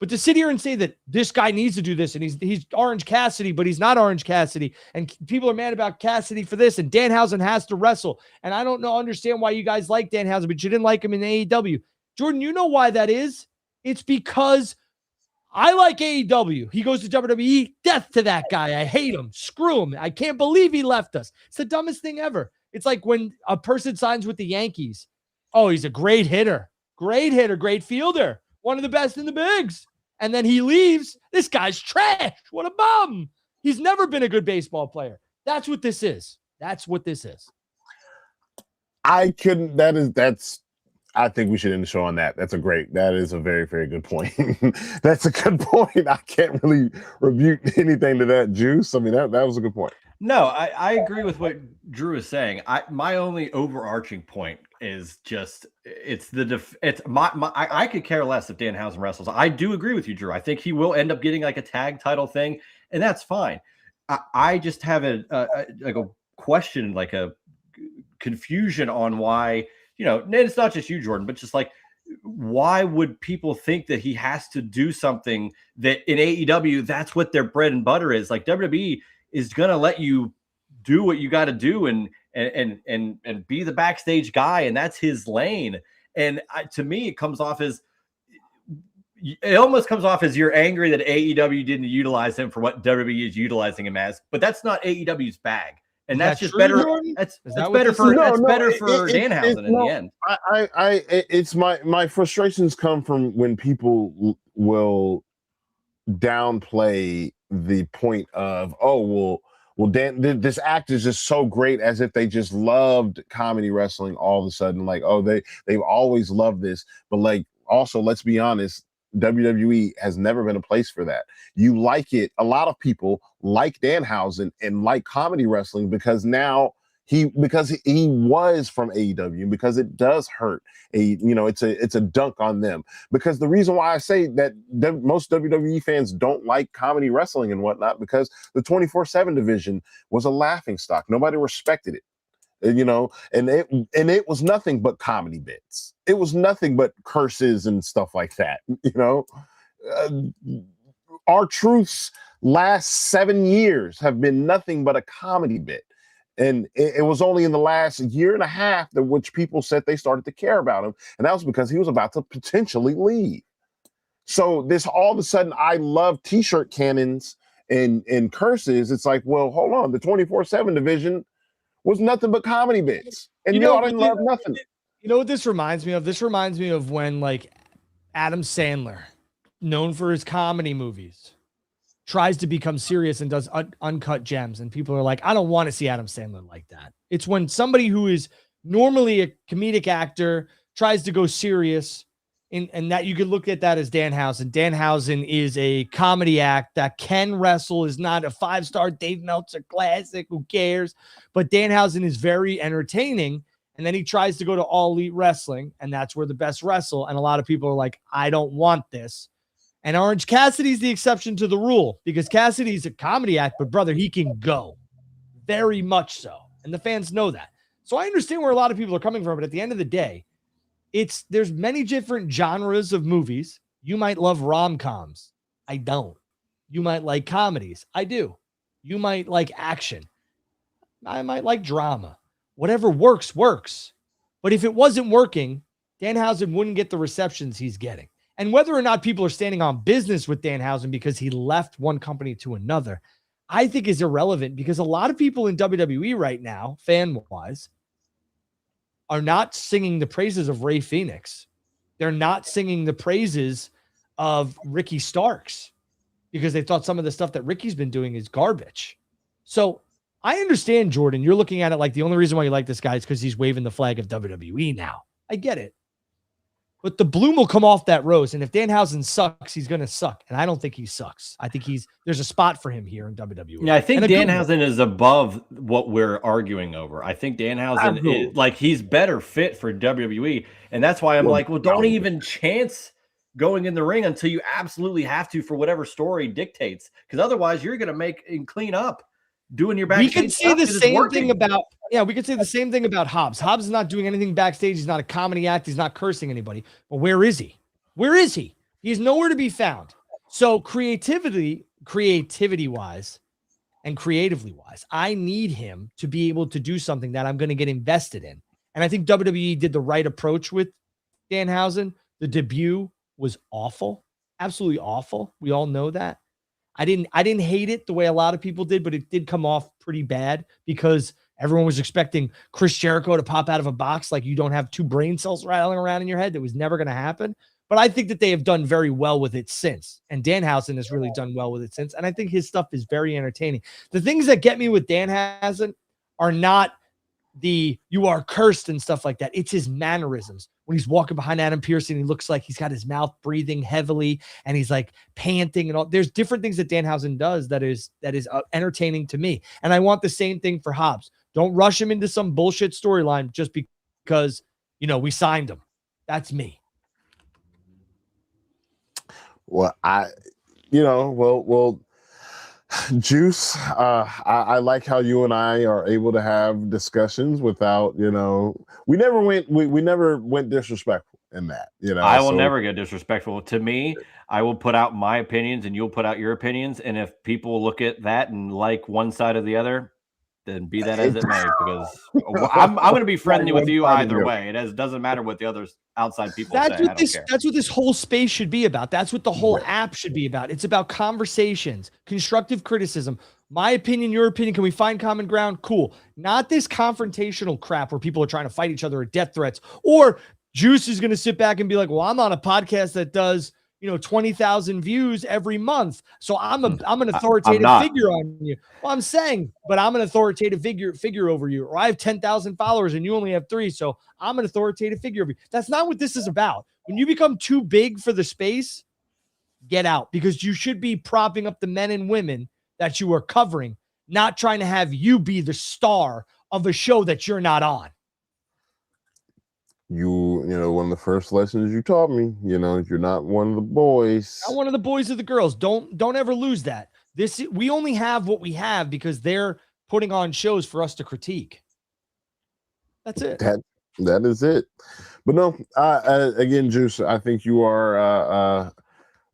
But to sit here and say that this guy needs to do this and he's Orange Cassidy, but he's not Orange Cassidy, and people are mad about Cassidy for this, and Danhausen has to wrestle. And I don't understand why you guys like Danhausen, but you didn't like him in AEW. Jordan, you know why that is? It's because I like AEW. He goes to WWE. Death to that guy. I hate him. Screw him. I can't believe he left us. It's the dumbest thing ever. It's like when a person signs with the Yankees. Oh, he's a great hitter, great fielder, one of the best in the bigs. And then he leaves. This guy's trash. What a bum. He's never been a good baseball player. That's what this is. That's what this is. I think we should end the show on that. That is a very, very good point. That's a good point. I can't really rebuke anything to that, Juice. I mean, that was a good point. No, I agree with what Drew is saying. My only overarching point is just it's I could care less if Danhausen wrestles. I do agree with you, Drew. I think he will end up getting like a tag title thing, and that's fine. I just have like a question, like a confusion on why, and it's not just you, Jordan, but just like why would people think that he has to do something that in AEW that's what their bread and butter is? Like WWE is going to let you do what you got to do and be the backstage guy, and that's his lane. And to me, it almost comes off as you're angry that AEW didn't utilize him for what WWE is utilizing him as, but that's not AEW's bag. And that's just better. That's better for Danhausen in the end. It's my frustrations come from when people will downplay the point of, oh, well, Dan, this act is just so great, as if they just loved comedy wrestling all of a sudden. Like, oh, they've always loved this, but like, also, let's be honest, WWE has never been a place for that. You like it. A lot of people like Danhausen and like comedy wrestling because now he was from AEW, because it does hurt. It's a dunk on them. Because the reason why I say that most WWE fans don't like comedy wrestling and whatnot, because the 24/7 division was a laughing stock. Nobody respected it. And it was nothing but comedy bits. It was nothing but curses and stuff like that. R-Truth's last 7 years have been nothing but a comedy bit. And it was only in the last year and a half that which people said they started to care about him. And that was because he was about to potentially leave. So this all of a sudden, I love t-shirt cannons and curses. It's like, well, hold on. The 24/7 division was nothing but comedy bits. And y'all didn't love nothing. You know what this reminds me of? This reminds me of when, like, Adam Sandler, known for his comedy movies, tries to become serious and does uncut gems. And people are like, I don't want to see Adam Sandler like that. It's when somebody who is normally a comedic actor tries to go serious, and that you could look at that as Danhausen. Danhausen is a comedy act that can wrestle, is not a 5-star Dave Meltzer classic. Who cares? But Danhausen is very entertaining. And then he tries to go to All Elite Wrestling, and that's where the best wrestle. And a lot of people are like, I don't want this. And Orange Cassidy's the exception to the rule, because Cassidy's a comedy act, but brother, he can go very much so. And the fans know that. So I understand where a lot of people are coming from, but at the end of the day, there's many different genres of movies. You might love rom-coms. I don't. You might like comedies. I do. You might like action. I might like drama. Whatever works, works. But if it wasn't working, Danhausen wouldn't get the receptions he's getting. And whether or not people are standing on business with Danhausen because he left one company to another, I think is irrelevant, because a lot of people in WWE right now, fan-wise, are not singing the praises of Ray Phoenix. They're not singing the praises of Ricky Starks, because they thought some of the stuff that Ricky's been doing is garbage. So I understand, Jordan, you're looking at it like the only reason why you like this guy is because he's waving the flag of WWE now. I get it. But the bloom will come off that rose. And if Danhausen sucks, he's going to suck. And I don't think he sucks. I think there's a spot for him here in WWE. Yeah, I think Danhausen is above what we're arguing over. I think Danhausen is like, he's better fit for WWE. And that's why I'm like, well, don't even chance going in the ring until you absolutely have to, for whatever story dictates. Because otherwise you're going to make and clean up doing your backstage. We could say the same thing about, we could say the same thing about Hobbs. Hobbs is not doing anything backstage. He's not a comedy act. He's not cursing anybody. But where is he? Where is he? He's nowhere to be found. So creativity wise and creatively wise, I need him to be able to do something that I'm going to get invested in. And I think WWE did the right approach with Danhausen. The debut was awful. Absolutely awful. We all know that. I didn't hate it the way a lot of people did, but it did come off pretty bad because everyone was expecting Chris Jericho to pop out of a box like you don't have two brain cells rattling around in your head. That was never going to happen. But I think that they have done very well with it since. And Danhausen has really done well with it since. And I think his stuff is very entertaining. The things that get me with Danhausen are not you are cursed and stuff like that. It's his mannerisms. When he's walking behind Adam Pearce and he looks like he's got his mouth breathing heavily and he's like panting and all. There's different things that Danhausen does that is entertaining to me. And I want the same thing for Hobbs. Don't rush him into some bullshit storyline just because, we signed him. That's me. Well, Juice, I like how you and I are able to have discussions without, we never went disrespectful in that, I will never get disrespectful. To me, I will put out my opinions and you'll put out your opinions. And if people look at that and like one side or the other, then be that as it may, because I'm going to be friendly with you either way. It doesn't matter what the other outside people say. That's what this whole space should be about. That's what the whole app should be about. It's about conversations, constructive criticism. My opinion, your opinion. Can we find common ground? Cool. Not this confrontational crap where people are trying to fight each other or death threats. Or Juice is going to sit back and be like, well, I'm on a podcast that does 20,000 views every month. So I'm an authoritative figure on you. Well, I'm saying, but I'm an authoritative figure over you. Or I have 10,000 followers and you only have 3. So I'm an authoritative figure over you. That's not what this is about. When you become too big for the space, get out, because you should be propping up the men and women that you are covering, not trying to have you be the star of a show that you're not on. One of the first lessons you taught me, you're not one of the boys. Not one of the boys or the girls. Don't ever lose that. We only have what we have because they're putting on shows for us to critique. That's it. That is it. But no, again, Juice, I think you are.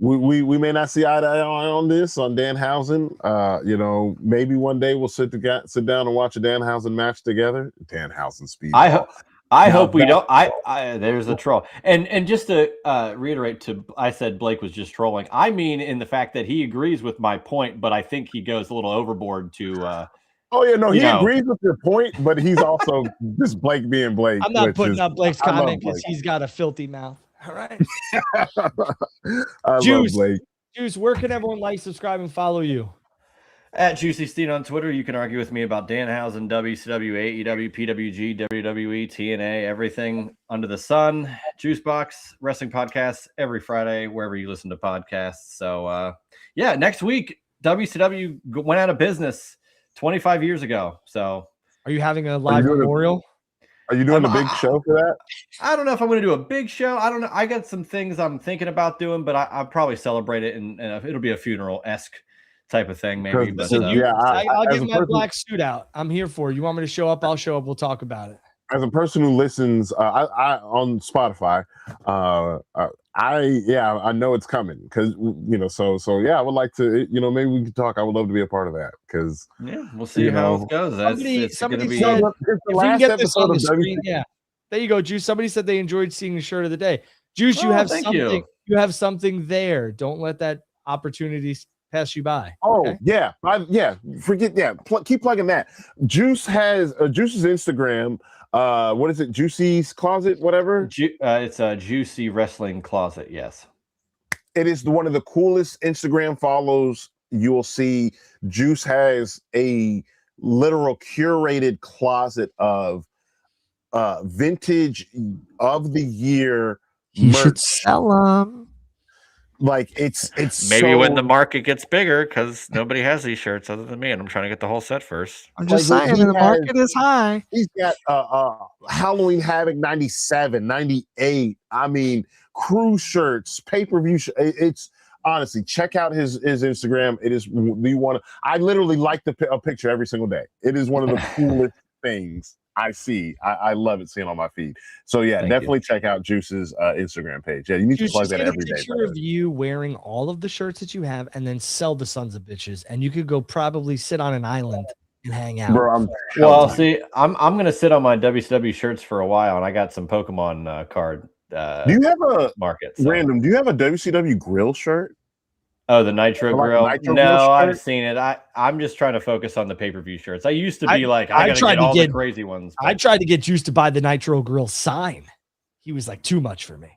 We may not see eye to eye on this on Danhausen. Maybe one day we'll sit down and watch a Danhausen match together. Danhausen speed. I hope we don't. There's a troll. And just to reiterate, I said Blake was just trolling. I mean, in the fact that he agrees with my point, but I think he goes a little overboard to. He agrees with your point, but he's also just Blake being Blake. I'm not putting up Blake's comment because he's got a filthy mouth. All right. Juice, love Blake. Juice, where can everyone like, subscribe, and follow you? At Juicy Steen on Twitter. You can argue with me about Danhausen, WCW, AEW, PWG, WWE, TNA, everything under the sun. Juicebox Wrestling Podcasts every Friday, wherever you listen to podcasts. So, next week, WCW went out of business 25 years ago. So, are you having a live memorial? Are you doing a big show for that? I don't know if I'm going to do a big show. I don't know. I got some things I'm thinking about doing, but I'll probably celebrate it, and it'll be a funeral-esque type of thing, maybe. But I'll get my black suit out. I'm here for it. You want me to show up? I'll show up. We'll talk about it. As a person who listens, I on Spotify, I know it's coming because so I would like to, maybe we can talk. I would love to be a part of that because we'll see how it goes. Somebody said, if we can get this on the screen, there you go, Juice. Somebody said they enjoyed seeing the shirt of the day. Juice, you have something. You have something there. Don't let that opportunity pass you by. Okay? Keep plugging that. Juice has Juice's Instagram. What is it? Juicy's Closet, whatever. It's a Juicy Wrestling Closet. Yes, it is one of the coolest Instagram follows you will see. Juice has a literal curated closet of vintage of the year. You should sell them. Like it's maybe when the market gets bigger, because nobody has these shirts other than me, and I'm trying to get the whole set first. I'm just saying the market is high. He's got Halloween Havoc 97, 98. I mean, crew shirts, pay-per-view. It's honestly, check out his Instagram. It is the one. I literally like a picture every single day. It is one of the coolest things I see. I love it seeing on my feed. So definitely check out Juice's Instagram page. Yeah, you need to plug that every day. Picture of you wearing all of the shirts that you have, and then sell the sons of bitches, and you could go probably sit on an island and hang out. Bro, I'm gonna sit on my WCW shirts for a while, and I got some Pokemon card. Do you have a market? Random? Do you have a WCW grill shirt? Oh, the Nitro Grill. I've seen it. I'm just trying to focus on the pay-per-view shirts. I used to be I gotta get all the crazy ones. I tried to get Juice to buy the Nitro Grill sign. He was like, too much for me.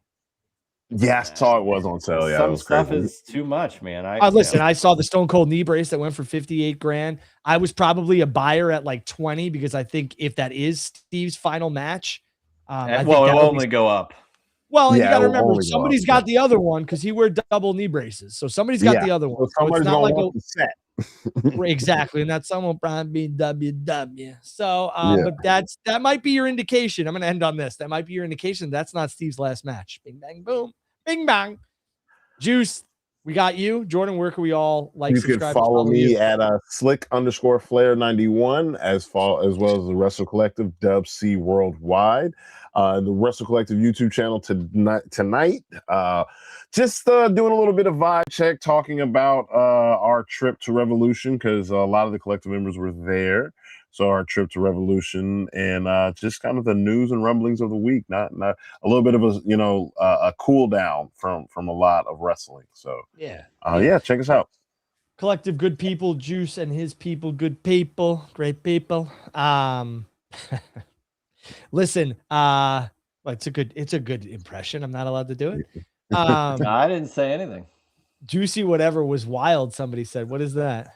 Yeah, I saw it was on sale. Yeah, it Some was stuff crazy. is too much, man. Listen, I saw the Stone Cold knee brace that went for 58 grand. I was probably a buyer at like 20 because I think if that is Steve's final match, I think well, it that will would only go up. Well, and Yeah, you got to it will remember, only go up, somebody's got the other one because he wear double knee braces. So somebody's got Yeah. the other one. So So it's somebody's not gonna like want the set. exactly, and that someone will probably be WW. So, Yeah. but that might be your indication. I'm going to end on this. That might be your indication. That's not Steve's last match. Bing bang boom, bing bang. Juice, we got you, Jordan. Where can we all like, You can subscribe, follow me you? at slick_flair91 as well as the Wrestle Collective Dub C Worldwide. The Wrestle Collective YouTube channel tonight. Just doing a little bit of vibe check, talking about our trip to Revolution because a lot of the collective members were there. So our trip to Revolution and just kind of the news and rumblings of the week. Not a little bit of a cool down from a lot of wrestling. So Yeah, check us out. Collective good people, Juice and his people, good people, great people. Listen, it's a good impression. I'm not allowed to do it. No, I didn't say anything. Juicy whatever was wild. Somebody said, "What is that?"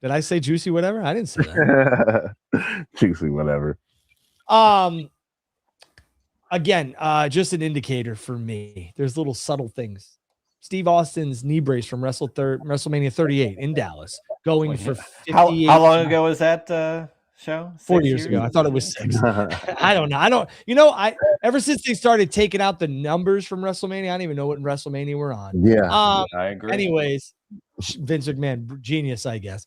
Did I say juicy whatever? I didn't say that. Juicy whatever. Again, just an indicator for me. There's little subtle things. Steve Austin's knee brace from WrestleMania 38 in Dallas, going for 58. How long ago was that show? 4 years ago. I thought it was 6. I don't know. Ever since they started taking out the numbers from WrestleMania, I don't even know what WrestleMania we're on. Yeah. I agree. Anyways, Vince McMahon, genius, I guess.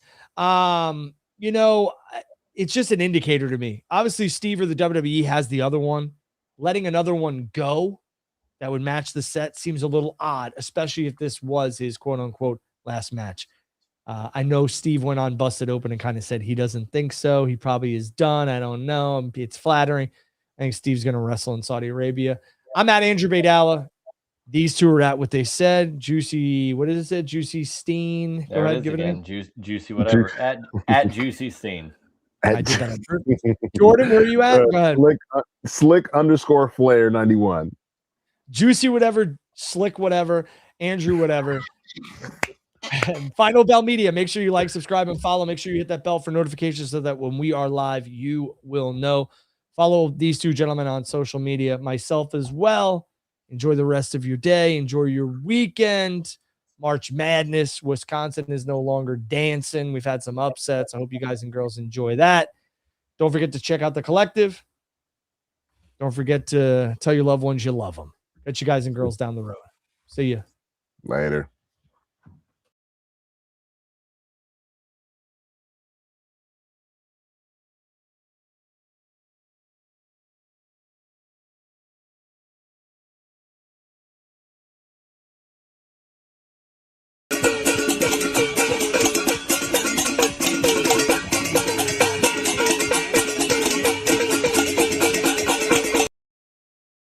It's just an indicator to me. Obviously, Steve or the WWE has the other one. Letting another one go that would match the set seems a little odd, especially if this was his quote unquote last match. I know Steve went on Busted Open and kind of said he doesn't think so. He probably is done. I don't know. It's flattering. I think Steve's going to wrestle in Saudi Arabia. I'm at Andrew Baydala. These two are at what they said. Juicy, what is it? Juicy Steen. Go ahead, give it in. Juicy whatever. at Juicy Steen. I did that on purpose. Jordan, where are you at? Go ahead. Slick_Flair91. Juicy whatever, Slick whatever, Andrew whatever. Final Bell Media. Make sure you like, subscribe, and follow. Make sure you hit that bell for notifications so that when we are live, you will know. Follow these two gentlemen on social media, myself as well. Enjoy the rest of your day. Enjoy your weekend. March Madness. Wisconsin is no longer dancing. We've had some upsets. I hope you guys and girls enjoy that. Don't forget to check out the collective. Don't forget to tell your loved ones you love them. Catch you guys and girls down the road. See ya. Later.